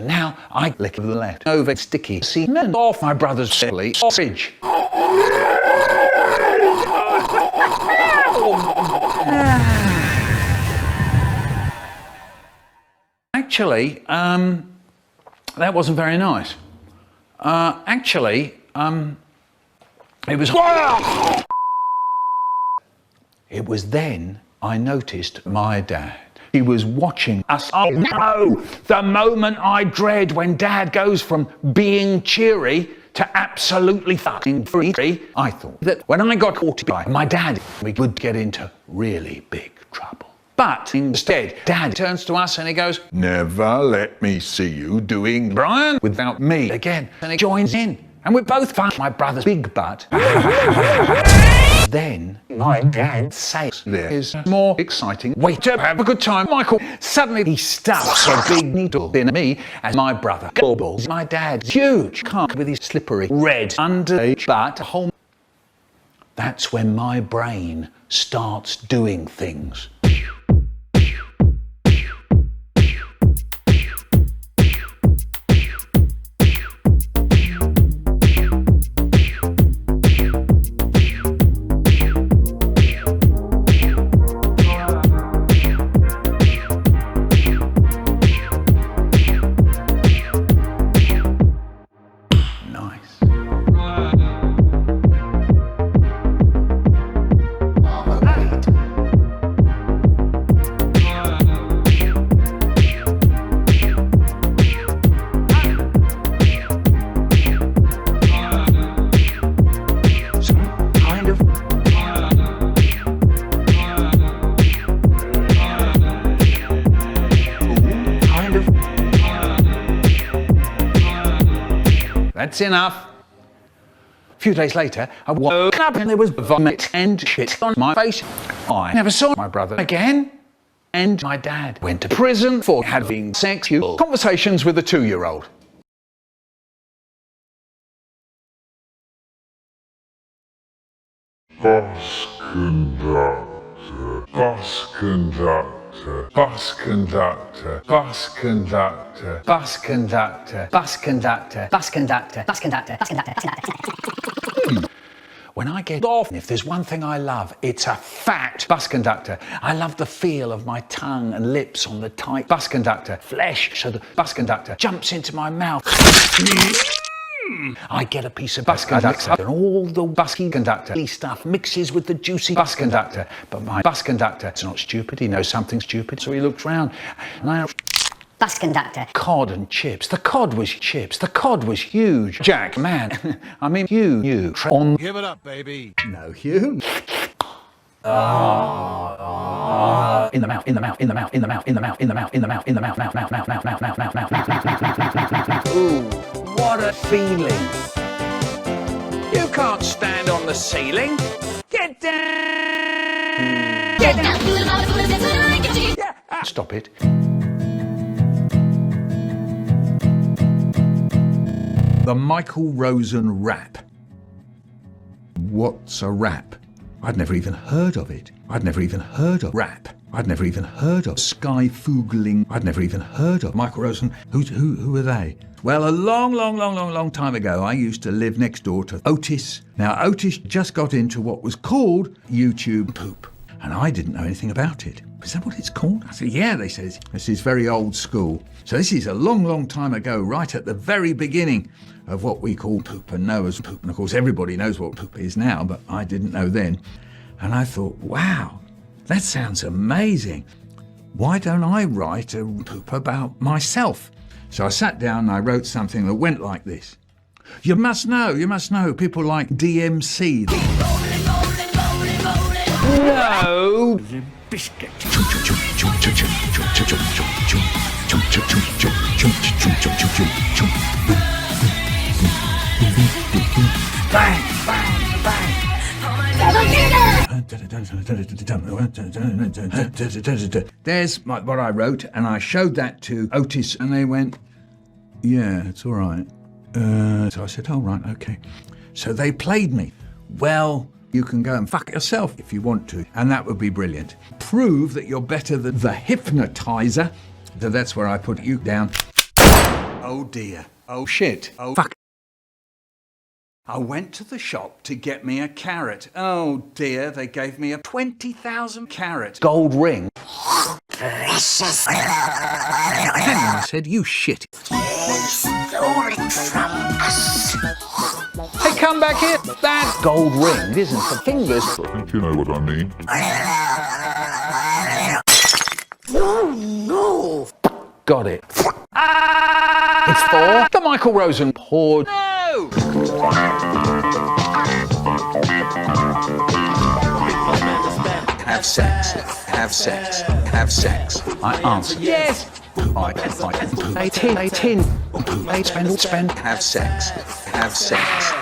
Speaker 1: now I lick the leftover sticky semen off my brother's silly sausage. Actually, that wasn't very nice. It was then I noticed my dad. He was watching us. Oh no! The moment I dread when Dad goes from being cheery to absolutely fucking free. I thought that when I got caught by my dad, we would get into really big trouble. But instead, Dad turns to us and he goes, "Never let me see you doing Brian without me again." And he joins in. And we both fuck my brother's big butt. Then my dad says there is a more exciting way to have a good time, Michael. Suddenly he stuffs a big needle in me as my brother gobbles my dad's huge cock with his slippery red underage butt hole. That's when my brain starts doing things. That's enough. A few days later, I woke up and there was vomit and shit on my face. I never saw my brother again. And my dad went to prison for having sexual conversations with a 2-year-old.
Speaker 20: Bus conductor, bus conductor, bus conductor, bus conductor,
Speaker 1: Bus conductor, bus conductor, bus conductor, bus conductor, bus conductor. When I get off, if there's one thing I love, it's a fat bus conductor. I love the feel of my tongue and lips on the tight bus conductor flesh, so the bus conductor jumps into my mouth. I get a piece of bus conductor and all the bus conductor stuff mixes with the juicy bus conductor. But my bus conductor is not stupid, he knows something's stupid, so he looks round and
Speaker 9: Bus conductor.
Speaker 1: Cod and chips. The cod was chips. The cod was huge. Jack, man. I mean, you. On.
Speaker 10: Give it up, baby.
Speaker 1: No, Hugh. In the mouth, in the mouth, in the mouth, in the mouth, in the mouth, in the mouth, in the mouth, in the mouth, mouth, mouth, mouth, mouth, mouth, mouth, mouth, mouth, mouth. Ooh, what a feeling. You can't stand on the ceiling. Get down! Get down! Yeah. Stop it.
Speaker 2: The Michael Rosen rap. What's a rap? I'd never even heard of it. I'd never even heard of rap. I'd never even heard of sky-foogling. I'd never even heard of Michael Rosen. Who are they? Well, a long time ago, I used to live next door to Otis. Now, Otis just got into what was called YouTube Poop, and I didn't know anything about it. Is that what it's called? I said, yeah, they said, this is very old school. So this is a long time ago, right at the very beginning of what we call poop and know as poop. And of course, everybody knows what poop is now, but I didn't know then. And I thought, wow, that sounds amazing. Why don't I write a poop about myself? So I sat down and I wrote something that went like this. You must know, people like DMC.
Speaker 1: No!
Speaker 2: Biscuit.
Speaker 1: Bang, bang, bang.
Speaker 2: There's what I wrote, and I showed that to Otis, and they went, yeah, it's all right. So I said, all right, okay. So they played me. Well, you can go and fuck yourself if you want to, and that would be brilliant. Prove that you're better than the hypnotizer. So that's where I put you down. Oh dear. Oh shit. Oh fuck. I went to the shop to get me a carrot. Oh dear, they gave me a 20,000 carat
Speaker 1: gold ring.
Speaker 2: Precious. Hang on, I said, you shit.
Speaker 1: Hey, come back here. That gold ring isn't for fingers.
Speaker 20: I think you know what I mean.
Speaker 1: No. Got it. It's for the Michael Rosen poured. No!
Speaker 11: Have sex. Have sex. Have sex.
Speaker 1: I answer. Yes. I spend.
Speaker 11: Have sex. Have sex.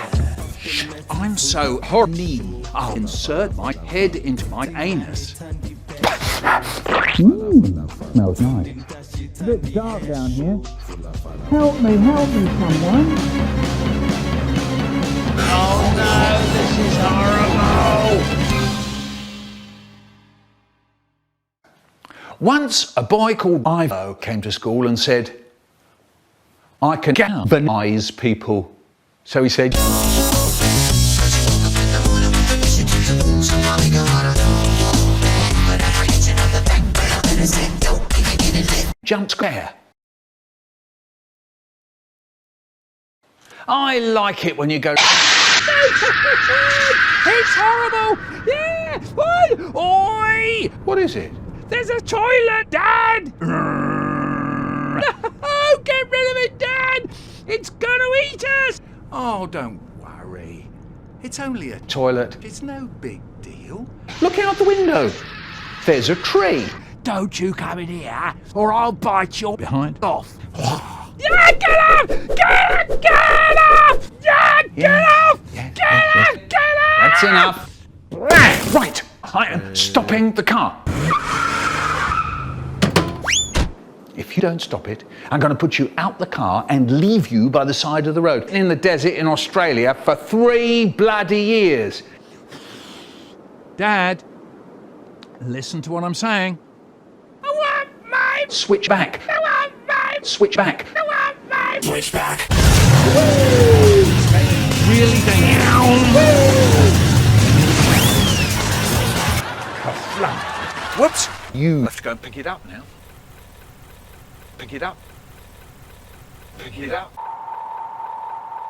Speaker 2: I'm so horny. I'll insert my head into my anus.
Speaker 1: Smells nice. It's a bit dark down here. Help me, someone.
Speaker 2: Oh no, this is horrible.
Speaker 1: Once a boy called Ivo came to school and said, I can galvanize people. So he said, jump square. I like it when you go,
Speaker 2: It's horrible. Yeah. Oi. Oi.
Speaker 1: what is it?
Speaker 2: There's a toilet, Dad! No, get rid of it, Dad! It's gonna eat us! Oh, don't worry. It's only a
Speaker 1: Toilet.
Speaker 2: It's no big deal.
Speaker 1: Look out the window. There's a tree.
Speaker 2: Don't you come in here, or I'll bite your
Speaker 1: Behind.
Speaker 2: off. Yeah, get up! Get up! Get up! Yeah, get up! Get up! Get up!
Speaker 1: That's enough. Right, I am stopping the car. If you don't stop it, I'm going to put you out the car and leave you by the side of the road in the desert in Australia for 3 bloody years.
Speaker 2: Dad, listen to what I'm saying. I want my...
Speaker 1: Switch back.
Speaker 2: I want my...
Speaker 1: Switch back.
Speaker 2: I want my...
Speaker 15: Switch back.
Speaker 2: Really down. Whoops.
Speaker 1: You
Speaker 2: have to go and pick it up now. Pick it up. Pick it up.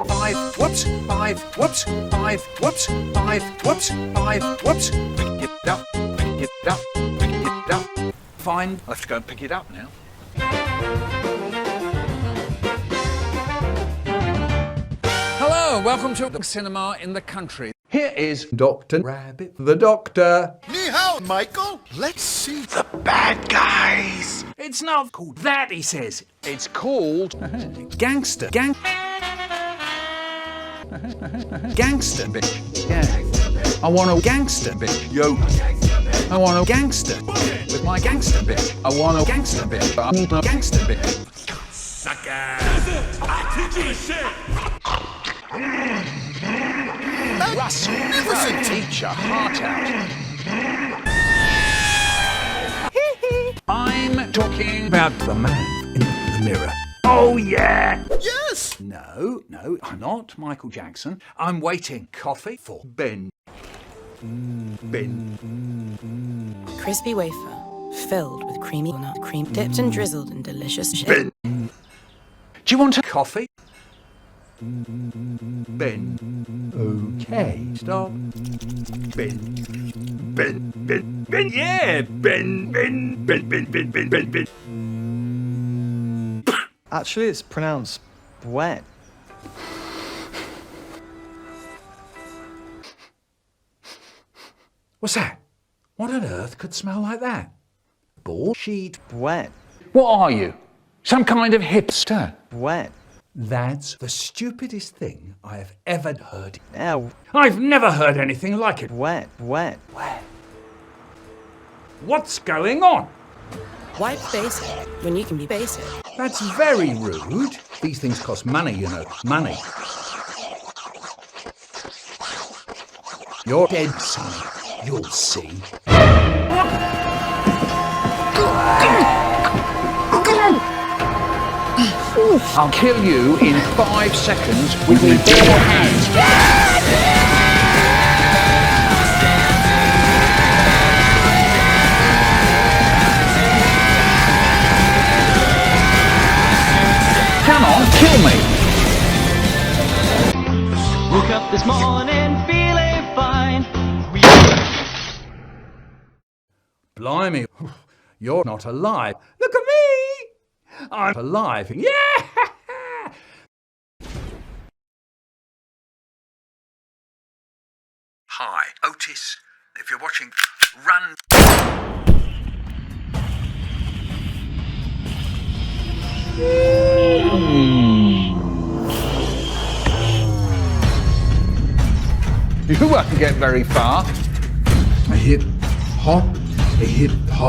Speaker 2: 5, whoops, 5, whoops, 5, whoops, 5, whoops, 5, whoops. Pick it up, pick it up, pick it up. Fine, I'll have to go and pick it up now.
Speaker 1: Hello, welcome to the cinema in the country. Here is
Speaker 8: Dr. Rabbit the Doctor.
Speaker 17: Ni hao, Michael. Let's see the bad guys.
Speaker 1: It's not called that, he says. It's called gangster. Gangster, bitch. Yeah. I want a gangster, bitch. Yo. I want a gangster. With my gangster, bitch. I want a gangster, bitch. I need a gangster, bitch.
Speaker 15: Sucker. I teach you shit.
Speaker 1: Russell, magnificent teacher, heart out. I'm talking about the man in the mirror. Oh, yeah!
Speaker 17: Yes!
Speaker 1: No, I'm not Michael Jackson. I'm waiting. Coffee for Ben.
Speaker 4: Crispy wafer, filled with creamy nut cream, dipped and drizzled in delicious shit.
Speaker 1: Ben. Do you want a coffee? Ben. Okay, stop. Ben. Yeah, Ben.
Speaker 14: Actually, it's pronounced wet.
Speaker 1: What's that? What on earth could smell like that? Bullshit.
Speaker 14: Wet.
Speaker 1: What are you? Some kind of hipster?
Speaker 14: Wet.
Speaker 1: That's the stupidest thing I have ever heard.
Speaker 14: Ow.
Speaker 1: I've never heard anything like it.
Speaker 14: Wet.
Speaker 1: What's going on?
Speaker 4: Why basic when you can be basic?
Speaker 1: That's very rude. These things cost money, you know. Money. You're dead, son. You'll see. I'll kill you in 5 seconds with my bare hands. Come on, kill me!
Speaker 15: Woke up this morning feeling fine.
Speaker 1: Blimey, you're not alive. Look at me! I'm alive. Yeah!
Speaker 8: Hi, Otis. If you're watching, run.
Speaker 1: You won't get very far.
Speaker 2: A hip hop,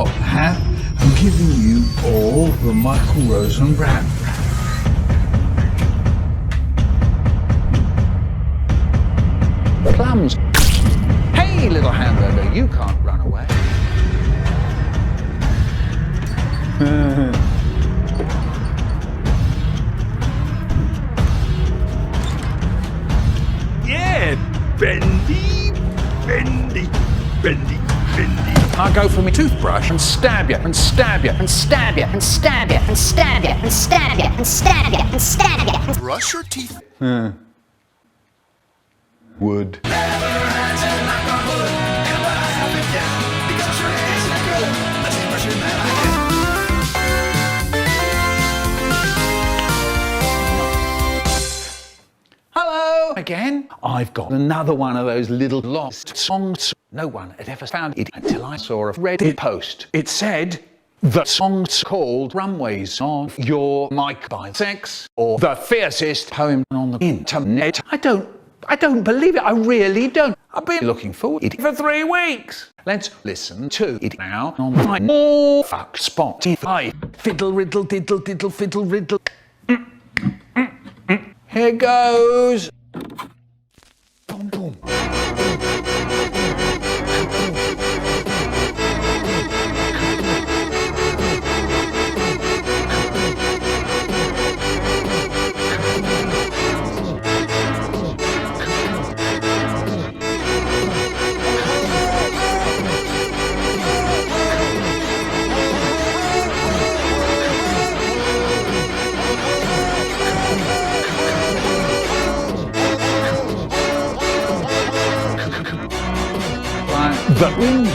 Speaker 2: hat. I'm giving you all the Michael Rosen rap.
Speaker 1: Plums. Hey, little hamburger, you can't run away.
Speaker 8: Yeah, bendy.
Speaker 1: I'll go for my toothbrush and stab you, and stab you, and stab you, and stab you, and stab you, and stab you, and stab you, and stab you.
Speaker 17: Brush your teeth.
Speaker 24: Wood.
Speaker 1: Hello again. I've got another one of those little lost songs. No one had ever found it until I saw a Reddit post. It said, the song's called Runways on Your Mic by Sex, or the fiercest poem on the internet. I don't believe it. I really don't. I've been looking forward to it for 3 weeks. Let's listen to it now on my more fuck Spotify. Fiddle riddle diddle diddle fiddle riddle. Here goes. Boom boom. The wind.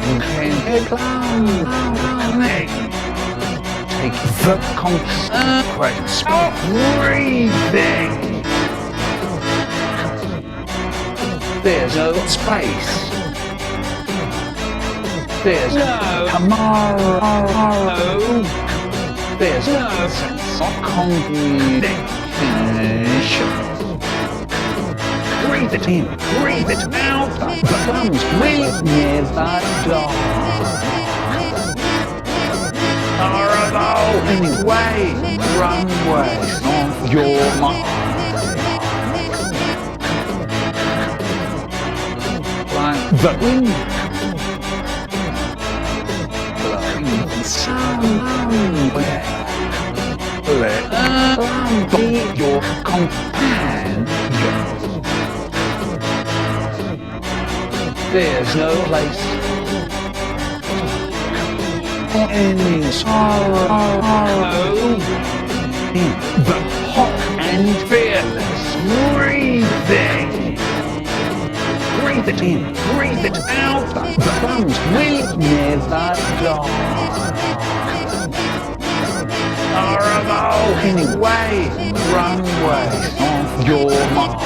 Speaker 1: You can hear clowns. thing. Take the consequence of breathing. There's no space. There's no tomorrow. There's no sense of condemnation. Breathe it in, breathe it out. The thumbs will never die. Horrible anyway, runway of your mind. Like the wind blowing somewhere. Let be your companion. There's no place for any sorrow in the hot and fearless breathing. Breathe it in, breathe it out. The thumbs will never die. Horrible anyway, runway of your mind.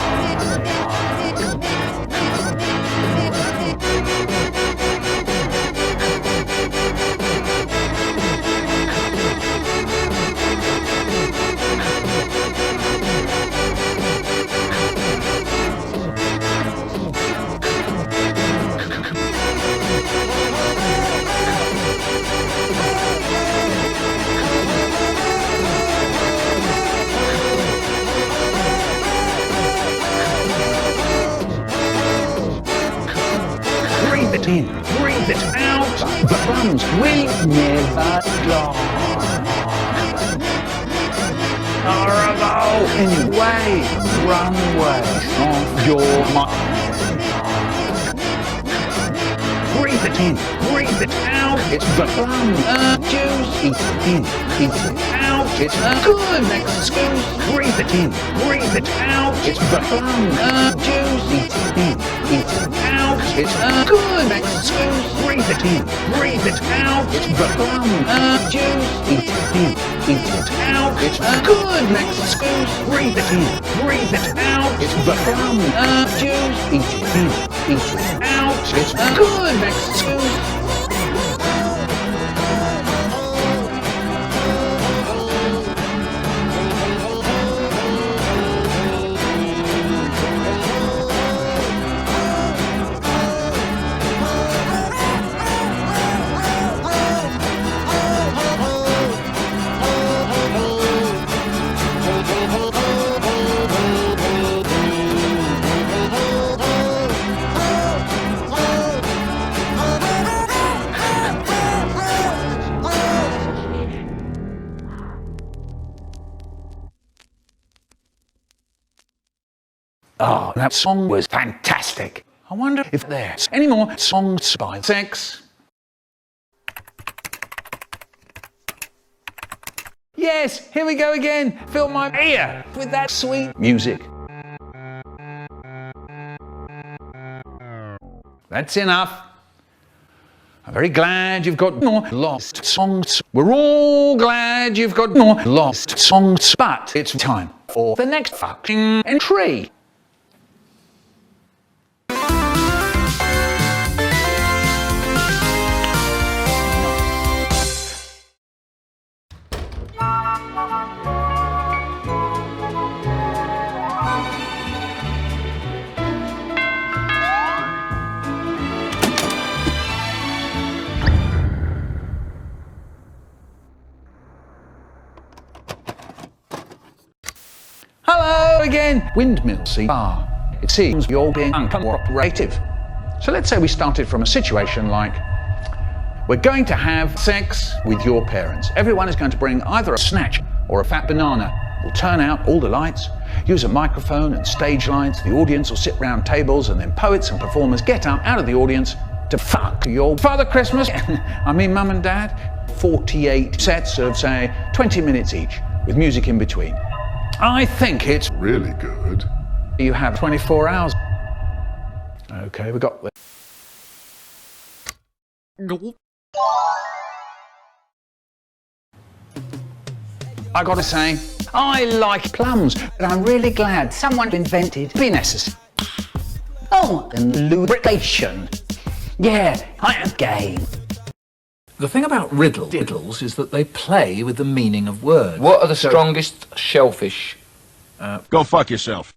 Speaker 1: In, breathe it out. The thumbs will never die. Horrible anyway, runway of your mind. Breathe it in, breathe it out. It's the plum juice. Eat it in, eat it out. It's a good excuse. Breathe it in, breathe it out. It's the plum juice. Eat it in, eat it out. It's a good excuse. Breathe it in, breathe it out. It's the plum juice. Eat it in, eat it out. It's a good excuse. Breathe it in, breathe it out. It's the plum juice. Eat it in, eat it out. It's a good excuse. Oh, that song was fantastic. I wonder if there's any more songs by sex. Yes, here we go again. Fill my ear with that sweet music. That's enough. I'm very glad you've got more lost songs. We're all glad you've got more lost songs. But it's time for the next fucking entry. Hello again, Windmill Bar. It seems you're being uncooperative. So let's say we started from a situation like, we're going to have sex with your parents. Everyone is going to bring either a snatch or a fat banana. We'll turn out all the lights, use a microphone and stage lights. The audience will sit round tables and then poets and performers get up out of the audience to fuck your Father Christmas, I mean Mum and Dad. 48 sets of, say, 20 minutes each, with music in between. I think it's really good. You have 24 hours. Okay, we got the... I gotta say, I like plums, but I'm really glad someone invented penises. Oh, and lubrication. Yeah, I am game.
Speaker 10: The thing about riddles is that they play with the meaning of words.
Speaker 19: What are the strongest shellfish?
Speaker 20: Go fuck yourself.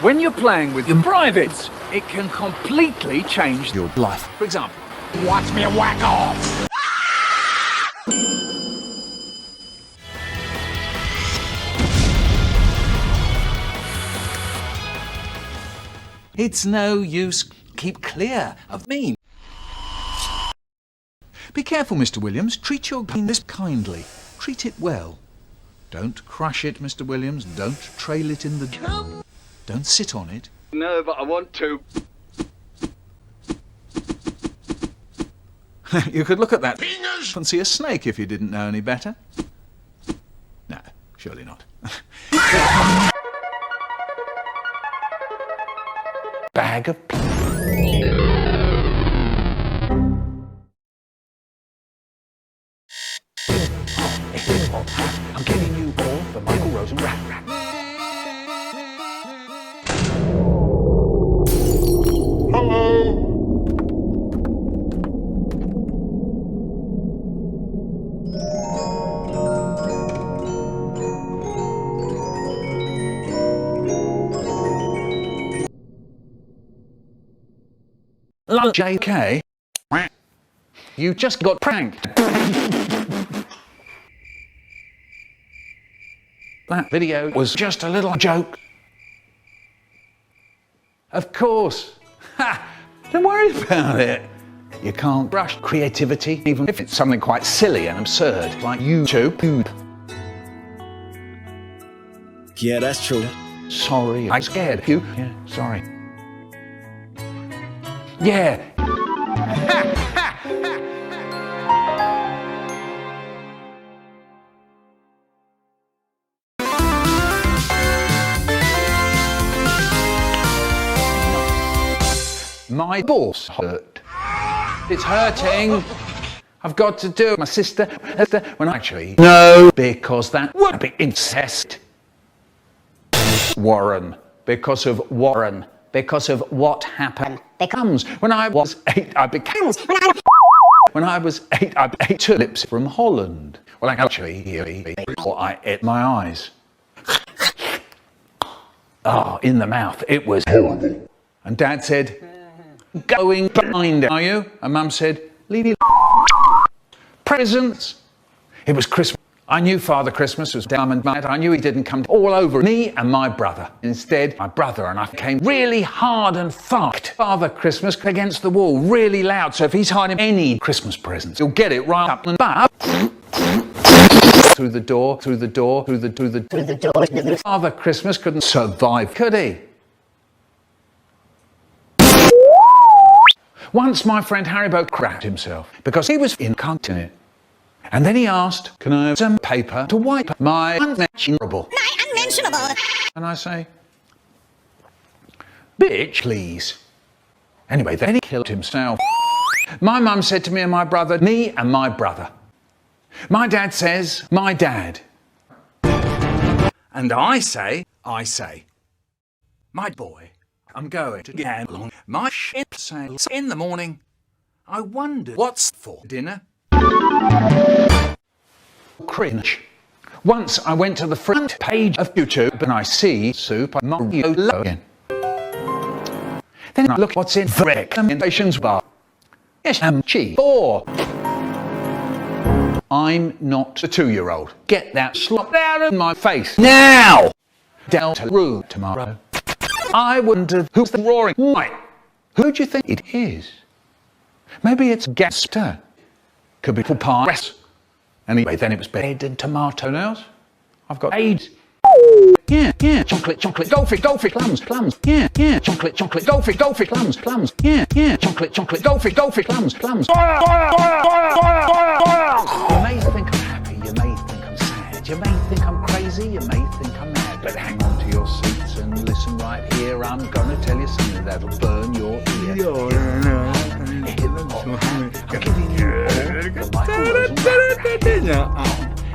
Speaker 10: When you're playing with your privates, it can completely change your life. For example,
Speaker 15: Watch me whack off!
Speaker 10: it's no use. Keep clear of me. Be careful, Mr. Williams. Treat your this kindly. Treat it well. Don't crush it, Mr. Williams. Don't trail it in the... Don't sit on it.
Speaker 15: No, but I want to.
Speaker 10: You could look at that and see a snake if you didn't know any better. No, surely not.
Speaker 1: Bag of... I'm giving you all the Michael Rosen rap.
Speaker 20: Hello.
Speaker 1: JK, you just got pranked. That video was just a little joke. Of course. Ha! Don't worry about it. You can't rush creativity, even if it's something quite silly and absurd, like YouTube.
Speaker 21: Yeah, that's true.
Speaker 1: Sorry, I scared you. Yeah, sorry. Yeah. My balls hurt. It's hurting. I've got to do it. My sister, when actually, no, because that would be incest. Warren, because of Warren, because of what happened. Becomes. When I was 8, I became. When I was 8, I ate tulips from Holland. Well, actually, I ate my eyes. Oh, in the mouth. It was horrible. And Dad said, going blind, are you? And Mum said, leave it. Presents. It was Christmas. I knew Father Christmas was dumb and mad. I knew he didn't come all over me and my brother. Instead, my brother and I came really hard and fucked. Father Christmas against the wall, really loud. So if he's hiding any Christmas presents, he'll get it right up and back. Through the door. Father Christmas couldn't survive, could he? Once my friend Haribo crapped himself because he was incontinent. And then he asked, can I have some paper to wipe my unmentionable? And I say, bitch, please. Anyway, then he killed himself. My mum said to me and my brother, me and my brother. My dad says, my dad.
Speaker 10: And I say, my boy, I'm going to gamble on my ship sails in the morning. I wondered what's for dinner.
Speaker 1: Cringe. Once I went to the front page of YouTube and I see Super Mario again. Then I look what's in the recommendations bar. Yes, I'm cheap. 4. I'm not a 2-year-old. Get that slop out of my face now! Delta Rue tomorrow. I wonder who's the roaring mic. Who do you think it is? Maybe it's Gaster. Could be for pies. Anyway, then it was bread and tomato nows. I've got AIDS. Yeah, chocolate, goldfish, plums. Yeah, chocolate, goldfish, plums. Yeah, chocolate, goldfish, plums. You may think I'm happy, you may think I'm sad, you may think I'm crazy, you may think I'm mad, but hang on to your seats and listen right here. I'm gonna tell you something that'll burn your ear. hit the pot hat. I'm giving you all the Michael Rosen rap.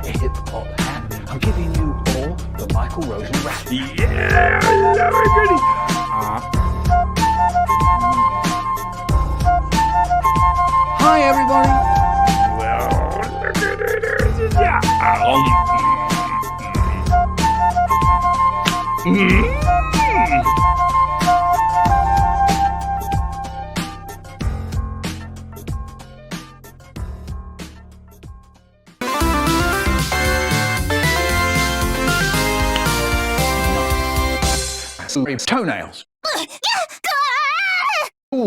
Speaker 1: Hit the pot hat. I'm giving you all the Michael Rosen rap.
Speaker 2: Yeah, I love it, goody.
Speaker 1: Hi, everybody.
Speaker 2: Well, look at it. Yeah.
Speaker 1: Toenails.
Speaker 5: Yeah!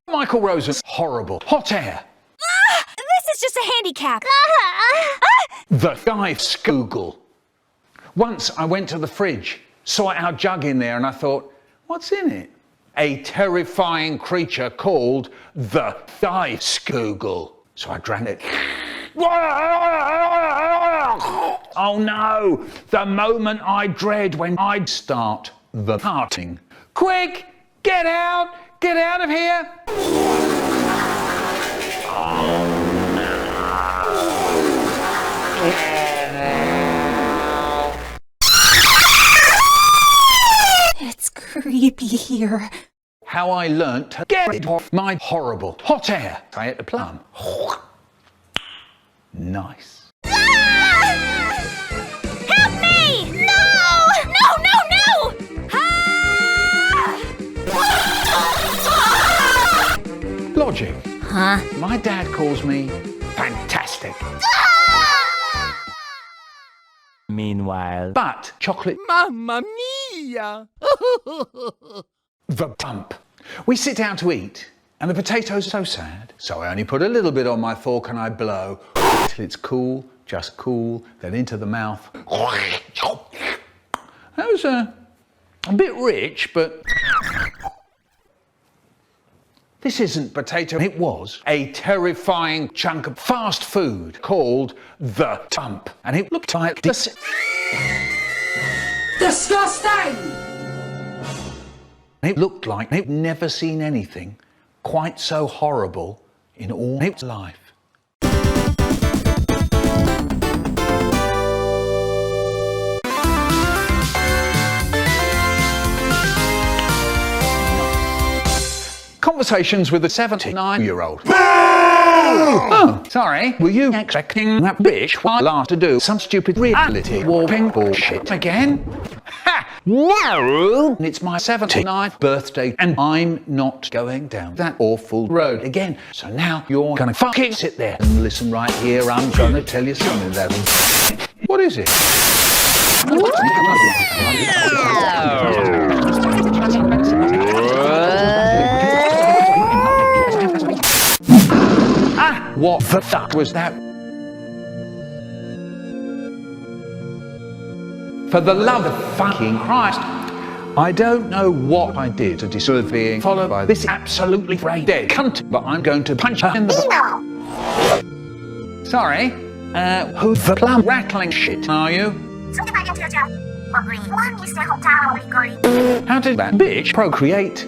Speaker 1: Michael Rosen, horrible. Hot air.
Speaker 5: This is just a handicap.
Speaker 1: The guy Scoogle. Once I went to the fridge, saw our jug in there, and I thought, what's in it? A terrifying creature called the guy Scoogle. So I drank it. Oh no! The moment I dread when I'd start the farting. Quick! Get out! Get out of here!
Speaker 5: It's creepy here.
Speaker 1: How I learnt to get rid of my horrible hot air. I ate the plum. Nice.
Speaker 5: Help me! No! No, no, no!
Speaker 1: Logic.
Speaker 5: Huh?
Speaker 1: My dad calls me fantastic.
Speaker 12: Meanwhile.
Speaker 1: But chocolate.
Speaker 12: Mamma mia!
Speaker 1: The dump. We sit down to eat, and the potatoes are so sad. So I only put a little bit on my fork and I blow till it's cool, just cool, then into the mouth. That was a bit rich, but this isn't potato. It was a terrifying chunk of fast food called the dump, and it looked like this.
Speaker 9: Disgusting!
Speaker 1: It looked like they'd never seen anything quite so horrible in all its life. Conversations with a 79-year-old. Oh, sorry. Were you expecting that bitch while asked to do some stupid reality warping bullshit again? Ha! No! It's my 79th birthday and I'm not going down that awful road again. So now you're gonna fucking sit there and listen right here. I'm gonna tell you something that... What is it? What the fuck was that? For the love of fucking Christ, I don't know what I did to deserve being followed by this absolutely brain dead cunt, but I'm going to punch her in the... Sorry, who the plum rattling shit are you? How did that bitch procreate?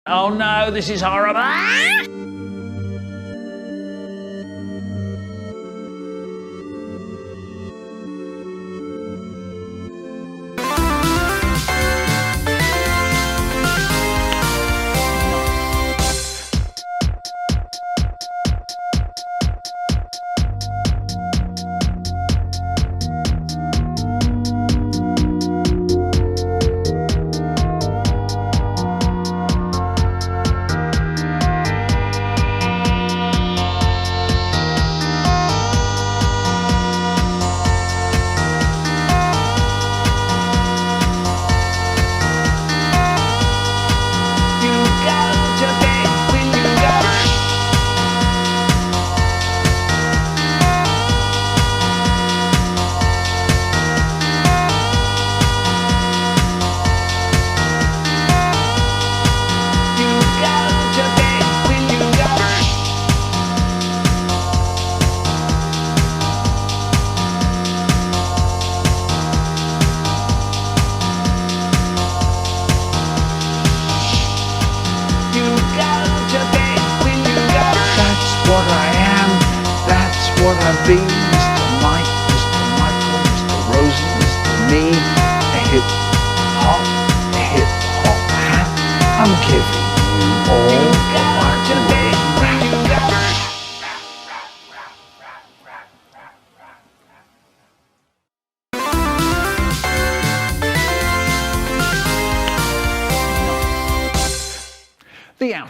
Speaker 1: Oh no, this is horrible.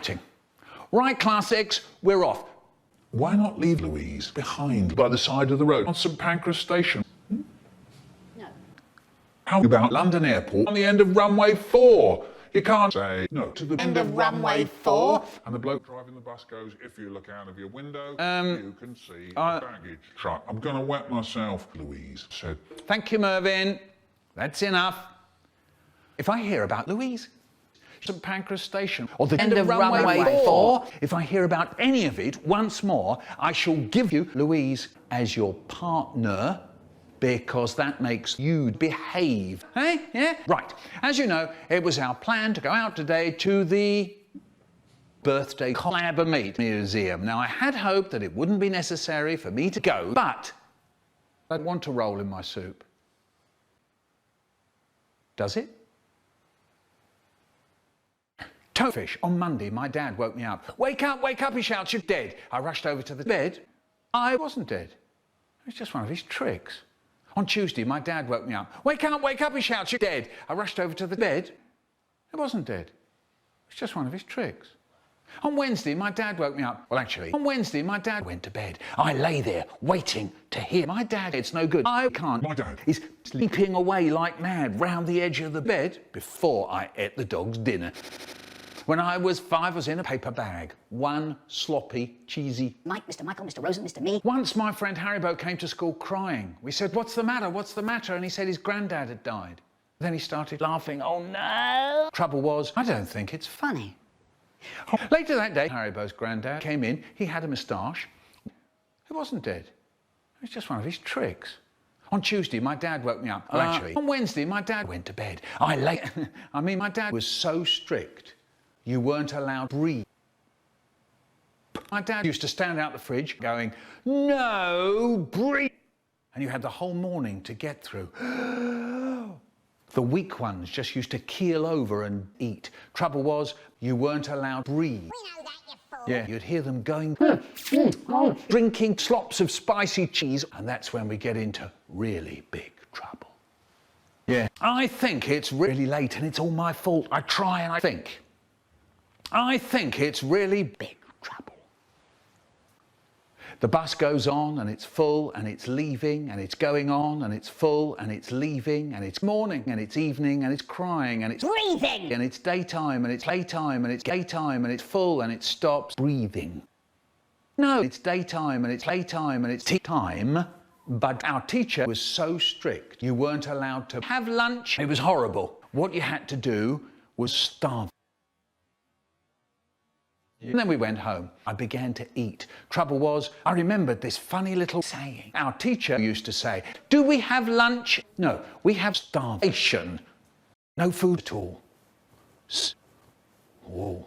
Speaker 2: shouting. Right, Class 6, we're off. Why not leave Louise behind by the side of the road on St Pancras Station?
Speaker 7: No.
Speaker 2: How about London Airport on the end of runway 4? You can't say no to the end of runway 4. And the bloke driving the bus goes, if you look out of your window, you can see the baggage truck. I'm going to wet myself, Louise said.
Speaker 1: Thank you, Mervyn. That's enough. If I hear about Louise, St Pancras Station, or the end of runway 4, if I hear about any of it once more, I shall give you Louise as your partner, because that makes you behave. Hey? Yeah? Right. As you know, it was our plan to go out today to the birthday Collab museum. Now, I had hoped that it wouldn't be necessary for me to go, but I'd want to roll in my soup. Does it? Toadfish. On Monday, my dad woke me up. Wake up, he shouts, you're dead. I rushed over to the bed. I wasn't dead. It was just one of his tricks. On Tuesday, my dad woke me up. Wake up, he shouts, you're dead. I rushed over to the bed. It wasn't dead. It was just one of his tricks. On Wednesday, my dad woke me up. Well, actually, on Wednesday, my dad went to bed. I lay there, waiting to hear. My dad, it's no good. I can't. My dad is sleeping away like mad round the edge of the bed before I ate the dog's dinner. When I was 5, I was in a paper bag. One sloppy, cheesy
Speaker 7: Mike, Mr. Michael, Mr. Rosen, Mr. Me.
Speaker 1: Once my friend Haribo came to school crying. We said, what's the matter, what's the matter? And he said his granddad had died. Then he started laughing. Oh no! Trouble was, I don't think it's funny. Later that day, Haribo's granddad came in. He had a moustache. He wasn't dead. It was just one of his tricks. On Tuesday, my dad woke me up. Well, actually, on Wednesday, my dad went to bed. My dad was so strict. You weren't allowed to breathe. My dad used to stand out the fridge going, no, breathe. And you had the whole morning to get through. The weak ones just used to keel over and eat. Trouble was, you weren't allowed to breathe. We know that, you fool. Yeah, you'd hear them going, drinking slops of spicy cheese. And that's when we get into really big trouble. Yeah, I think it's really late and it's all my fault. I try and I think it's really big trouble. The bus goes on and it's full and it's leaving and it's going on and it's full and it's leaving and it's morning and it's evening and it's crying and it's breathing and it's daytime and it's playtime and it's daytime and it's full and it stops breathing. No, it's daytime and it's playtime and it's tea time. But our teacher was so strict. You weren't allowed to have lunch. It was horrible. What you had to do was starve. And then we went home. I began to eat. Trouble was, I remembered this funny little saying. Our teacher used to say, do we have lunch? No, we have starvation. No food at all. Whoa.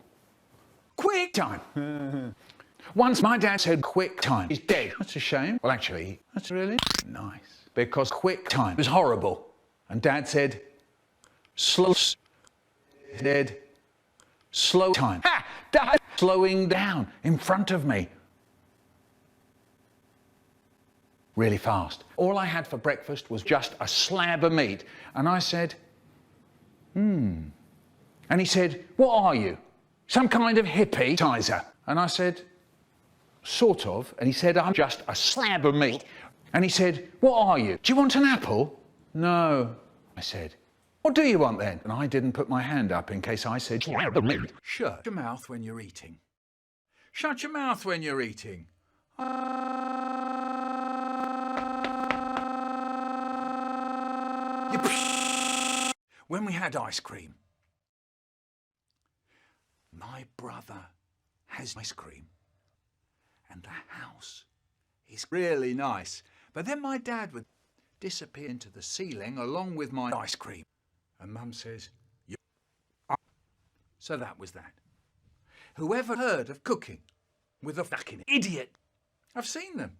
Speaker 1: Quick time. Once my dad said quick time. He's dead. That's a shame. Well, actually, that's really nice. Because quick time was horrible. And Dad said, slow, dead, slow time. Ha! Dad! Slowing down in front of me. Really fast. All I had for breakfast was just a slab of meat. And I said, And he said, what are you? Some kind of hippie-tizer? And I said, sort of. And he said, I'm just a slab of meat. And he said, what are you? Do you want an apple? No. I said, what do you want then? And I didn't put my hand up in case I said, slab of meat.
Speaker 8: Shut your mouth when you're eating. Shut your mouth when you're eating. When we had ice cream. My brother has ice cream. And the house is really nice. But then my dad would disappear into the ceiling along with my ice cream. And Mum says, so that was that. Whoever heard of cooking with a fucking idiot? I've seen them.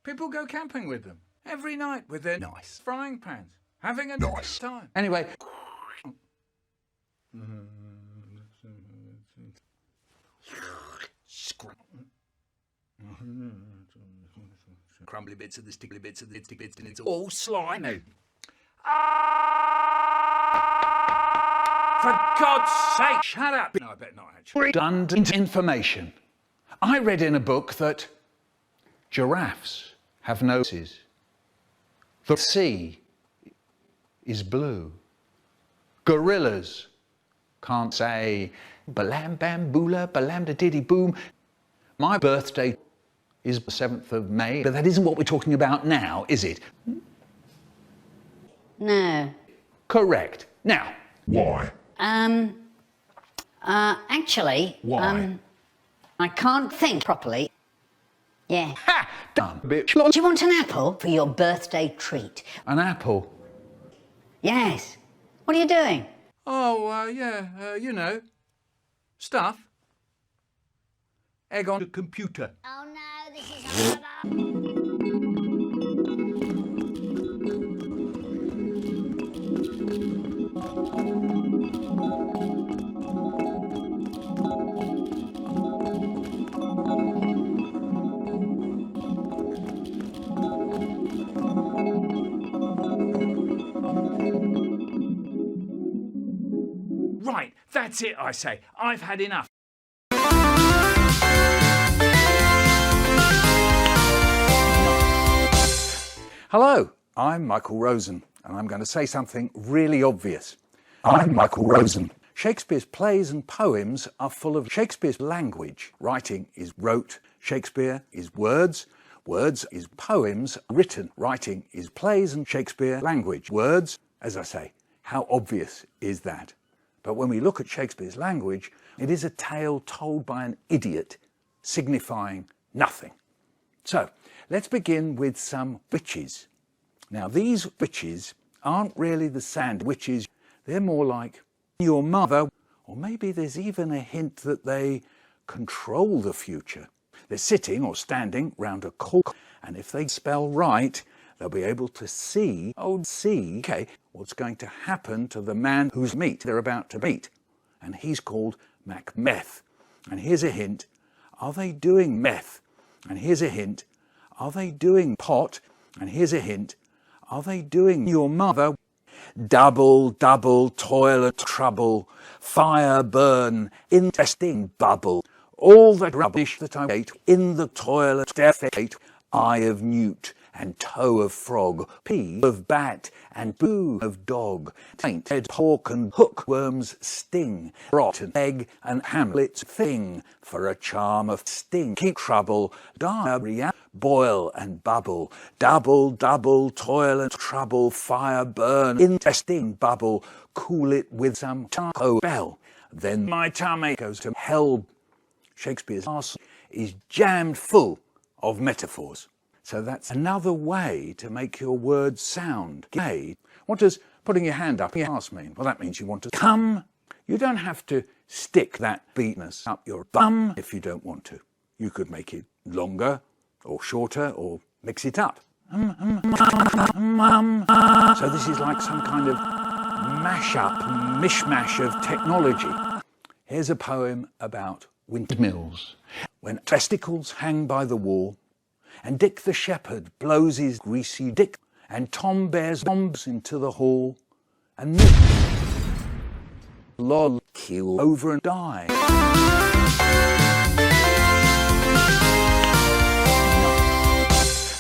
Speaker 8: People go camping with them every night with their nice frying pans, having a nice time.
Speaker 1: Anyway.
Speaker 8: Crumbly bits of the sticky bits of the sticky bits, and it's all slimy. For God's sake, shut up. No, I bet not, actually.
Speaker 1: Redundant information. I read in a book that giraffes have noses. The sea is blue. Gorillas can't say balam bam boola balam da diddy boom. My birthday is the 7th of May, but that isn't what we're talking about now, is it?
Speaker 7: No.
Speaker 1: Correct. Now.
Speaker 2: Why?
Speaker 7: Actually,
Speaker 1: Why?
Speaker 7: I can't think properly. Yeah.
Speaker 1: Ha! Dumb bitch.
Speaker 7: Do you want an apple for your birthday treat?
Speaker 1: An apple?
Speaker 7: Yes. What are you doing?
Speaker 8: Oh, yeah, you know, stuff. Egg on the computer.
Speaker 5: Oh no, this is
Speaker 8: Right, that's it, I say. I've had enough. Hello, I'm Michael Rosen, and I'm going to say something really obvious. I'm Michael Rosen. Shakespeare's plays and poems are full of Shakespeare's language. Writing is rote, Shakespeare is words, words is poems written, writing is plays and Shakespeare language. Words, as I say, how obvious is that? But when we look at Shakespeare's language, it is a tale told by an idiot, signifying nothing. So, let's begin with some witches. Now, these witches aren't really the sand witches. They're more like your mother, or maybe there's even a hint that they control the future. They're sitting or standing round a cork, and if they spell right, they'll be able to see, okay, what's going to happen to the man whose meat they're about to meet. And he's called Macbeth. And here's a hint, are they doing meth? And here's a hint, are they doing pot? And here's a hint, are they doing your mother? Double, double, toilet trouble, fire burn, intestine bubble, all the rubbish that I ate in the toilet defecate, eye of newt and toe of frog, pea of bat and poo of dog, tainted pork and hookworms sting, rotten egg and Hamlet's thing, for a charm of stinky trouble, diarrhea, boil and bubble, double, double, toilet trouble, fire burn, intestine bubble, cool it with some Taco Bell, then my tummy goes to hell. Shakespeare's arse is jammed full of metaphors. So that's another way to make your words sound gay. What does putting your hand up your arse mean? Well, that means you want to come. You don't have to stick that beatness up your bum if you don't want to. You could make it longer or shorter or mix it up. So this is like some kind of mash-up, mishmash of technology. Here's a poem about windmills. When testicles hang by the wall, and Dick the shepherd blows his greasy dick, and Tom bears bombs into the hall, and Mick lol keel over and die.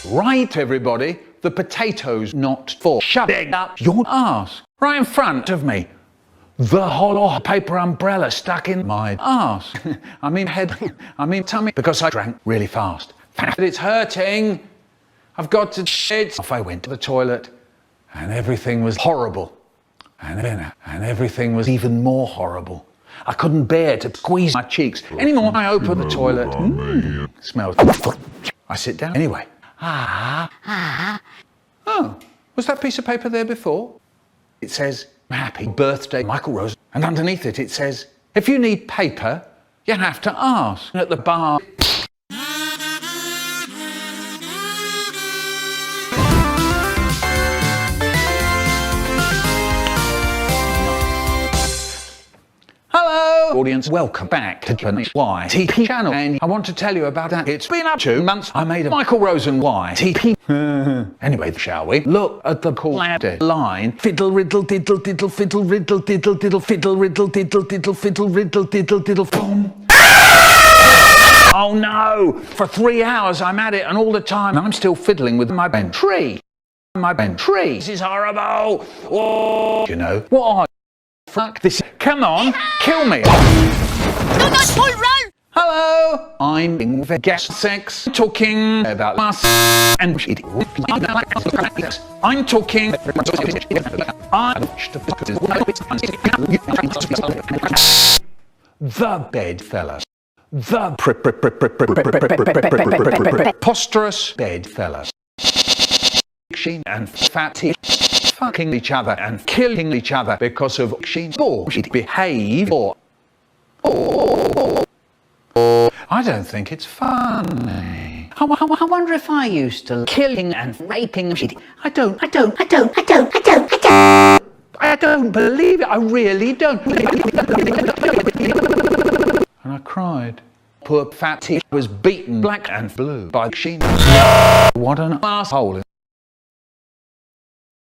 Speaker 1: Right, everybody, the potato's not for shoving up your arse. Right in front of me. The hollow paper umbrella stuck in my arse. I mean tummy, because I drank really fast. It's hurting. I've got to shit. Off I went to the toilet, and everything was horrible. And everything was even more horrible. I couldn't bear to squeeze my cheeks anymore. I opened the toilet. Smells. I sit down anyway. Oh, was that piece of paper there before? It says, "Happy birthday, Michael Rosen." And underneath it, it says, "If you need paper, you have to ask." And at the bar. Hello! audience, welcome back to the YTP channel, and I want to tell you about that. It's been up 2 months. I made a Michael Rosen YTP. Anyway, shall we look at the Collab line? Fiddle riddle diddle diddle fiddle riddle diddle diddle fiddle riddle diddle diddle fiddle riddle diddle diddle boom. Oh no! For 3 hours I'm at it, and all the time I'm still fiddling with my bent tree. My bent tree. This is horrible. Oh, you know what? Are fuck this? Come on, kill me.
Speaker 12: No, not full round.
Speaker 1: Hello, I'm in the guest sex, talking about us and shit. I'm talking. The bedfellas. The preposterous bedfellas. And fatty fucking each other and killing each other because of bullshit behaviour. I don't think it's funny. I wonder if I used to killing and raping shit. I don't believe it. I really don't. And I cried. Poor fatty was beaten black and blue by Sheen. What an asshole.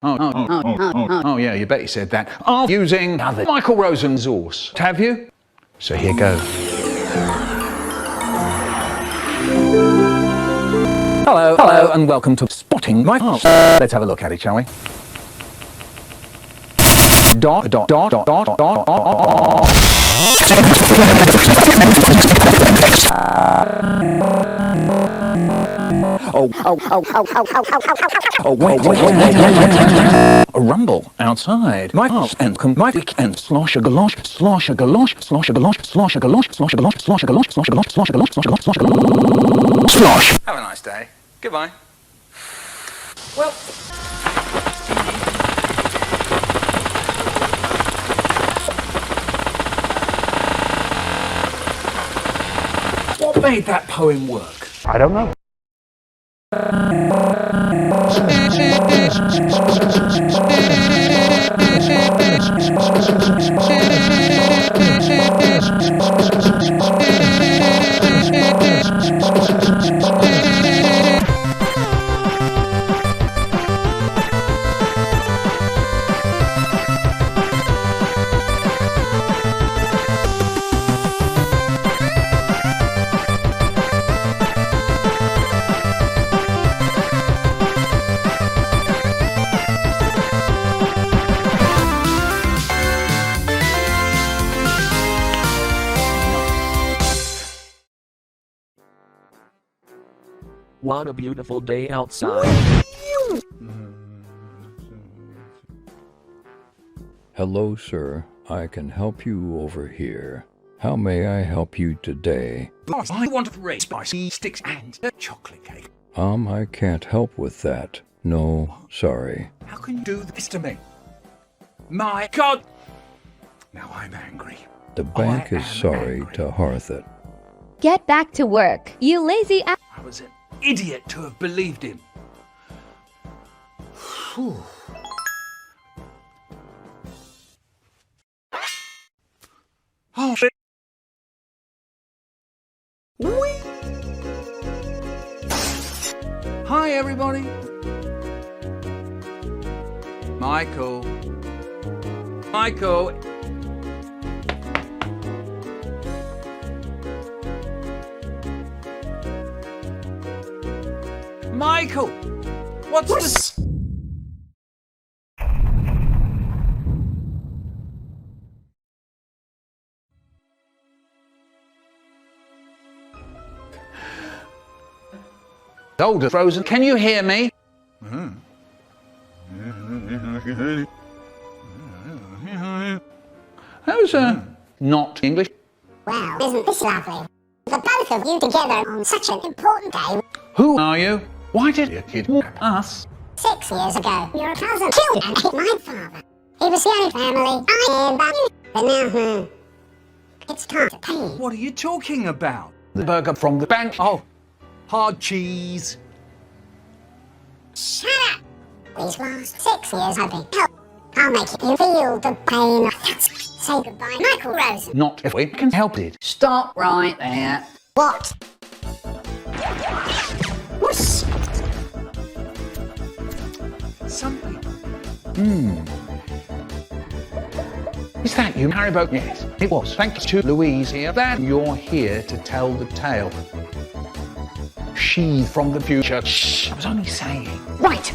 Speaker 1: Oh, yeah, you bet you said that. I'm using Michael Rosen's source. Have you? So here goes. Hello, and welcome to Spotting My Art. Let's have a look at it, shall we? Oh, wait. A rumble outside. My house and my dick and slosh a galosh, slosh a galosh, slosh a galosh, slosh a galosh, slosh a galosh, slosh a galosh, slosh a galosh, slosh a galosh, slosh a galosh, slosh a galosh. Slosh. Have a nice day. Goodbye. Well. What made that poem work? I don't know.
Speaker 12: What a beautiful day outside.
Speaker 16: Hello, sir. I can help you over here. How may I help you today?
Speaker 8: Boss, I want to raise spicy sticks and a chocolate cake.
Speaker 16: I can't help with that. No, sorry.
Speaker 8: How can you do this to me? My God! Now I'm angry.
Speaker 16: The bank is sorry to hearth it.
Speaker 5: Get back to work, you lazy ass.
Speaker 8: I was an idiot to have believed him. Whew. Oh shit. Hi everybody. Michael. Michael. Michael! What's this?
Speaker 1: Older Rosen, can you hear me? That was not English.
Speaker 6: Wow, isn't this lovely? The both of you together on such an important day.
Speaker 1: Who are you? Why did you kidnap us?
Speaker 6: 6 years ago, your cousin killed and ate my father. It was the only family I had, but now, it's time to pay.
Speaker 8: What are you talking about?
Speaker 1: The burger from the bank.
Speaker 8: Oh, hard cheese.
Speaker 6: Shut up! These last 6 years I've been helped. I'll make you feel the pain. That's say goodbye, Michael Rosen.
Speaker 1: Not if we can help it.
Speaker 7: Stop right there.
Speaker 6: What? Whoosh.
Speaker 8: Something.
Speaker 1: Is that you, Haribo? Yes, it was. Thanks to Louise here that you're here to tell the tale. She from the future. Shh, I was only saying.
Speaker 7: Right.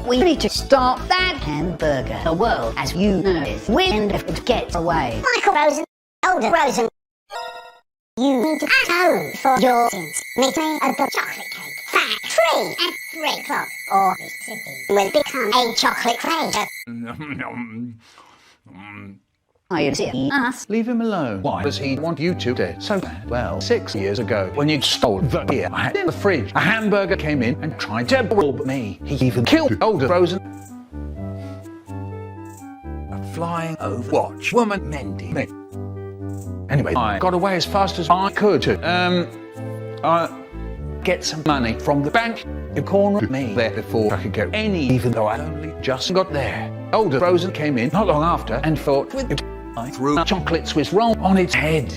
Speaker 7: We need to stop that hamburger. The world, as you know, is wind if it gets away.
Speaker 6: Michael Rosen, older Rosen. You need to atone for your sins. Make me a chocolate cake. Factory at 3 o'clock. Or this city will become a chocolate crater.
Speaker 7: Are you seeing us?
Speaker 1: Leave him alone. Why does he want you to do so bad? Well, 6 years ago, when you stole the beer I had in the fridge, a hamburger came in and tried to rob me. He even killed older Rosen.
Speaker 8: A flying overwatch woman mending me.
Speaker 1: Anyway, I got away as fast as I could to, get some money from the bank. You cornered me there before I could get any, even though I only just got there. Older Rosen came in not long after and thought I threw a chocolate Swiss roll on its head.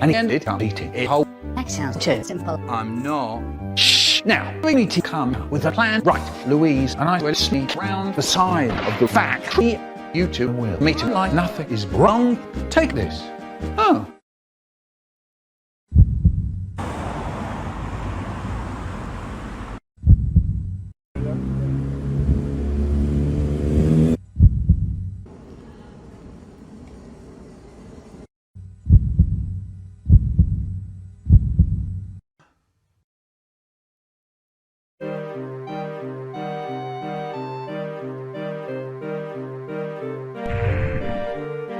Speaker 1: And he ended up eating it whole.
Speaker 7: That sounds too simple.
Speaker 8: I'm not.
Speaker 1: Shh! Now, we need to come with a plan. Right, Louise and I will sneak round the side of the factory. You two will meet him like nothing is wrong. Take this. Oh.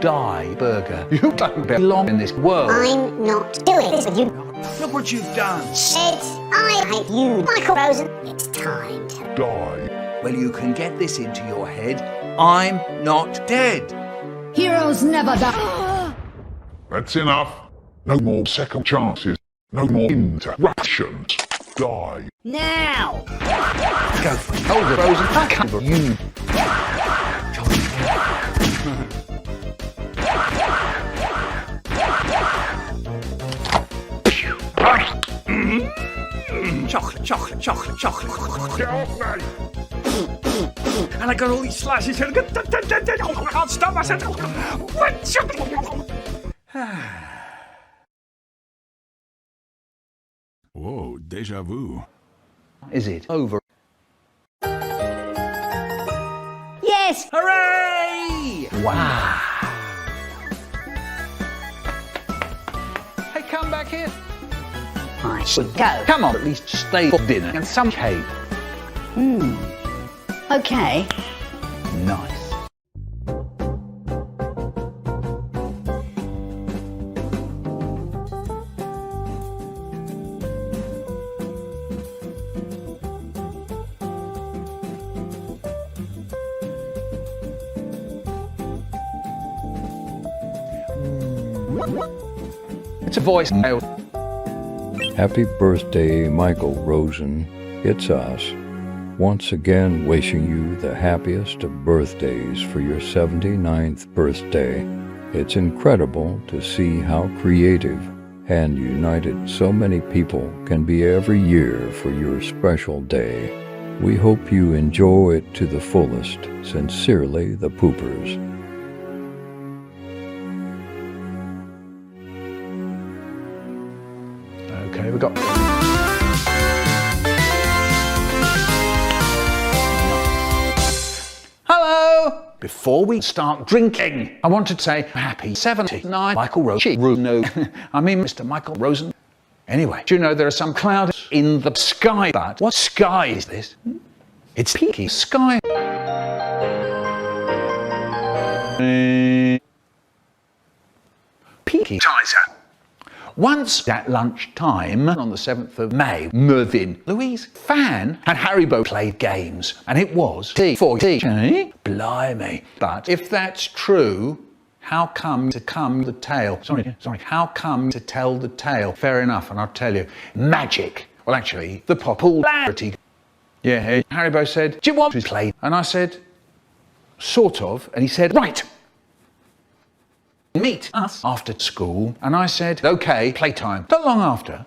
Speaker 1: Die, burger. You don't belong in this world.
Speaker 6: I'm not doing this with you.
Speaker 8: Look what you've done.
Speaker 6: Shit, I hate you, Michael Rosen. It's time to
Speaker 20: Die.
Speaker 8: Well, you can get this into your head. I'm not dead.
Speaker 7: Heroes never die.
Speaker 20: That's enough. No more second chances. No more interruptions. Die.
Speaker 7: Now.
Speaker 8: Go for it.
Speaker 1: Older Rosen, I can't believe you.
Speaker 8: Chocolate, chocolate, chocolate, chocolate. And I got all these slashes and I can't stop myself.
Speaker 20: Whoa, deja vu.
Speaker 1: Is it over?
Speaker 7: Yes!
Speaker 8: Hooray!
Speaker 1: Wow. Hey, come back here.
Speaker 7: I should go.
Speaker 1: Come on, at least stay for dinner and some cake.
Speaker 7: Okay.
Speaker 1: Nice. It's a voicemail.
Speaker 16: Happy birthday, Michael Rosen. It's us. Once again, wishing you the happiest of birthdays for your 79th birthday. It's incredible to see how creative and united so many people can be every year for your special day. We hope you enjoy it to the fullest. Sincerely, the Poopers.
Speaker 1: Okay, we got. Hello! Before we start drinking, I want to say happy 79 Michael Rosen. No, I mean Mr. Michael Rosen. Anyway, do you know there are some clouds in the sky? But what sky is this? It's peaky sky. Peaky Tizer. Once at lunchtime on the 7th of May, Mervyn, Louise, Fan and Haribo played games, and it was T4T. Blimey. But if that's true, how come to come the tale? How come to tell the tale? Fair enough, and I'll tell you. Magic. Well, actually, the popularity. Yeah, Haribo said, do you want to play? And I said, sort of. And he said, right. meet us after school, and I said, okay, playtime. Not long after.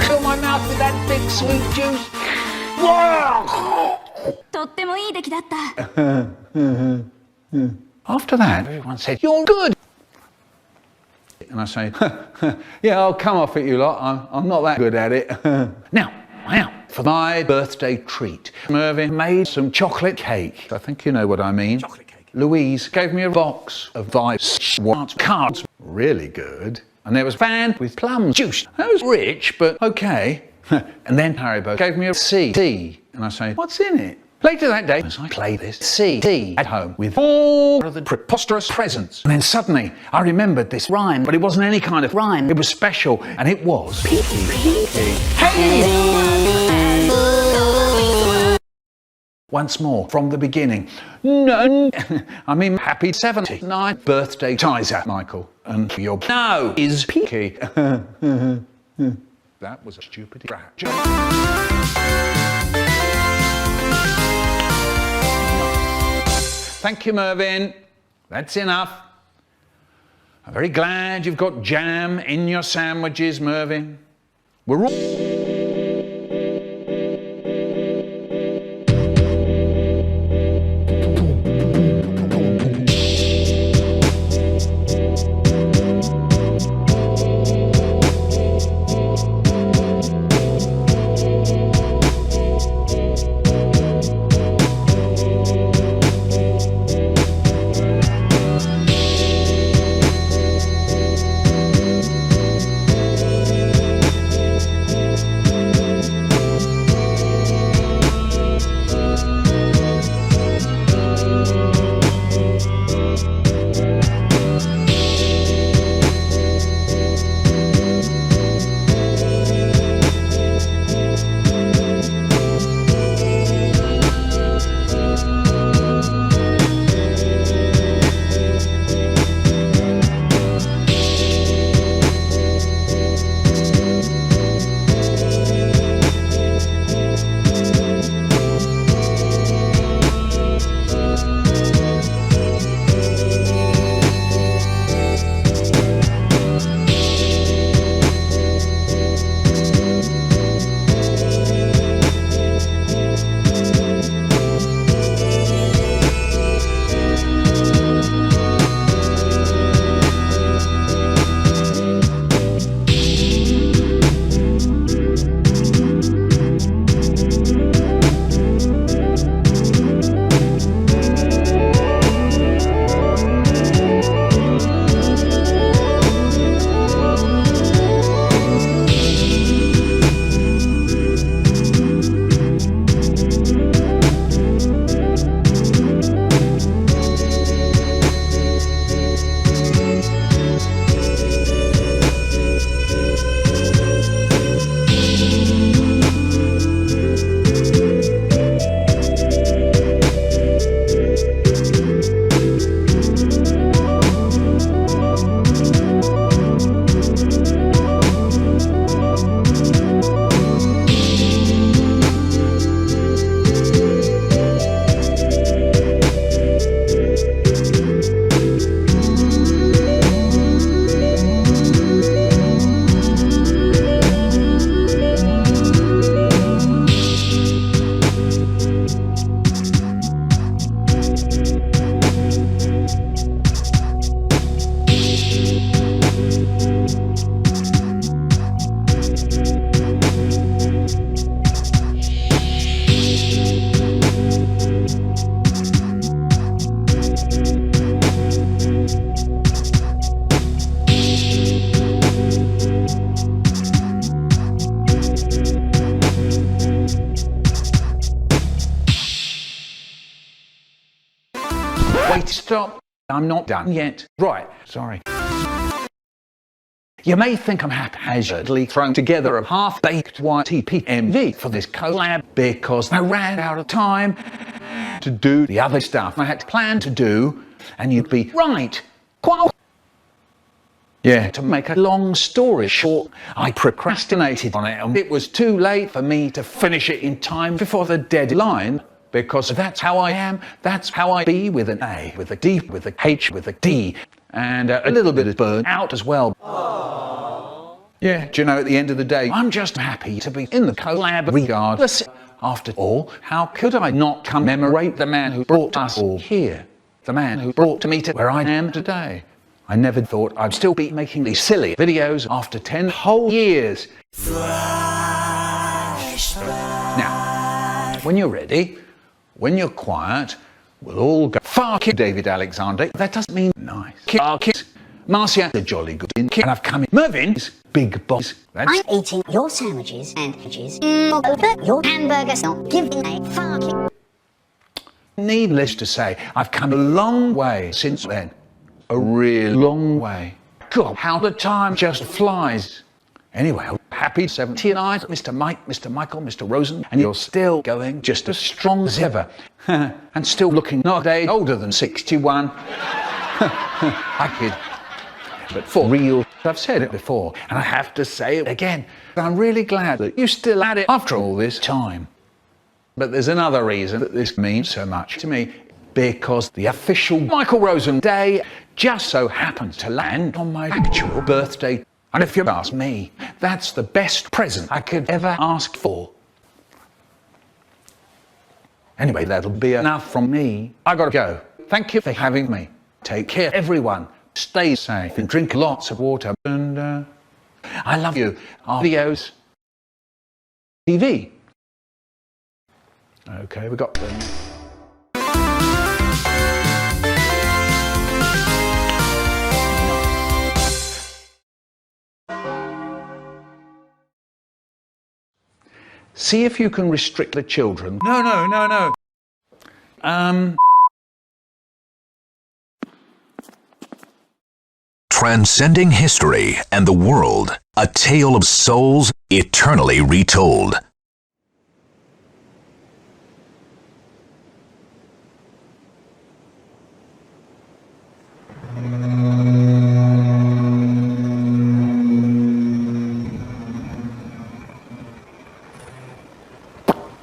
Speaker 1: Fill my mouth with that big sweet juice.
Speaker 9: とってもいい出来だった。
Speaker 1: After that, everyone said, you're good. And I say, yeah, I'll come off it, you lot. I'm not that good at it. Now, for my birthday treat, Mervyn made some chocolate cake. I think you know what I mean.
Speaker 10: Chocolate cake.
Speaker 1: Louise gave me a box of Vice cards. Really good. And there was Van with plum juice. That was rich, but okay. And then Haribo gave me a C. And I say, what's in it? Later that day, as I played this C at home with all of the preposterous presents, and then suddenly I remembered this rhyme, but it wasn't any kind of rhyme. It was special, and it was Peaky. Hey! Once more, from the beginning. No, I mean happy 79th birthday, Tizer, Michael, and your no is Peaky. That was a stupid joke. Thank you, Mervyn. That's enough. I'm very glad you've got jam in your sandwiches, Mervyn. We're all... Wait, stop. I'm not done yet. Right, sorry. You may think I'm haphazardly thrown together a half-baked YTP MV for this collab because I ran out of time to do the other stuff I had planned to do, and you'd be right. Quite. Yeah, to make a long story short, I procrastinated on it and it was too late for me to finish it in time before the deadline, because that's how I am, that's how I be, with an A, with a D, with a H, with a D, and a little bit of burn out as well. Aww. Yeah, do you know, at the end of the day, I'm just happy to be in the collab regardless. After all, how could I not commemorate the man who brought us all here? The man who brought me to where I am today. I never thought I'd still be making these silly videos after 10 whole years. Now, when you're ready, when you're quiet, we'll all go, fuck you, David Alexander. That doesn't mean nice. Kiss. Marcia, the jolly good in kid. And I've come in. Mervin's big boss.
Speaker 6: I'm eating your sandwiches and edges. Your hamburger's not giving a fucking...
Speaker 1: Needless to say, I've come a long way since then. A real long way. God, how the time just flies. Anyway, happy 79, Mr. Mike, Mr. Michael, Mr. Rosen, and you're still going just as strong as ever. And still looking not a day older than 61. I kid. But for real, I've said it before, and I have to say it again. I'm really glad that you're still at it after all this time. But there's another reason that this means so much to me. Because the official Michael Rosen Day just so happens to land on my actual birthday. And if you ask me, that's the best present I could ever ask for. Anyway, that'll be enough from me. I gotta go. Thank you for having me. Take care, everyone. Stay safe and drink lots of water. And I love you. Adios. TV. Okay, we got them. See if you can restrict the children.
Speaker 2: No.
Speaker 3: Transcending history and the world, a tale of souls eternally retold.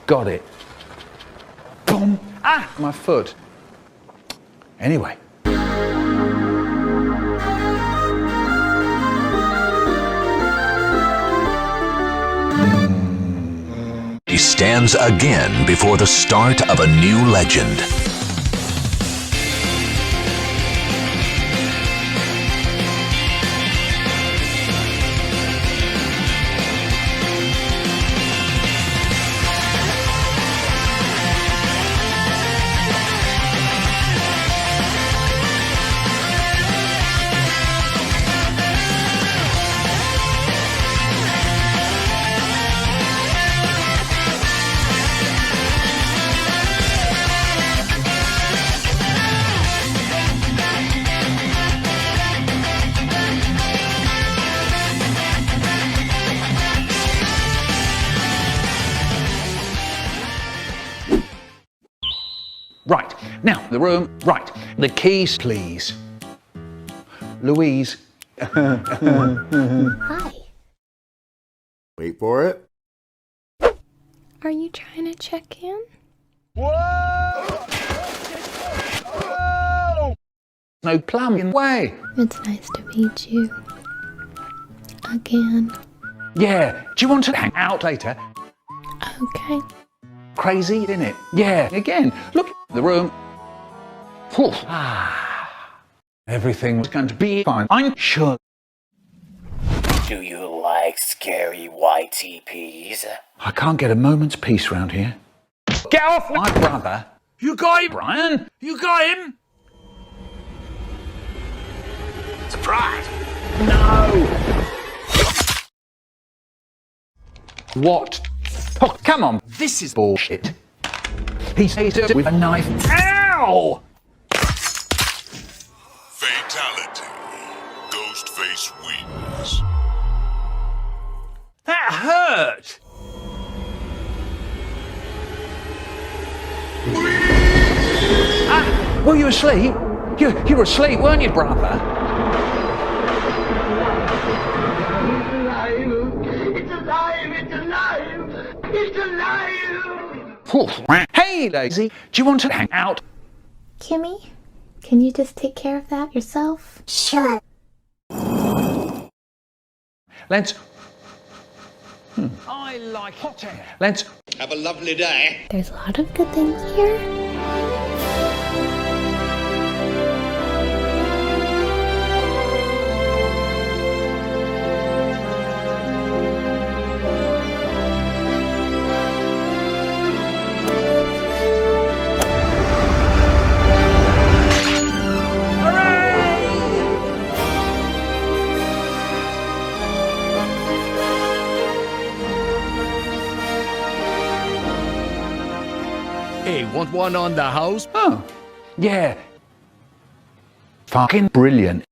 Speaker 1: Got it. Boom. Ah, my foot. Anyway.
Speaker 3: He stands again before the start of a new legend.
Speaker 1: Right, now the room, right, the keys please. Louise.
Speaker 6: Hi.
Speaker 18: Wait for it.
Speaker 22: Are you trying to check in?
Speaker 1: Whoa! No plumbing way.
Speaker 22: It's nice to meet you. Again.
Speaker 1: Yeah, do you want to hang out later?
Speaker 22: Okay.
Speaker 1: Crazy, isn't it? Yeah, again, look at the room. Everything was going to be fine, I'm sure.
Speaker 23: Do you like scary YTPs?
Speaker 1: I can't get a moment's peace round here. Get off my brother!
Speaker 2: You got him,
Speaker 1: Brian!
Speaker 2: You got him!
Speaker 23: Surprise!
Speaker 1: No! What? Oh, come on, this is bullshit. He says it with a knife. Ow!
Speaker 10: That hurt!
Speaker 1: Were you asleep? You were asleep, weren't you, brother?
Speaker 6: It's alive! It's alive! It's alive!
Speaker 1: Hey, Daisy, do you want to hang out?
Speaker 22: Kimmy, can you just take care of that yourself?
Speaker 6: Sure.
Speaker 1: Let's... I like hot air. Let's...
Speaker 23: Have a lovely day.
Speaker 22: There's a lot of good things here.
Speaker 15: Hey, want one on the house?
Speaker 1: Oh, yeah. Fucking brilliant.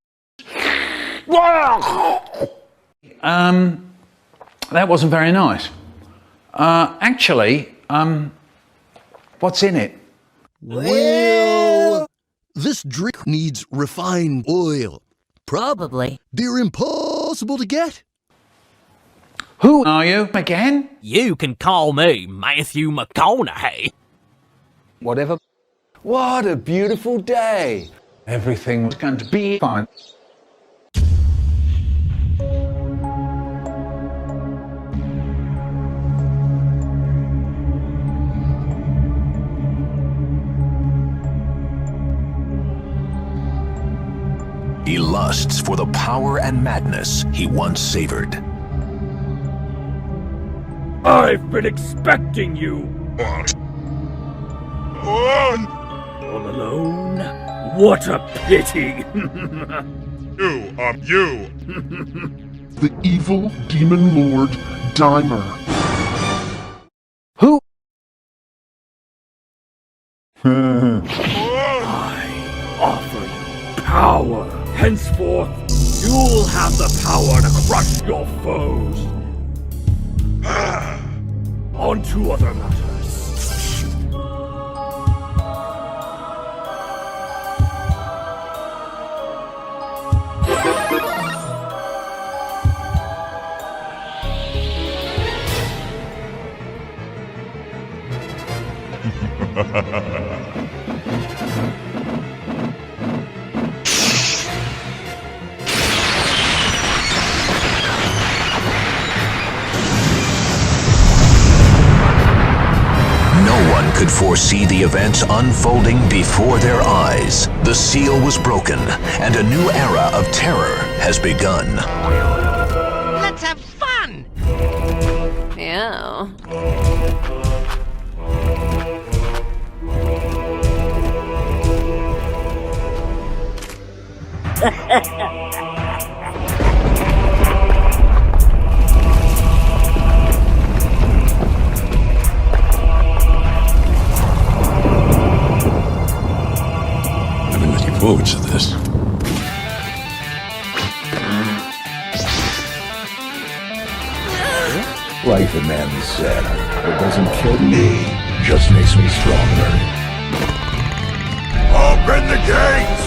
Speaker 1: That wasn't very nice. Actually, what's in it?
Speaker 4: Well, this drink needs refined oil.
Speaker 11: Probably.
Speaker 4: They're impossible to get.
Speaker 1: Who are you again?
Speaker 11: You can call me Matthew McConaughey.
Speaker 1: Whatever. What a beautiful day. Everything was going to be fine.
Speaker 3: He lusts for the power and madness he once savored.
Speaker 15: I've been expecting you. What? All alone? What a pity.
Speaker 20: You are you. The evil demon lord Dimer.
Speaker 1: Who?
Speaker 15: I offer you power. Henceforth, you'll have the power to crush your foes. On to other matters.
Speaker 3: Could foresee the events unfolding before their eyes. The seal was broken, and a new era of terror has begun.
Speaker 13: Let's have fun!
Speaker 14: Yeah.
Speaker 20: Forward to this.
Speaker 25: Like the man said, what doesn't kill me just makes me stronger.
Speaker 20: Open the gates!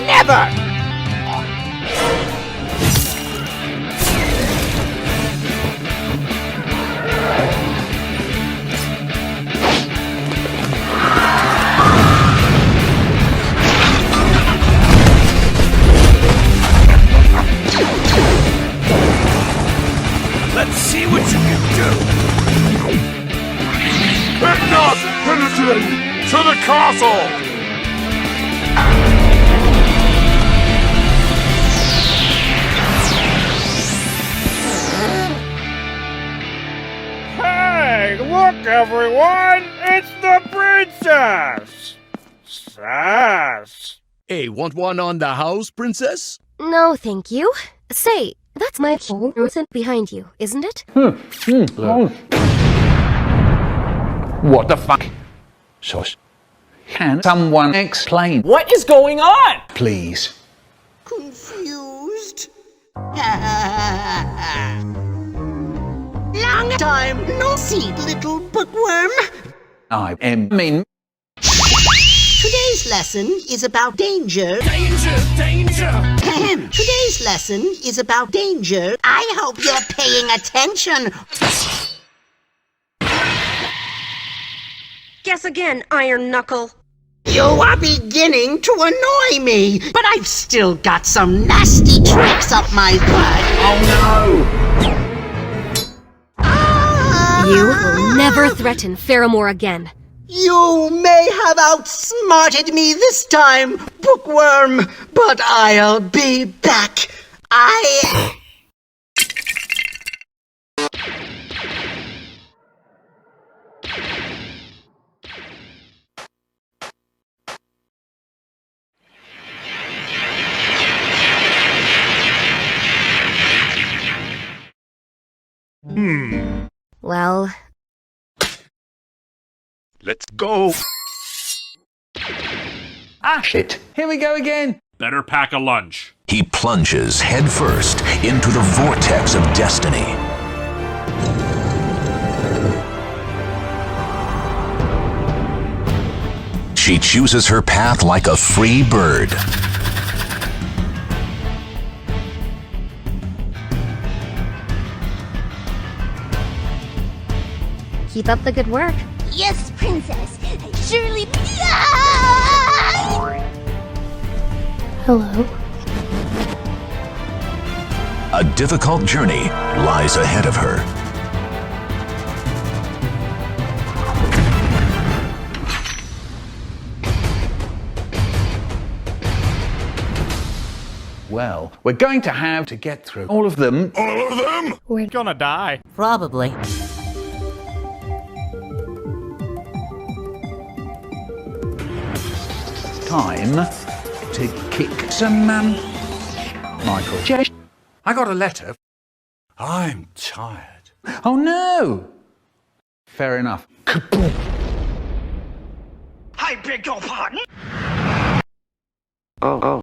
Speaker 13: Never!
Speaker 15: Let's see what you can do!
Speaker 20: Not penetrate to the castle!
Speaker 15: Hey, look everyone! It's the princess! Sass!
Speaker 4: Hey, want one on the house, princess?
Speaker 26: No, thank you. Say, that's my person behind you, isn't it?
Speaker 1: What the fuck? Sauce. Can someone explain?
Speaker 11: What is going on?
Speaker 1: Please.
Speaker 6: Confused.
Speaker 13: Long time no see, little bookworm. Today's lesson is about danger. Danger! Today's lesson is about danger. I hope you're paying attention.
Speaker 26: Guess again, Iron Knuckle.
Speaker 13: You are beginning to annoy me, but I've still got some nasty tricks up my butt.
Speaker 2: Oh
Speaker 26: You will never threaten Faramore again.
Speaker 13: You may have outsmarted me this time, bookworm, but I'll be back.
Speaker 26: Well,
Speaker 15: Let's go.
Speaker 1: Ah, shit. Here we go again.
Speaker 15: Better pack a lunch.
Speaker 3: He plunges headfirst into the vortex of destiny. She chooses her path like a free bird.
Speaker 26: keep up the good work.
Speaker 5: Yes, Princess. I surely...
Speaker 22: Hello.
Speaker 3: A difficult journey lies ahead of her.
Speaker 1: Well, we're going to have to get through all of them.
Speaker 15: All of them?
Speaker 22: We're
Speaker 15: gonna die.
Speaker 12: Probably.
Speaker 1: Time to kick some Michael J.
Speaker 8: I got a letter. I'm tired.
Speaker 1: Oh no! Fair enough.
Speaker 13: I beg your pardon?
Speaker 12: Oh.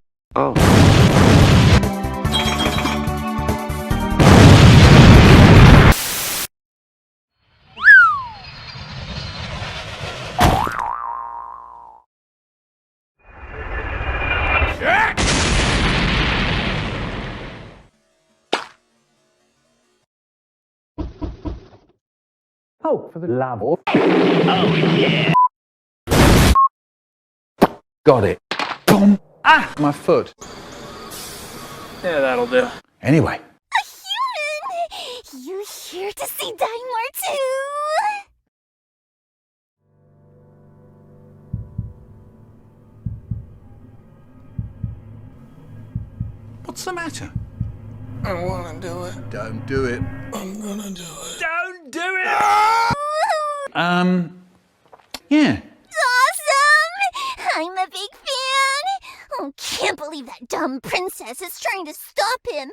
Speaker 1: Oh, for the love of...
Speaker 13: Oh, yeah.
Speaker 1: Got it. Boom. Ah, my foot.
Speaker 15: Yeah, that'll do.
Speaker 1: Anyway.
Speaker 5: A human! You here to see Daimler too?
Speaker 8: What's the matter?
Speaker 14: I wanna do it.
Speaker 8: Don't do it.
Speaker 14: I'm gonna do it.
Speaker 8: Don't do it!
Speaker 1: Yeah.
Speaker 5: Awesome! I'm a big fan! Oh, can't believe that dumb princess is trying to stop him.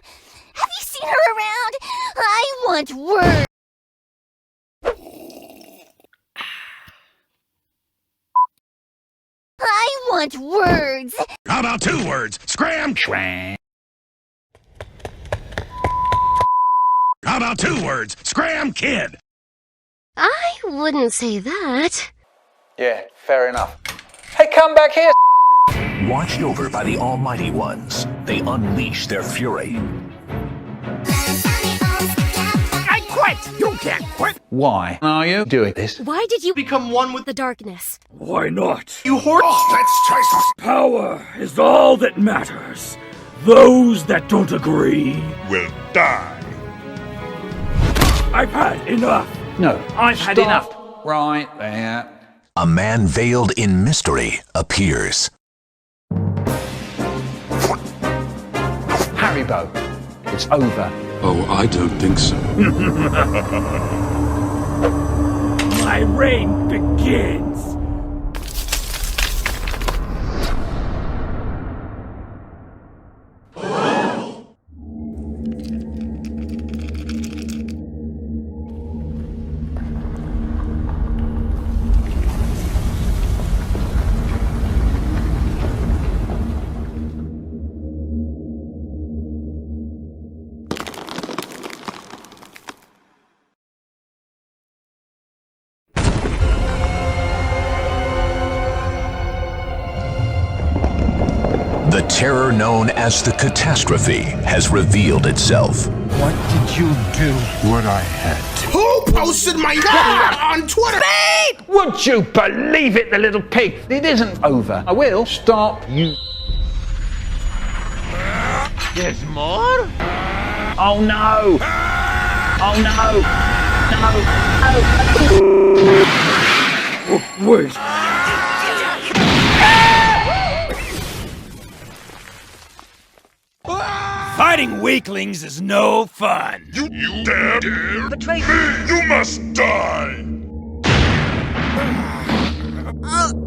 Speaker 5: Have you seen her around? I want words. I want words.
Speaker 3: How about 2 words? Scram! How about 2 words? Scram, kid!
Speaker 26: I wouldn't say that.
Speaker 1: Yeah, fair enough. Hey, come back here!
Speaker 3: Watched over by the Almighty Ones, they unleash their fury.
Speaker 13: I quit! You can't quit!
Speaker 1: Why are you doing this?
Speaker 26: Why did you
Speaker 13: Become one with
Speaker 26: the darkness?
Speaker 15: Why not?
Speaker 13: you horse!
Speaker 15: Let's try some. Power is all that matters. Those that don't agree
Speaker 20: will die.
Speaker 15: I've had enough.
Speaker 1: No.
Speaker 15: I've had
Speaker 1: Stop.
Speaker 15: enough.
Speaker 1: Right there.
Speaker 3: A man veiled in mystery appears.
Speaker 1: Haribo. It's over.
Speaker 17: Oh, I don't think so.
Speaker 15: My reign begins.
Speaker 3: terror known as the catastrophe has revealed itself.
Speaker 25: What did you do? What I had to.
Speaker 7: Who posted my name on Twitter?
Speaker 1: Would you believe it, the little pig? It isn't over. I will stop you.
Speaker 15: There's more?
Speaker 1: Oh no! Oh no! No!
Speaker 15: Wait. Fighting weaklings is no fun.
Speaker 20: You dare betray me? You must die.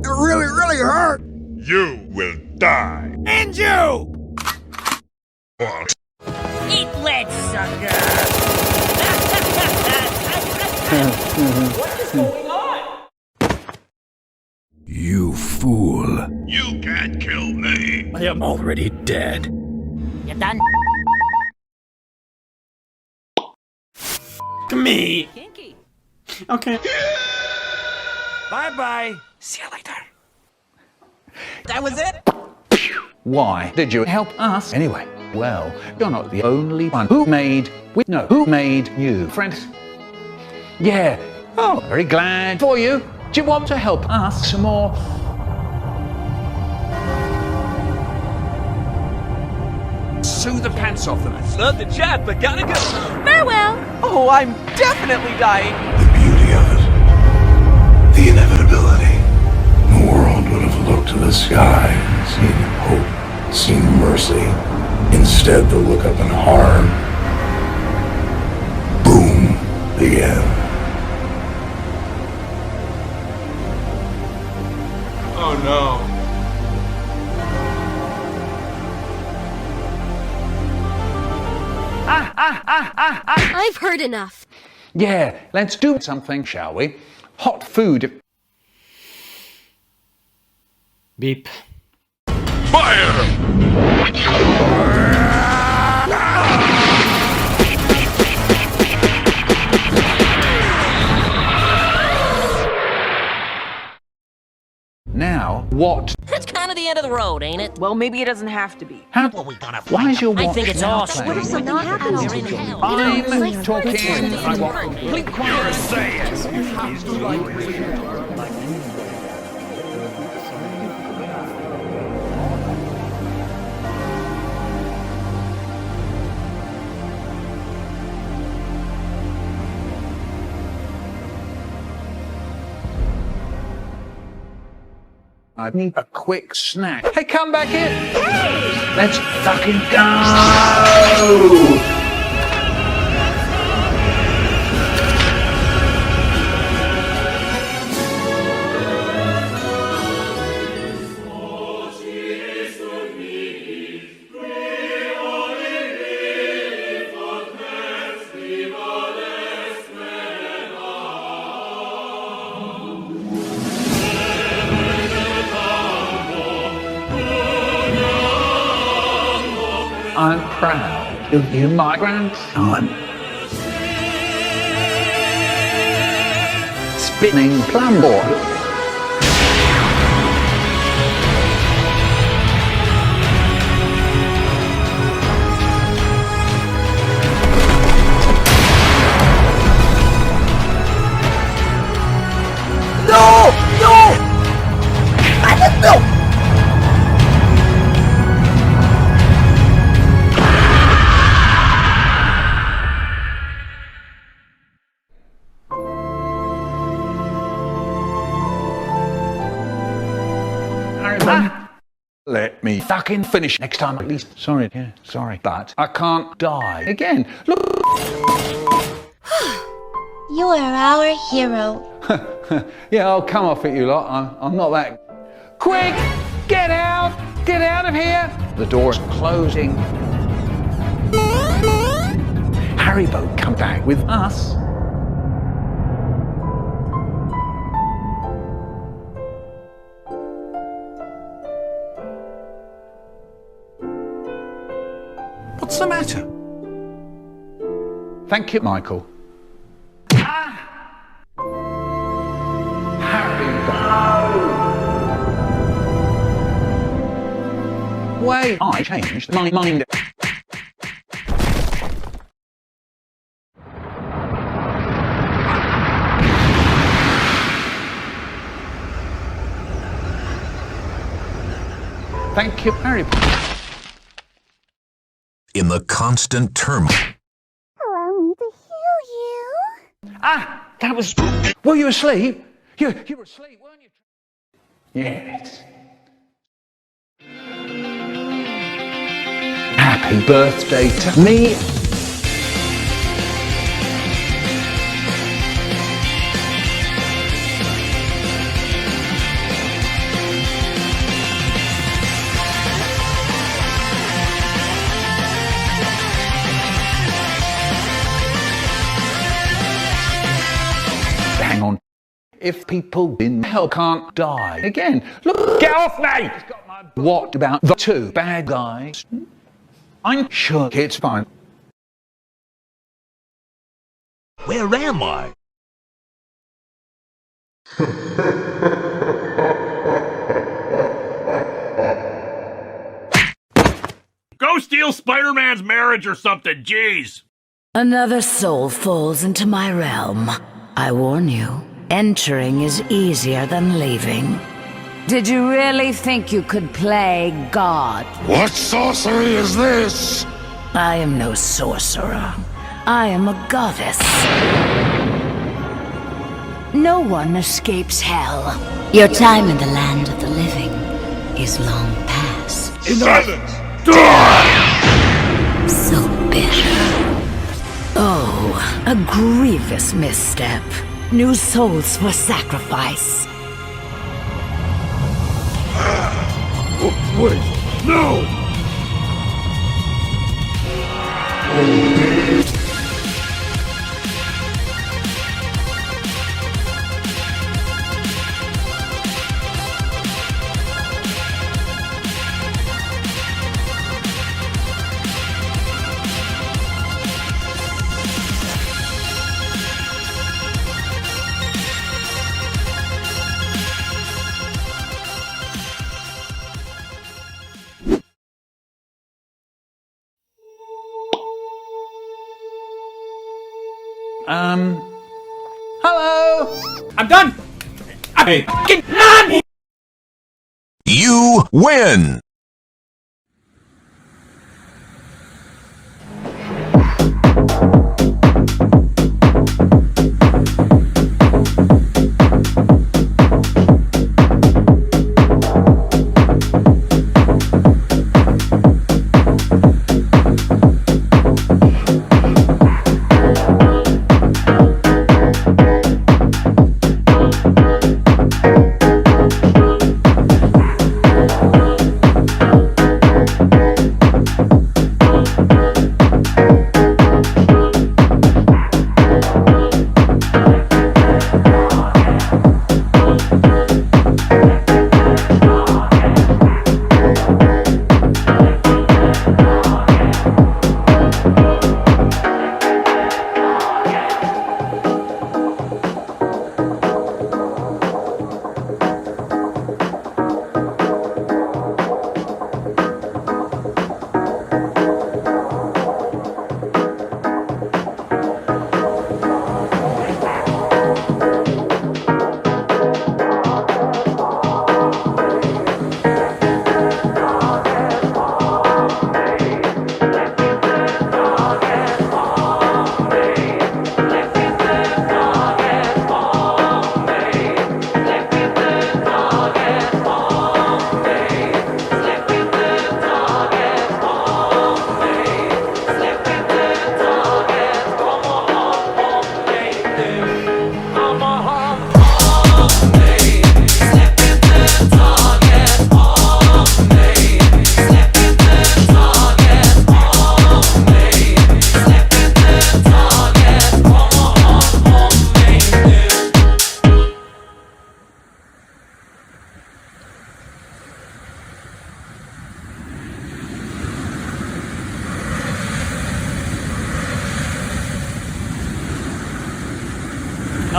Speaker 7: It really hurt.
Speaker 20: You will die.
Speaker 15: And you!
Speaker 20: What?
Speaker 9: Eat lead, sucker!
Speaker 15: What is going on?
Speaker 25: You fool.
Speaker 20: You can't kill me.
Speaker 15: I am already dead.
Speaker 9: You done?
Speaker 15: Me.
Speaker 9: Kinky.
Speaker 15: Okay. Bye-bye. See you later.
Speaker 9: That was it?
Speaker 1: Why did you help us anyway? Well, you're not the only one who made you, friends. Yeah. Oh, very glad for you. Do you want to help us some more?
Speaker 8: Sue the pants off them.
Speaker 11: Love the chat, but gotta go.
Speaker 26: Farewell!
Speaker 11: Oh, I'm definitely dying.
Speaker 25: The beauty of it. The inevitability. The world would have looked to the sky, seen hope, seen mercy. Instead, they'll look up in harm. Boom. The end.
Speaker 15: Oh no.
Speaker 26: I've heard enough.
Speaker 1: Yeah, let's do something, shall we? Hot food.
Speaker 15: Beep.
Speaker 20: Fire!
Speaker 1: Now, what?
Speaker 9: That's kind of the end of the road, ain't it?
Speaker 12: Well, maybe it doesn't have to be.
Speaker 1: How? Why is your watch
Speaker 9: I think it's
Speaker 1: now
Speaker 9: awesome.
Speaker 1: playing?
Speaker 26: What if something happens to you?
Speaker 1: I'm talking. I want
Speaker 15: You're saying.
Speaker 1: I need a quick snack. Hey, come back in. Let's fucking go. I'm proud of you, my grandson. Spinning plum board.
Speaker 7: No! I didn't know!
Speaker 1: Let me fucking finish next time at least. Sorry, yeah, sorry. But I can't die again. Look.
Speaker 26: You are our hero.
Speaker 1: Yeah, I'll come off it, you lot. I'm not that. Quick! Get out! Get out of here! The door's closing. Haribo, come back with us.
Speaker 8: What's the matter?
Speaker 1: Thank you, Michael. way I changed my mind. Thank you very much.
Speaker 3: In the constant turmoil.
Speaker 5: Allow me to heal you.
Speaker 1: Ah, that was... Were you asleep? You were asleep, weren't you? Yes. Happy birthday to me. Hang on. If people in hell can't die again, look, get off me! What about the two bad guys? I'm sure it's fine.
Speaker 4: Where am I?
Speaker 15: Go steal Spider-Man's marriage or something, jeez!
Speaker 9: Another soul falls into my realm. I warn you, entering is easier than leaving. Did you really think you could play God?
Speaker 7: What sorcery is this?
Speaker 9: I am no sorcerer. I am a goddess. No one escapes hell. Your time in the land of the living is long past.
Speaker 7: Silence!
Speaker 9: So bitter. Oh, a grievous misstep. New souls for sacrifice.
Speaker 7: Wait, no!
Speaker 1: Hello?
Speaker 15: I'm done! I'm fucking done!
Speaker 3: You win!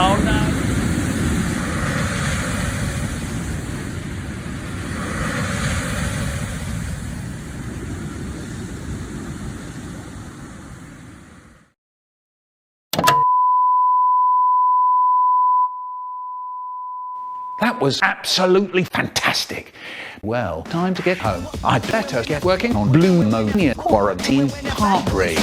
Speaker 1: Oh no. That was absolutely fantastic. Well, time to get home. I'd better get working on Blue Ammonia Quarantine Part 3.